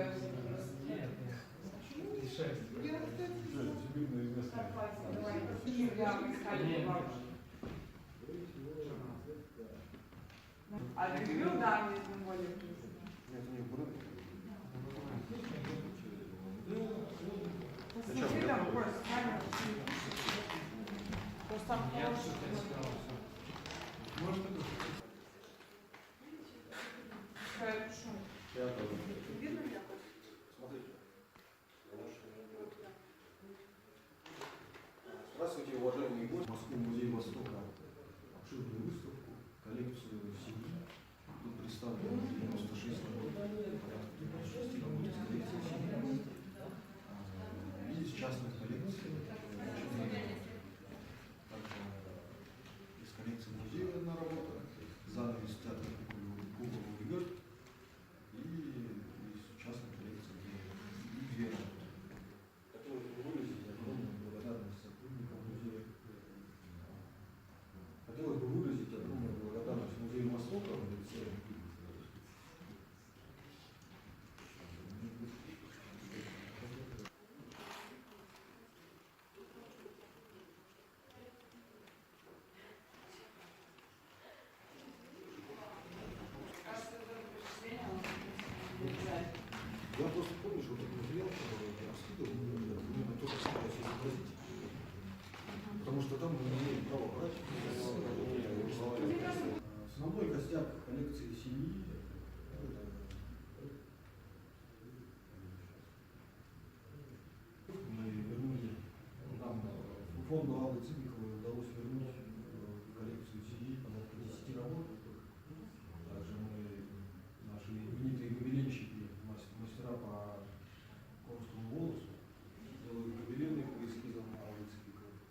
[SPEAKER 8] А ты видел, да, из Монголии?
[SPEAKER 2] Нет, у них брови.
[SPEAKER 8] Посмотри, там какой камера. Просто там хороший.
[SPEAKER 2] Я тоже.
[SPEAKER 8] Видно меня?
[SPEAKER 2] Смотрите. Здравствуйте, уважаемые гости. В Москву музей Востока обширную выставку, коллекцию семьи. Тут представлено 96 работ, порядка 96 работ из коллекции семьи. И из частных коллекций. Также из коллекции музея одна работа, занавес театра кукол Губерт. И из частной коллекции две работы. Хотелось бы выразить огромную благодарность сотрудникам музея. Хотелось бы выразить огромную благодарность Музею Востока в лице я просто помню, что вот этот материал, который я раскидывал, примерно то же самое все изобразить. Потому что там мы не имеем права брать. Основной костяк коллекции семьи мы вернули, нам фонду Аллы Цыбиковой удалось вернуть коллекцию семьи порядка 10 работ. Также мы, наши именитые гобеленщики, мастера по конскому волосу, делают гобелены по эскизам Аллы Цыбиковой.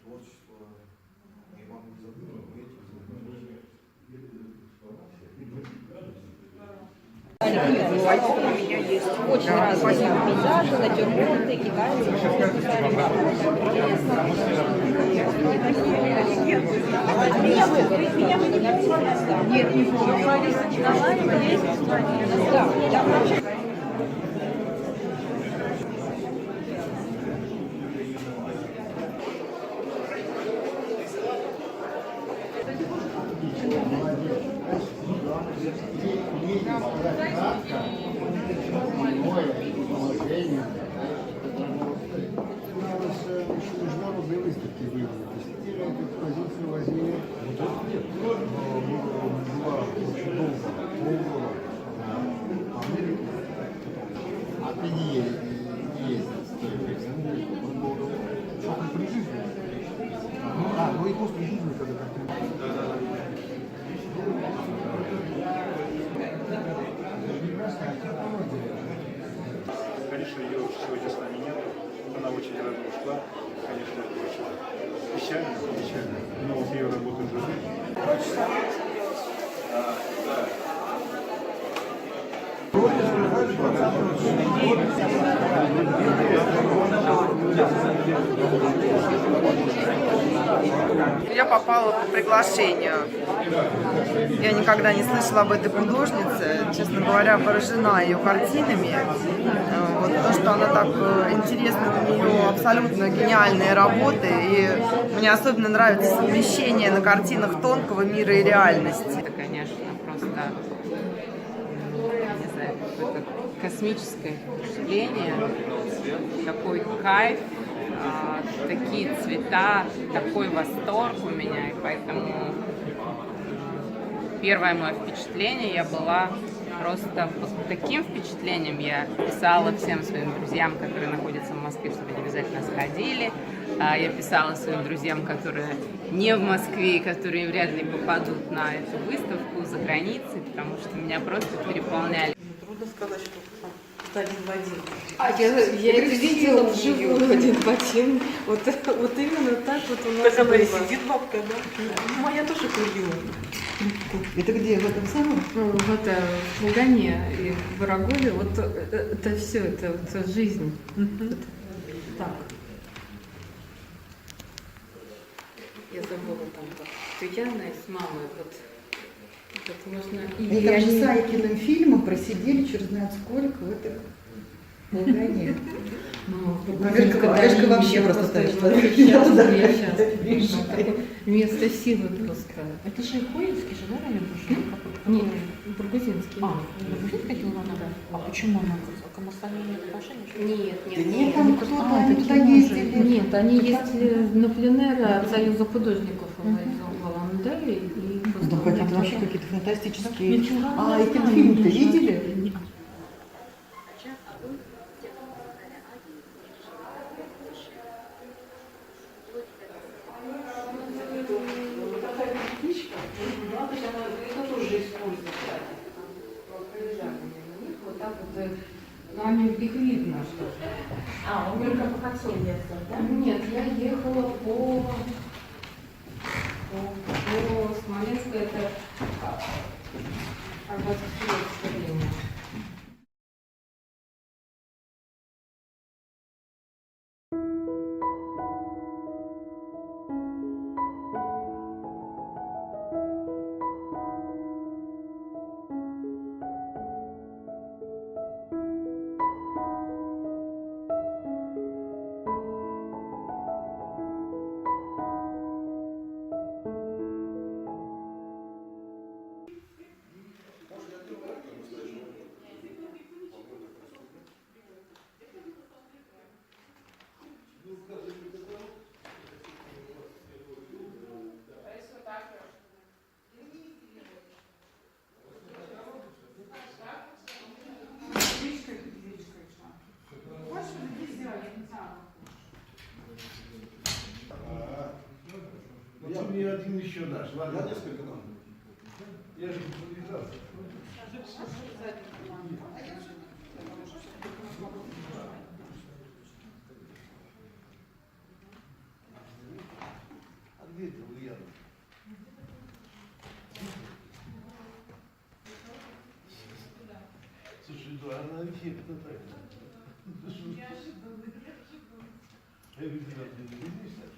[SPEAKER 2] Творчество Ивана Изабелла, мы этим занимаемся.
[SPEAKER 9] У меня есть очень разные пейзажи, натюрморты, китайцы. Меня вы не помните? Нет, не помню. Лариса Николаева есть в стране. Да.
[SPEAKER 10] Международные выставки были. Посетили эту экспозицию, возили. Была очень долго, полгода в Америку. А ты не ездил с той экспозицией. Только при жизни. Ну и после жизни, когда как-то...
[SPEAKER 3] Конечно, ее сегодня с нами нет. Она очень рано ушла. Конечно, это очень печально, печально. Но вот ее работа жены.
[SPEAKER 4] Я попала по приглашению. Я никогда не слышала об этой художнице. Честно говоря, поражена ее картинами. Вот то, что она так интересна, у нее абсолютно гениальные работы. И мне особенно нравится совмещение на картинах тонкого мира и реальности.
[SPEAKER 5] Это, конечно, просто, не знаю, какое-то космическое впечатление, такой кайф, такие цвета, такой восторг у меня, и поэтому первое мое впечатление, я была просто под таким впечатлением я писала всем своим друзьям, которые находятся в Москве, чтобы они обязательно сходили. Я писала своим друзьям, которые не в Москве и которые вряд ли попадут на эту выставку за границей, потому что меня просто переполняли.
[SPEAKER 6] Трудно сказать, что один в один.
[SPEAKER 1] Я это видела вживую один в один. Вот именно так вот у нас
[SPEAKER 6] Так она и
[SPEAKER 1] было.
[SPEAKER 6] сидит бабка, да? Ну, моя тоже ходила.
[SPEAKER 7] Это где? В этом самом?
[SPEAKER 1] Ну, в Лугане и в Ворогове, вот это все, это вот жизнь. Так. Я забыла там, как Яна с мамой, вот можно...
[SPEAKER 7] Они там же с Айкиным фильмом просидели черт знает сколько в этой Лугане. Олежка вообще просто так, что я туда приезжаю.
[SPEAKER 1] Место силы просто.
[SPEAKER 6] Это же Хоинский же, да, район?
[SPEAKER 1] Нет, Бургузинский.
[SPEAKER 6] Бургузин ходила она? Да. А почему она к Коммерсанию не отношения?
[SPEAKER 1] Нет,
[SPEAKER 7] Нет, там кто-то, они туда
[SPEAKER 1] такие
[SPEAKER 7] ездили.
[SPEAKER 1] Нет, они ездили на пленэры от Союза художников в Аландере. И
[SPEAKER 7] Ну, какие-то вообще какие-то фантастические... А, и фильм-то видели?
[SPEAKER 1] Вот так вот, ну, они их видно, что...
[SPEAKER 6] А, он только по кольцу ехал, да?
[SPEAKER 1] Нет, я ехала по Смоленску, это Арбатское время.
[SPEAKER 10] Я мне один еще дашь, ладно?
[SPEAKER 2] Я несколько дам.
[SPEAKER 10] Я же не побежал. А где это Ульяна? Слушай, да, она эффектно так. Я видел, ты не видишь так?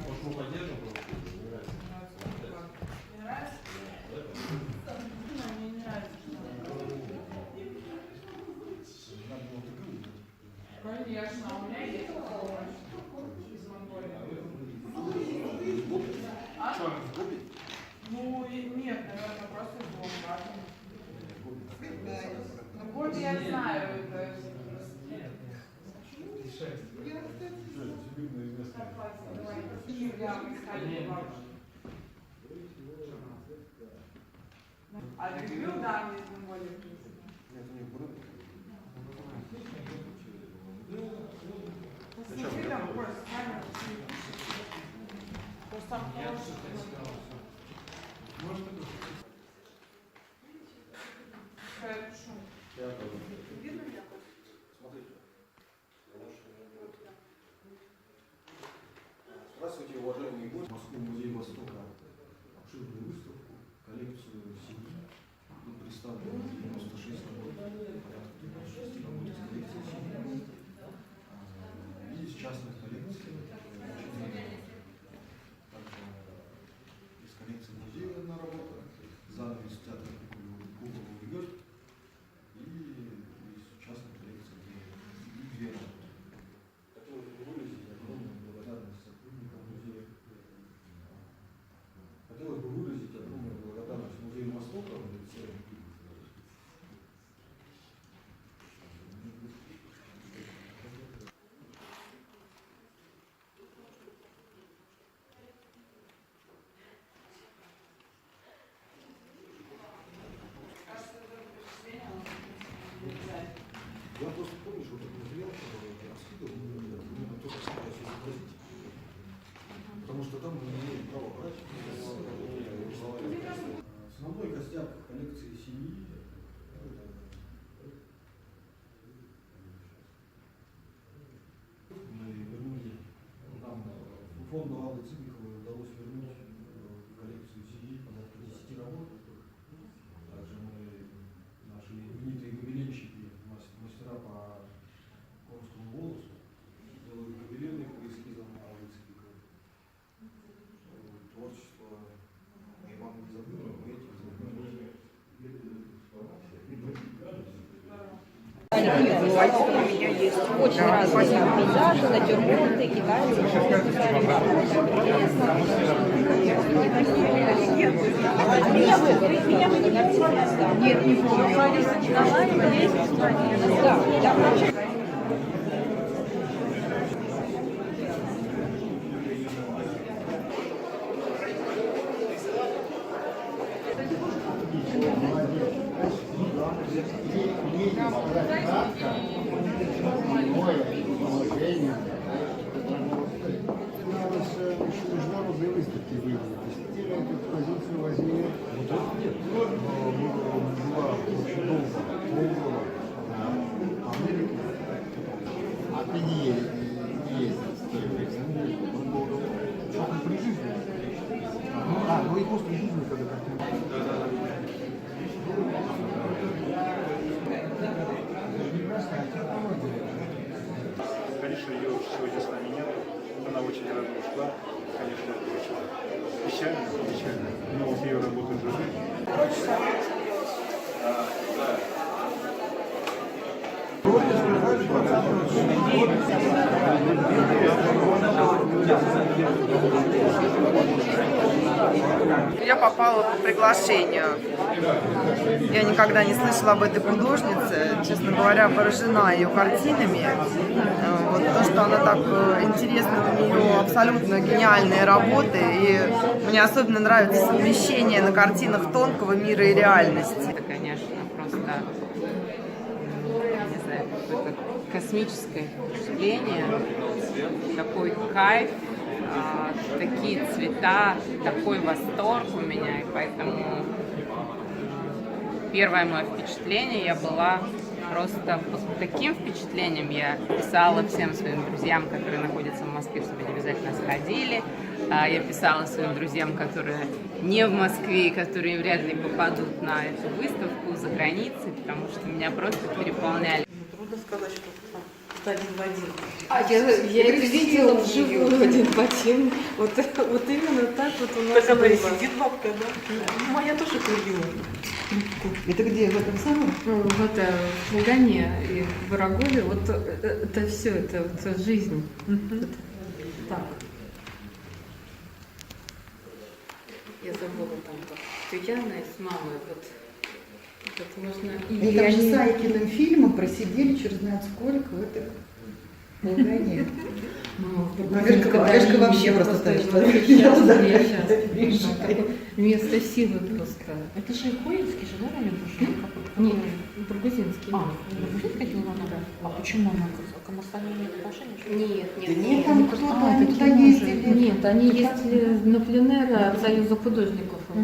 [SPEAKER 2] Может, мы поддержим просто? Не нравится.
[SPEAKER 8] Не нравится? Мне не нравится.
[SPEAKER 2] Надо было такую делать.
[SPEAKER 8] Конечно, у меня есть помощь из Монголии. А?
[SPEAKER 2] Что, в Гоби?
[SPEAKER 8] Ну, нет, наверное, просто из Лонграда. Ну, Гоби я знаю, это... А любил, да, мне из Монголии.
[SPEAKER 2] Нет, у них Бруно.
[SPEAKER 8] Посмотри там, Коля, с камерой. Просто там хороший. Я пишу. Видно меня?
[SPEAKER 2] Смотрите. Здравствуйте, уважаемые гости. Московский музей Востока обширную выставку, коллекцию семьи. Тут представлено 96 работ, порядка 96 работ из коллекции семьи. И из частных коллекций. Также из коллекции музея одна работа, занавес театра Куклового идет. И из частной коллекции две работы. Хотелось бы выразить огромную благодарность сотрудникам музея. Хотелось бы выразить огромную благодарность Музею Востока в лице
[SPEAKER 9] Очень разные там пейзажи, натюрморты, китайцы. Нет, не помню. Да, да.
[SPEAKER 10] Международные выставки были. Постепенно эту экспозицию возили. Была очень долго, полгода по Америке. Отменили ездить с той времени. Что-то при жизни. Ну и после жизни, когда как-то.
[SPEAKER 3] Конечно, ее сегодня с нами нет. Она очень рано ушла. Конечно, это очень печально, печально. Но вот ее работа живет.
[SPEAKER 4] Я попала по приглашению. Я никогда не слышала об этой художнице. Честно говоря, поражена ее картинами. Вот то, что она так интересна, у нее абсолютно гениальные работы. И мне особенно нравится совмещение на картинах тонкого мира и реальности.
[SPEAKER 5] Это, конечно, просто, не знаю, какое-то космическое впечатление, такой кайф, такие цвета, такой восторг у меня, и поэтому первое мое впечатление, я была просто под таким впечатлением. Я писала всем своим друзьям, которые находятся в Москве, чтобы они обязательно сходили. Я писала своим друзьям, которые не в Москве, которые вряд ли попадут на эту выставку за границей, потому что меня просто переполняли.
[SPEAKER 8] Трудно сказать, что один в один.
[SPEAKER 1] Я это видела вживую один в один. Вот именно так вот у нас
[SPEAKER 8] Так она и
[SPEAKER 1] было.
[SPEAKER 8] сидит бабка, да? Моя тоже ходила.
[SPEAKER 7] Это где? В этом самом?
[SPEAKER 1] Ну, в Лугане и в Ворогове, вот это все, это вот жизнь. Так. Я забыла там, что Яна с мамой, вот это можно...
[SPEAKER 7] И там же с Айкиным фильмом просидели черт знает сколько в этой Лугане. Вершка вообще просто
[SPEAKER 1] место силы просто.
[SPEAKER 6] Это же Хоинский же, да, район?
[SPEAKER 1] Нет, Бургузинский.
[SPEAKER 6] Бургузинская Дилана? А почему она к Коммерсанию имеет отношение?
[SPEAKER 1] Нет,
[SPEAKER 7] Нет, там кто-то, они туда ездили.
[SPEAKER 1] Нет, они ездили на пленэр от Союза художников из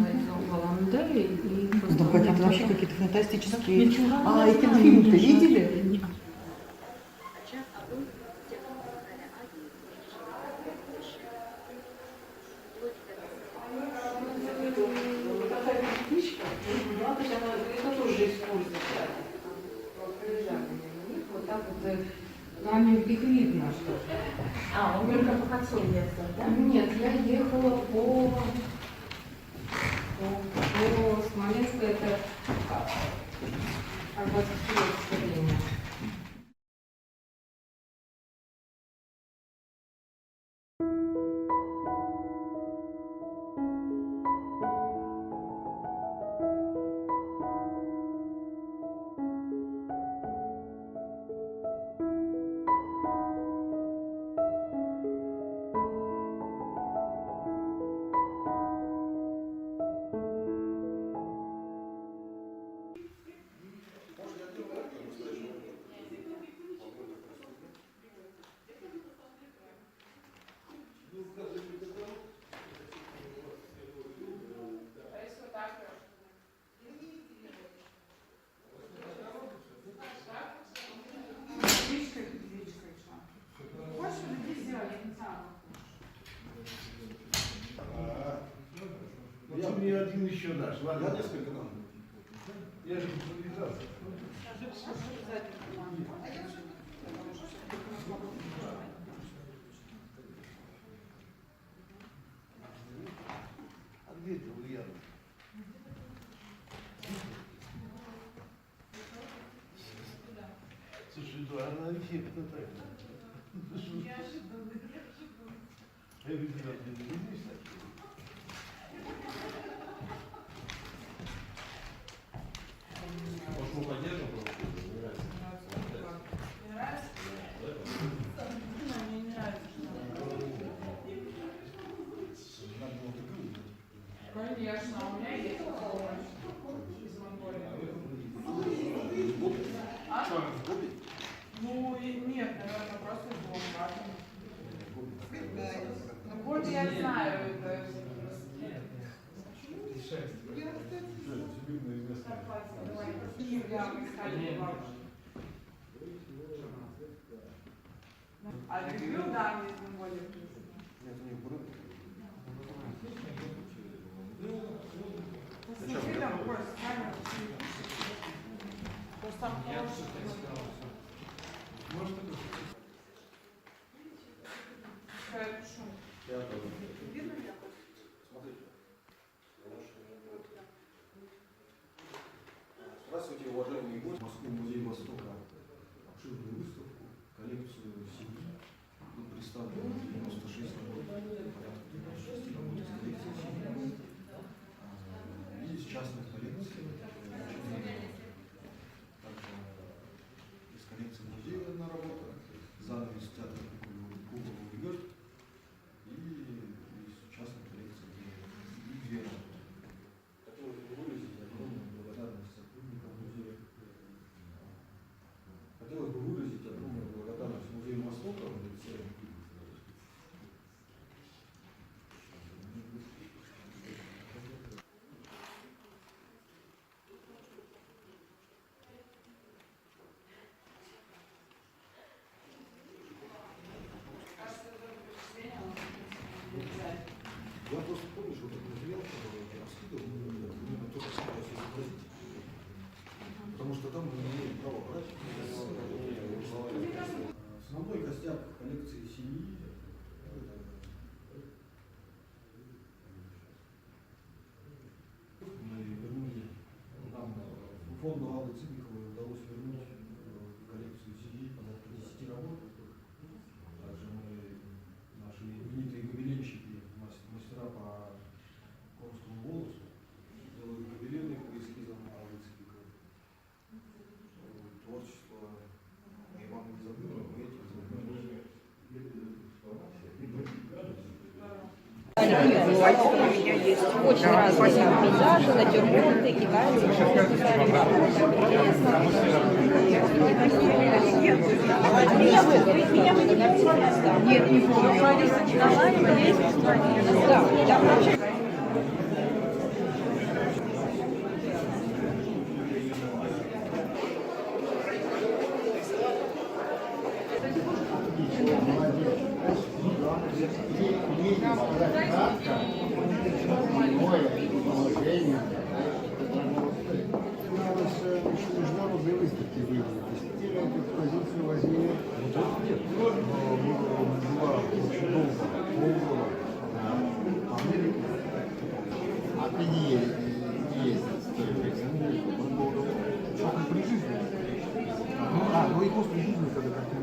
[SPEAKER 1] Улан-Удэ и просто...
[SPEAKER 7] Там какие-то вообще какие-то фантастические... А, эти фильм-то видели?
[SPEAKER 6] Нет.
[SPEAKER 1] Вот так вот, нами их видно, что...
[SPEAKER 6] Он только по Хатсу ездил, да?
[SPEAKER 1] Нет, я ехала по Смоленску, это Арбатское время.
[SPEAKER 10] Я мне один еще дашь,
[SPEAKER 2] Я
[SPEAKER 10] ладно?
[SPEAKER 2] несколько дам. Я же импровизация.
[SPEAKER 10] А где ты, Ульяна? виду, она эффектно так. Я видел, ты не видишь,
[SPEAKER 2] Может, мы поддержим?
[SPEAKER 8] Мне не нравится, Конечно, у меня есть помощь из Монголии. А? Ну, нет, наверное, просто из Лонграда. Ну, Гоби я знаю, это... А дебют, да, мне из Монголии. Посмотри там, просто камеру. Просто там
[SPEAKER 2] Здравствуйте, уважаемые гости. Москву музей Востока обширную выставку, коллекцию семьи. Тут представлено 96 работ, порядка 96 работ из коллекции семьи. И из частных коллекций. Также из коллекции музея одна работа, занавес театра Кугла Губерт. И из частных коллекций две работы. Хотелось бы выразить огромную благодарность сотрудникам музея. Хотелось бы выразить огромную благодарность Музею Востока в лице я просто помню, что этот материал, который я раскидывал, мне кто-то собирался изобразить. Потому что там мы не имеем права брать. Основной костяк коллекции семьи мы вернули, нам фонду Аллы Цыбиковой удалось вернуть коллекцию семьи порядка 10 работ. Также мы, наши именитые гобеленщики, мастера по конскому волосу, делают гобелены по эскизам Аллы Цыбиковой. Творчество Ивана Изабелова, мы этим занимаемся.
[SPEAKER 9] Очень разные пейзажи, натюрморты, китайцы. Нет, не помню. Да.
[SPEAKER 10] Международные выставки выиграли. Теперь эту экспозицию возьми. Была очень долго, полгода по Америке. А ты не ездил. Только при жизни. Ну и после жизни, когда как-то...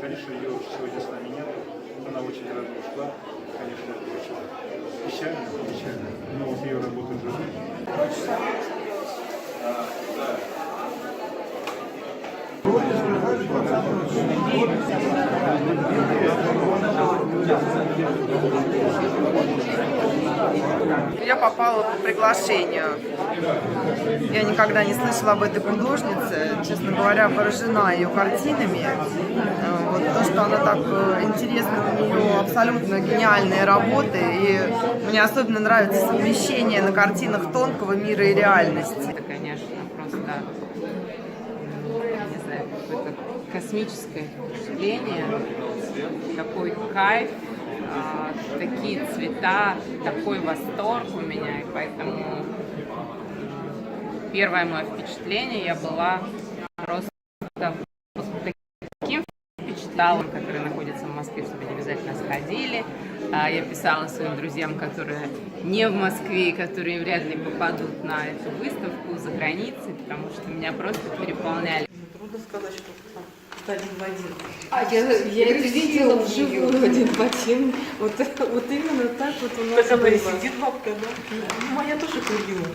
[SPEAKER 3] Конечно, ее сегодня с нами нет. Она очень рано ушла. Конечно, это очень печально. Но вот ее работа живут.
[SPEAKER 4] Я попала по приглашению. Я никогда не слышала об этой художнице. Честно говоря, поражена ее картинами. Вот то, что она так интересна, у нее абсолютно гениальные работы. И мне особенно нравится совмещение на картинах тонкого мира и реальности.
[SPEAKER 5] Это, конечно, просто, не знаю, какое-то космическое впечатление, такой кайф, такие цвета, такой восторг у меня, и поэтому первое мое впечатление, я была просто таким впечатлением, который находится в Москве в обязательно сходили. Я писала своим друзьям, которые не в Москве, и которые вряд ли попадут на эту выставку за границей, потому что меня просто переполняли.
[SPEAKER 6] Трудно сказать, что там один в один.
[SPEAKER 1] Я это видела вживую один в один. Вот именно так вот у нас
[SPEAKER 6] Так она и
[SPEAKER 1] было.
[SPEAKER 6] сидит бабка, да? Ну, моя тоже ходила.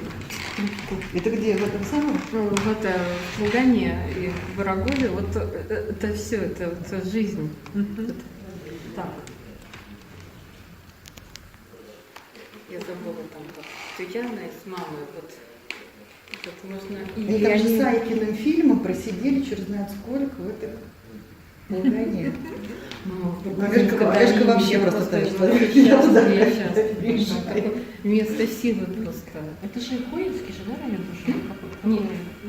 [SPEAKER 7] Это где? В этом самом?
[SPEAKER 1] Ну, в Лугане и в Ворогове, вот это все, это вот жизнь. Это так. Я забыла там вот Яна с мамой, вот можно
[SPEAKER 7] И там же с Айкиным фильмом просидели черт знает сколько в этой Лугане. Вешка вообще просто
[SPEAKER 1] место силы просто.
[SPEAKER 6] Это же Хоинский же, да, район тоже?
[SPEAKER 1] Нет,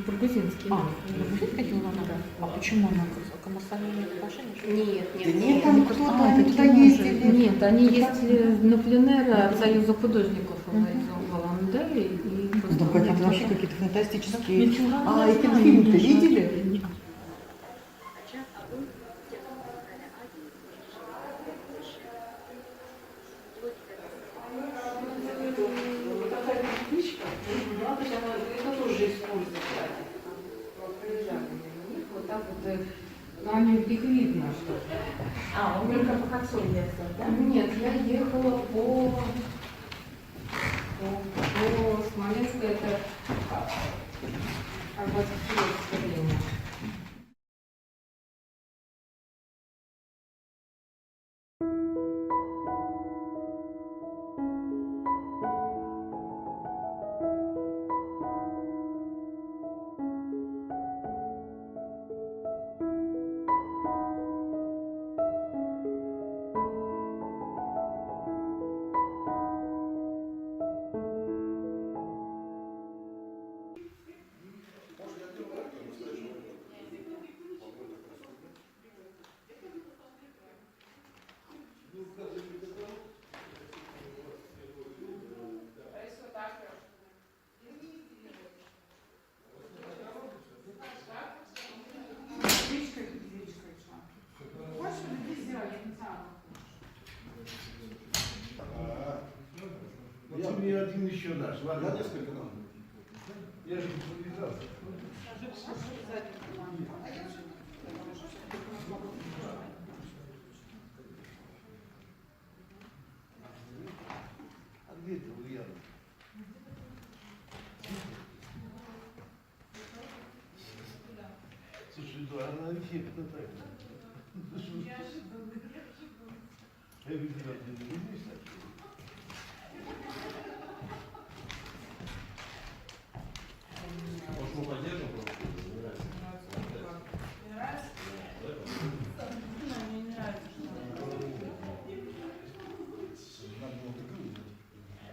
[SPEAKER 1] Бургузинский.
[SPEAKER 6] Бургузин ходила она? А почему она к Коммерсанту не отношения?
[SPEAKER 1] Нет,
[SPEAKER 7] Да нет, там кто-то, они туда ездили.
[SPEAKER 1] Нет, они ездили на пленэр от Союза художников в Аланде и
[SPEAKER 7] Ну, там какие-то вообще какие-то фантастические.
[SPEAKER 6] Ничего,
[SPEAKER 7] А эти фильм-то видели?
[SPEAKER 1] Вот так вот, они их видно, что.
[SPEAKER 6] А, он только по кольцу ездил, да?
[SPEAKER 1] Нет, я ехала по Смоленску, это Арбатское время.
[SPEAKER 10] Я мне один еще дашь,
[SPEAKER 2] Я
[SPEAKER 10] ладно?
[SPEAKER 2] несколько дам.
[SPEAKER 10] Я же подвязался. А где ты, Ульяна? Слушай, да, она эффектно так. Я говорю, ты не видишь, так?
[SPEAKER 2] Может, мы поддержим просто?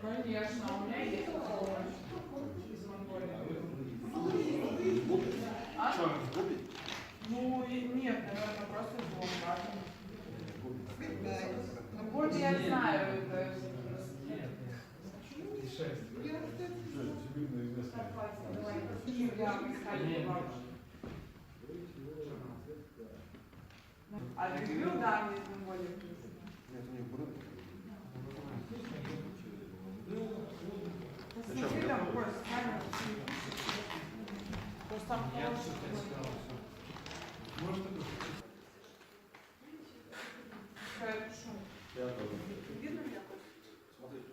[SPEAKER 8] Конечно, у меня есть из Монголии. Ну, нет, наверное, просто из Волгограда. Ну, Гоби я знаю, это А Львив, да, мне из Монголии.
[SPEAKER 2] Нет, у них бренд.
[SPEAKER 8] Посмотри, там какой камера. Просто там
[SPEAKER 2] Я тоже.
[SPEAKER 8] видно меня?
[SPEAKER 2] Смотрите.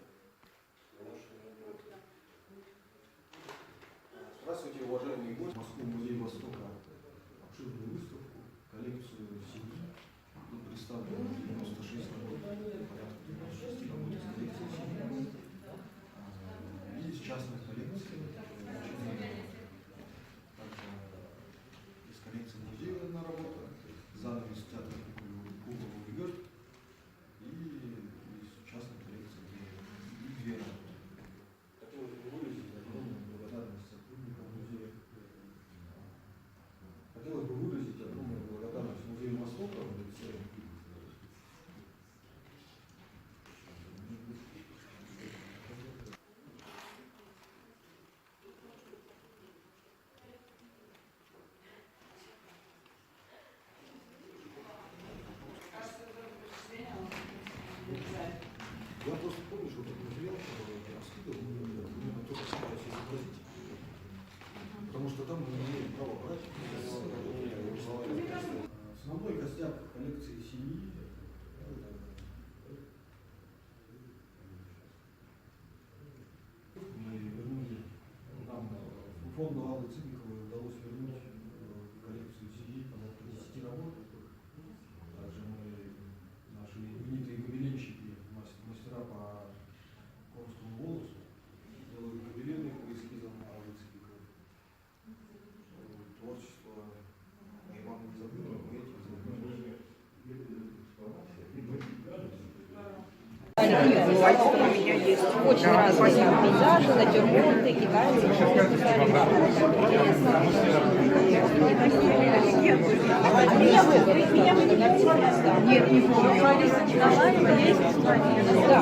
[SPEAKER 2] Здравствуйте, уважаемые гости. Москву музей Востока обширную выставку, коллекцию семьи. Тут представлено 96 работ, порядка 96 работ из коллекции семьи. Есть частная коллекция. Также что тот материал, который я раскидывал, нужно только сейчас изобразить. Потому что там мы не имеем права брать. Основной костяк коллекции семьи мы вернули, нам фонду Аллы Цыбиковой удалось вернуть коллекцию семьи порядка 10 работ. Также мы, наши именитые гобеленщики, мастера по конскому волосу, делают гобелены по эскизам Аллы Цыбиковой. Творчество Ивана не забыто, мы этим занимаемся.
[SPEAKER 9] Очень разные пейзажи, натюрморты, китайцы. Нет, не помню. Да.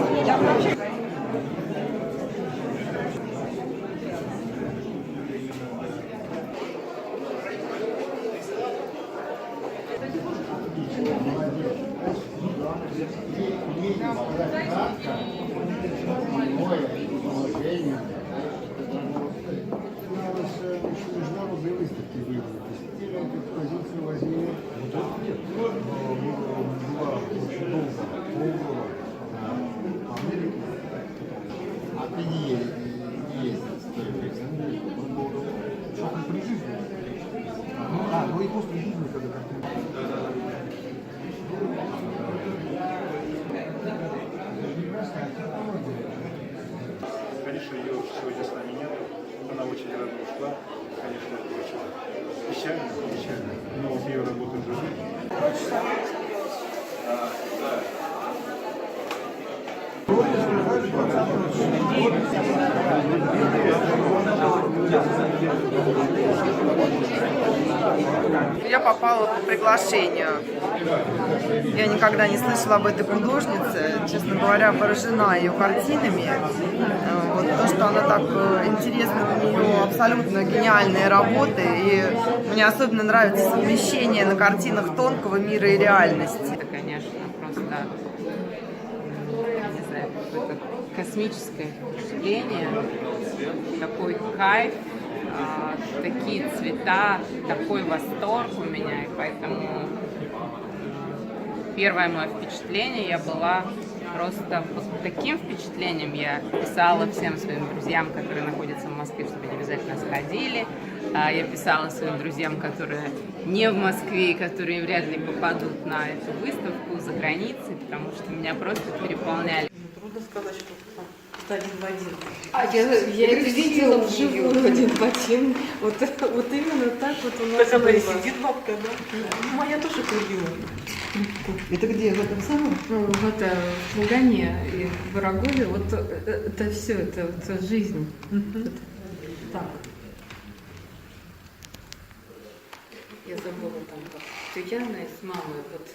[SPEAKER 10] Международные выставки были. Посетили эту экспозицию, возили. Была очень долго, полгода в Америке. А ты не ездил с той экспозицией. Только при жизни. Ну и после жизни, когда как-то.
[SPEAKER 3] Конечно, ее сегодня с нами нет. Она очень рано ушла. Конечно, это очень печально, печально. Но вот ее работа живет.
[SPEAKER 4] Я попала по приглашению. Я никогда не слышала об этой художнице. Честно говоря, поражена ее картинами. Вот то, что она так интересна, у нее абсолютно гениальные работы. И мне особенно нравится совмещение на картинах тонкого мира и реальности.
[SPEAKER 5] Это, конечно, просто, не знаю, какое-то космическое впечатление, такой кайф, такие цвета, такой восторг у меня, и поэтому первое мое впечатление, я была просто под таким впечатлением, я писала всем своим друзьям, которые находятся в Москве, чтобы они обязательно сходили, я писала своим друзьям, которые не в Москве, и которые вряд ли попадут на эту выставку за границей, потому что меня просто переполняли.
[SPEAKER 6] Трудно сказать, что один в один.
[SPEAKER 1] А я это видела вживую один в один. Вот именно так вот у нас
[SPEAKER 6] Так она и
[SPEAKER 1] было.
[SPEAKER 6] сидит бабка, да? Ну, моя тоже полюбила.
[SPEAKER 7] Это где, в этом самом?
[SPEAKER 1] Ну, вот в Лугане и в Ворогове, вот это все, это вот жизнь. Это так. Я забыла там, как Яна с мамой, вот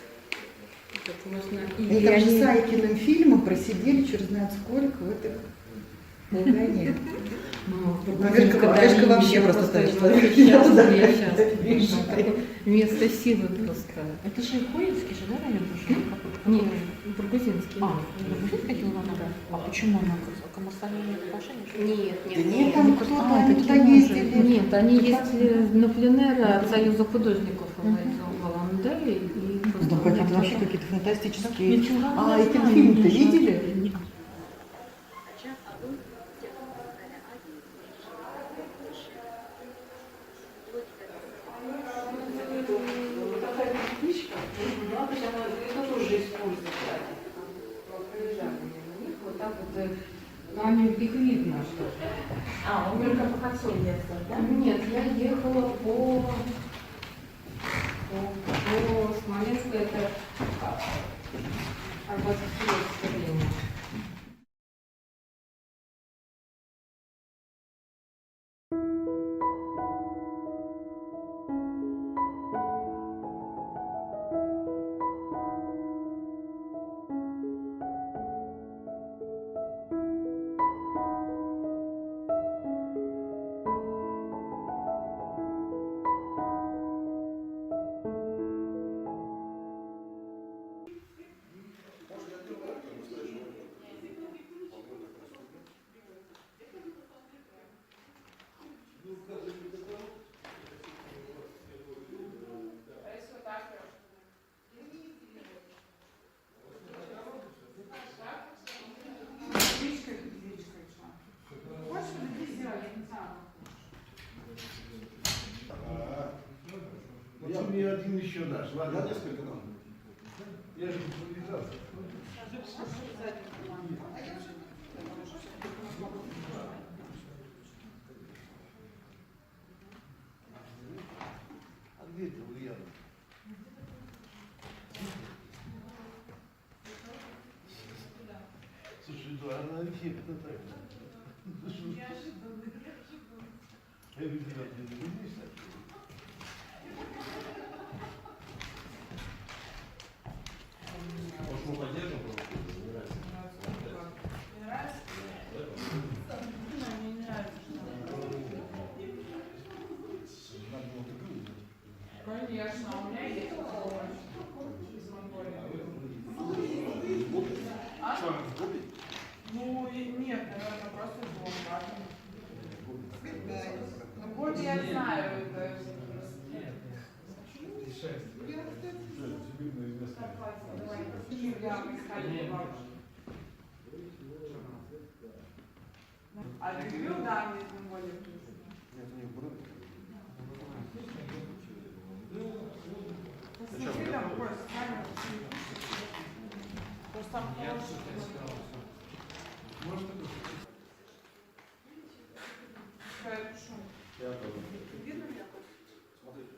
[SPEAKER 1] можно...
[SPEAKER 7] Они там же с Айкиным фильмом просидели через знает сколько в этой Лугане. Пешка вообще просто так, что я сейчас
[SPEAKER 1] место силы просто.
[SPEAKER 6] Это же Хуинский же, да, район?
[SPEAKER 1] Нет, Бургузинский.
[SPEAKER 6] Бургузинский делала она? А почему она к Коммерсанию не отношения?
[SPEAKER 1] Нет,
[SPEAKER 7] нет, там кто-то, они туда ездили.
[SPEAKER 1] Нет, они ездили на пленэр от Союза художников в Аланде и
[SPEAKER 7] Ну, хотя вообще какие-то фантастические... А, эти фильм-то видели?
[SPEAKER 1] Вот так вот, ну, они, их видно, что...
[SPEAKER 6] А, он только по кольцу ехал, да?
[SPEAKER 1] Нет, я ехала по Смоленску, это Арбатское время.
[SPEAKER 10] еще дашь? Ладно,
[SPEAKER 2] Я несколько дам.
[SPEAKER 10] я же импровизация. А где это Ульяна? Слушай, да, она эффектно так. Я видел, ты не видишь так?
[SPEAKER 2] Может, мы поддержим просто?
[SPEAKER 8] Не нравится? Мне не нравится,
[SPEAKER 2] Надо было так говорить.
[SPEAKER 8] Конечно, у меня есть помощь из Монголии. А? Ну, нет, наверное, просто из Монголии. Ну, Гоби я знаю, это... А ревью, да, мне из Монголии.
[SPEAKER 2] Нет, у них бренд.
[SPEAKER 8] Посмотри, там какой камера. Просто там хороший. Я пишу.
[SPEAKER 2] Я тоже.
[SPEAKER 8] Видно меня?
[SPEAKER 2] Смотрите.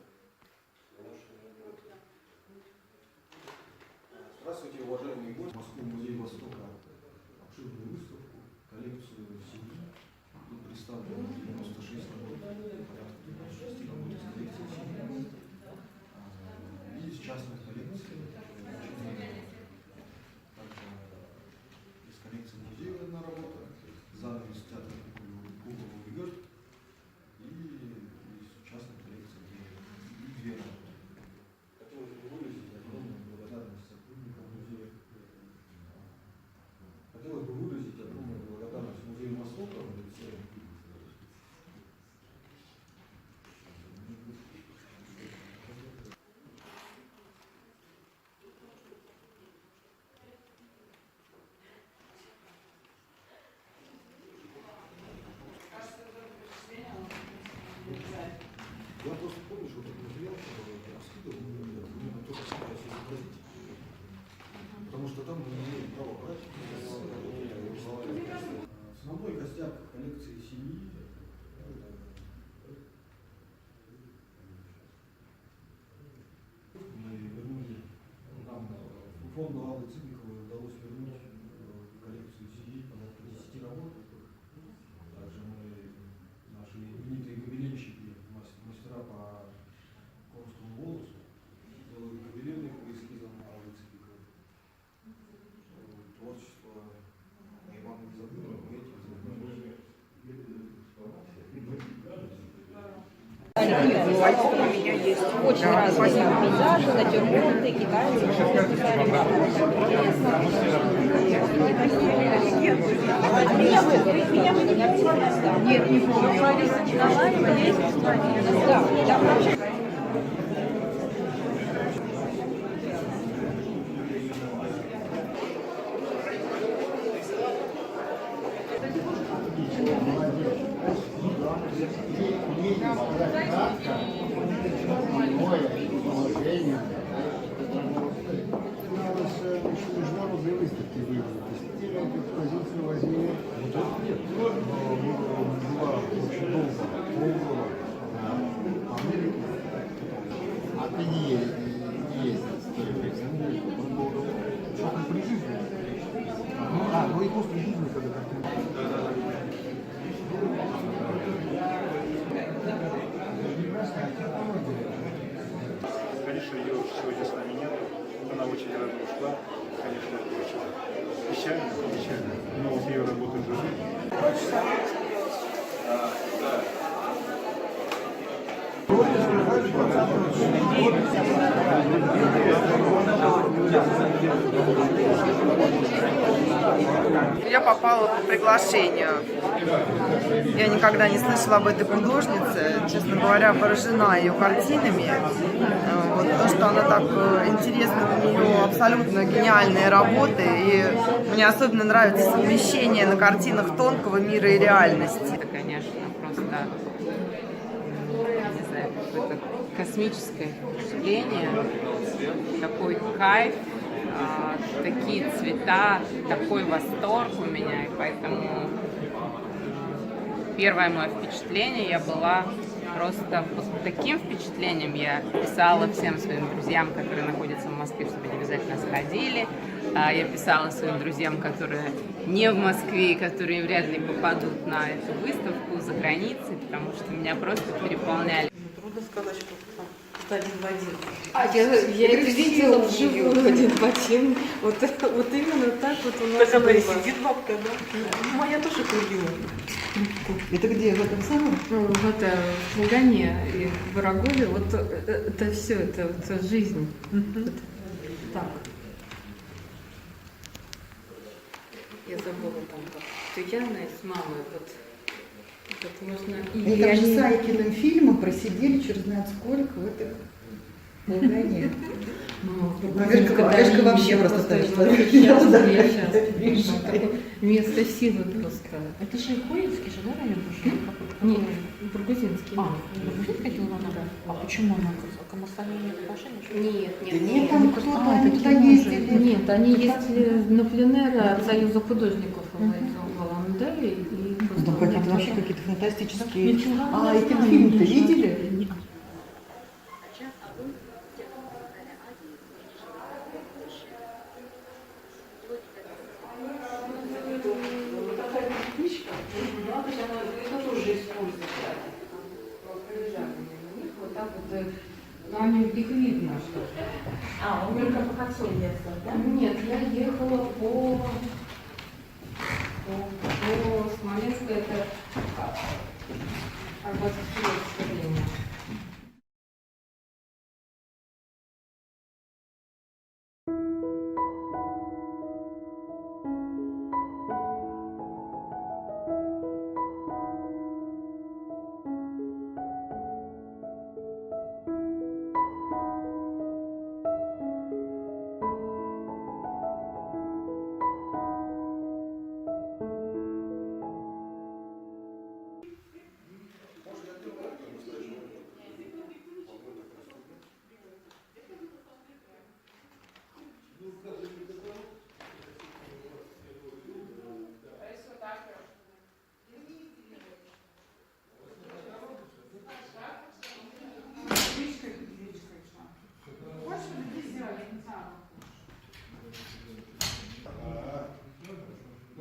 [SPEAKER 2] Здравствуйте, уважаемые гости. В Москву музей Востока обширную выставку, коллекцию семьи. Тут представлено 96 работ, порядка 96 работ из коллекции семьи. И из частных коллекций. Также из коллекции музея одна работа, занавес театра Куклового Гёрд. И из частной коллекции две работы. Хотелось бы выразить огромную благодарность сотрудникам музея. Хотелось бы выразить огромную благодарность музею Востока в лице Я просто помню, что этот материал раскидывал, мне только стараюсь изобразить. Потому что там мы не имеем права брать. Основной костяк коллекции семьи. Мы вернули, нам фонду Аллы Цыбиковой удалось вернуть в коллекцию семьи порядка 10 работ. Также мы, наши именитые гобеленщики, мастера по конскому волосу, делают гобелены по эскизам Аллы Цыбиковой. Творчество Ивана Изабеллы, мы этим занимаемся.
[SPEAKER 9] Очень разные пейзажи, натюрморты, китайцы. Нет, не помню. Лариса Николаева есть в стране. Да, да.
[SPEAKER 10] Международные выставки были. Посетили эту экспозицию, возьми. Была очень долго, полгода в Америке. А ты не ездил с той экспозицией. Что-то при жизни. Ну и после жизни, когда как-то...
[SPEAKER 3] Конечно, ее сегодня с нами нет. Она очень рано ушла. Конечно, это очень печально. Но вот ее работа живет.
[SPEAKER 4] Я попала по приглашению. Я никогда не слышала об этой художнице. Честно говоря, поражена ее картинами. Вот то, что она так интересна, у нее абсолютно гениальные работы. И мне особенно нравится совмещение на картинах тонкого мира и реальности.
[SPEAKER 5] Это, конечно, просто, не знаю, какой-то космическое впечатление, такой кайф, такие цвета, такой восторг у меня, и поэтому первое мое впечатление, я была просто под таким впечатлением, я писала всем своим друзьям, которые находятся в Москве, чтобы они обязательно сходили. Я писала своим друзьям, которые не в Москве, и которые вряд ли попадут на эту выставку за границей, потому что меня просто переполняли.
[SPEAKER 6] Трудно сказать, что один в один.
[SPEAKER 1] Я это видела вживую один в один. Вот именно так вот у нас
[SPEAKER 6] Так она и
[SPEAKER 1] было.
[SPEAKER 6] сидит бабка, да? Ну, моя тоже полюбила.
[SPEAKER 7] Это где? В этом самом?
[SPEAKER 1] Ну, вот в Лугане и в Бараголе, вот это все, это вот жизнь. Вот так. Я забыла там как Туяна с мамой, вот можно...
[SPEAKER 7] И там же с Айкиным фильмом просидели черт знает сколько в этой Лугане. Олежка вообще просто так, что
[SPEAKER 1] я сейчас место силы просто.
[SPEAKER 6] Это же Коинский же, да, район?
[SPEAKER 1] Нет, Бургузинский.
[SPEAKER 6] Бургузин ходила она? Да. А почему она к Коммерсанту не отношения?
[SPEAKER 1] Нет,
[SPEAKER 7] Нет, там кто-то,
[SPEAKER 6] А,
[SPEAKER 7] они
[SPEAKER 6] это
[SPEAKER 7] туда
[SPEAKER 6] кино
[SPEAKER 7] ездили.
[SPEAKER 1] Нет, они ездили на пленэр от Союза художников в Аландере. И
[SPEAKER 7] Ну, какие-то вообще
[SPEAKER 1] просто...
[SPEAKER 7] какие-то фантастические.
[SPEAKER 6] Ничего,
[SPEAKER 7] А,
[SPEAKER 6] не
[SPEAKER 7] эти
[SPEAKER 6] знаю,
[SPEAKER 7] фильм-то
[SPEAKER 6] ничего.
[SPEAKER 7] видели?
[SPEAKER 1] Вот так вот, ну, они, их видно, что...
[SPEAKER 6] А, он только по кольцу ездил, да?
[SPEAKER 1] Нет, я ехала по Смоленску, это Арбатское время.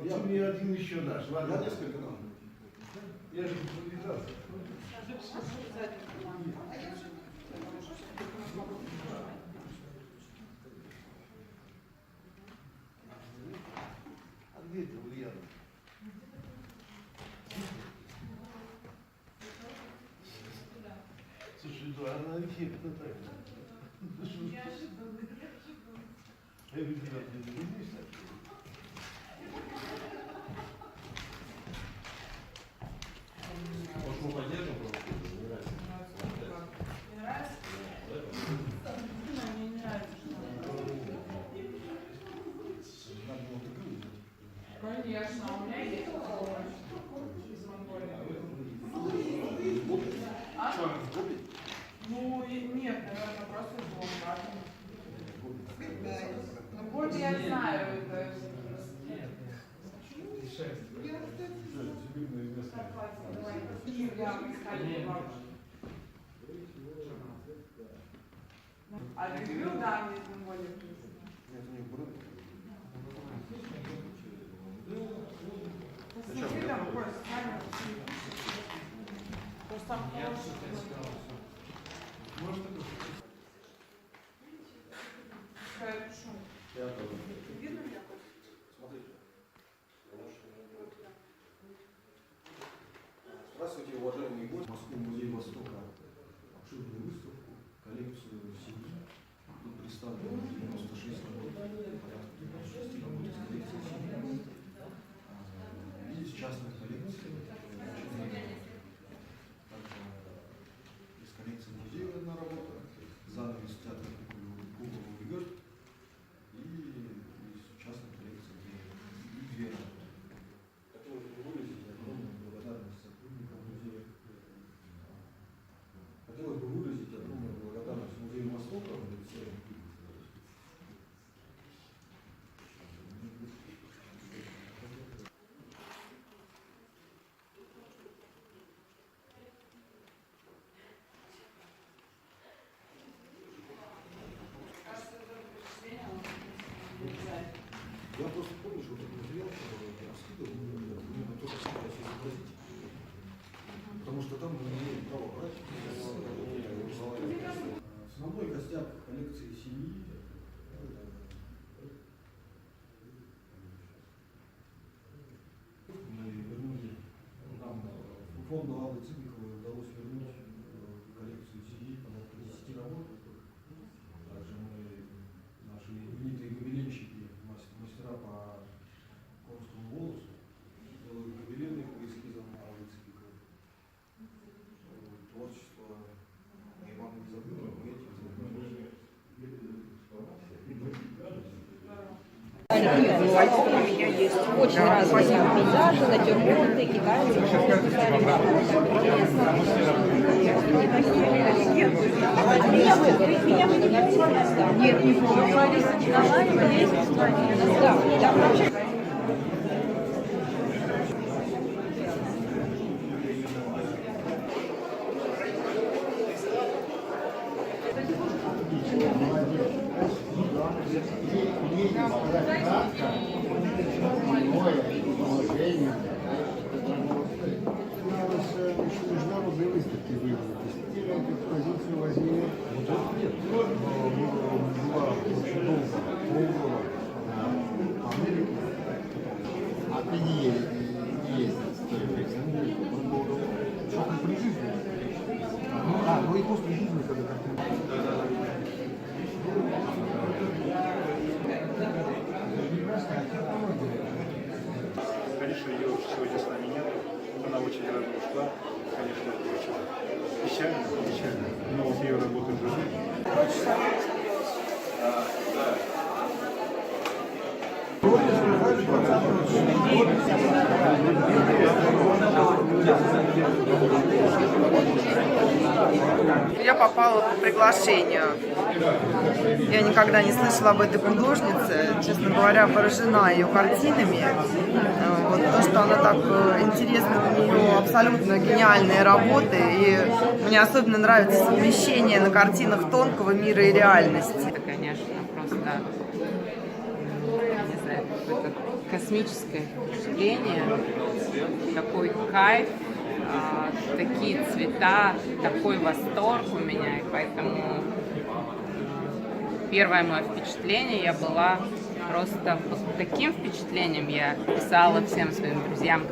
[SPEAKER 10] Я мне один еще дашь, ладно?
[SPEAKER 2] Я несколько дам.
[SPEAKER 10] Я же импровизация. А где это Ульяна? Слушай, ну она эффектно так. Я говорю, тебя не видишь так?
[SPEAKER 2] Может, мы поддержим?
[SPEAKER 8] Не нравится? Мне не нравится,
[SPEAKER 2] Надо было такую сделать.
[SPEAKER 8] Конечно, у меня есть овощи из Монголии. А? Ну, нет, наверное, просто из Ломбардии. Ну, Гоби я знаю, это... Я искали бабушки. А люблю, да, мне из Монголии принесли.
[SPEAKER 2] Нет, у них бренд.
[SPEAKER 8] Посмотри там, Коль, с камерой. Просто там хороший. Какая шум. Видно меня?
[SPEAKER 2] Смотрите. Здравствуйте, уважаемые гости. Москву музей Востока. Обширную выставку, коллекцию семьи. Тут представлено 96 работ, порядка 96 работ из коллекции семьи. И из частных коллекций. Также из коллекции музея одна работа, занавес театра Кугова Гёрд. И из частной коллекции две работы. Хотелось бы выразить огромную благодарность сотрудникам музея. Хотелось бы выразить огромную там мы не имеем права брать. Основной костяк коллекции семьи мы вернули, нам фонду Аллы Цыбиковой удалось вернуть коллекцию семьи порядка 10 работ. Также мы, наши именитые гобеленщики, мастера по конскому волосу, делают гобелены по эскизам Аллы Цыбиковой. Творчество Ивана Изабелла, мы этим занимаемся.
[SPEAKER 9] У меня есть очень разные пейзажи, натюрморты, китайцы. Меня вы не видели? Нет, не помню. Лариса Николаева есть? Да, да, вообще.
[SPEAKER 10] Международные выставки были. Посетили эту экспозицию, возили. Была очень долго, полгода по Америке. А ты не ездил с той экспозицией. Очень при жизни. Ну и после жизни, когда как-то...
[SPEAKER 3] Конечно, ее сегодня с нами нет. Она очень рано ушла. Конечно, это очень печально, но вот ее работа в жизни.
[SPEAKER 4] Я попала по приглашению. Я никогда не слышала об этой художнице. Честно говоря, поражена ее картинами. Вот то, что она так интересна, у нее абсолютно гениальные работы. И мне особенно нравится совмещение на картинах тонкого мира и реальности.
[SPEAKER 5] Это, конечно, просто, не знаю, какое-то космическое впечатление, такой кайф, такие цвета, такой восторг у меня, и поэтому первое мое впечатление, я была просто под таким впечатлением, я писала всем своим друзьям,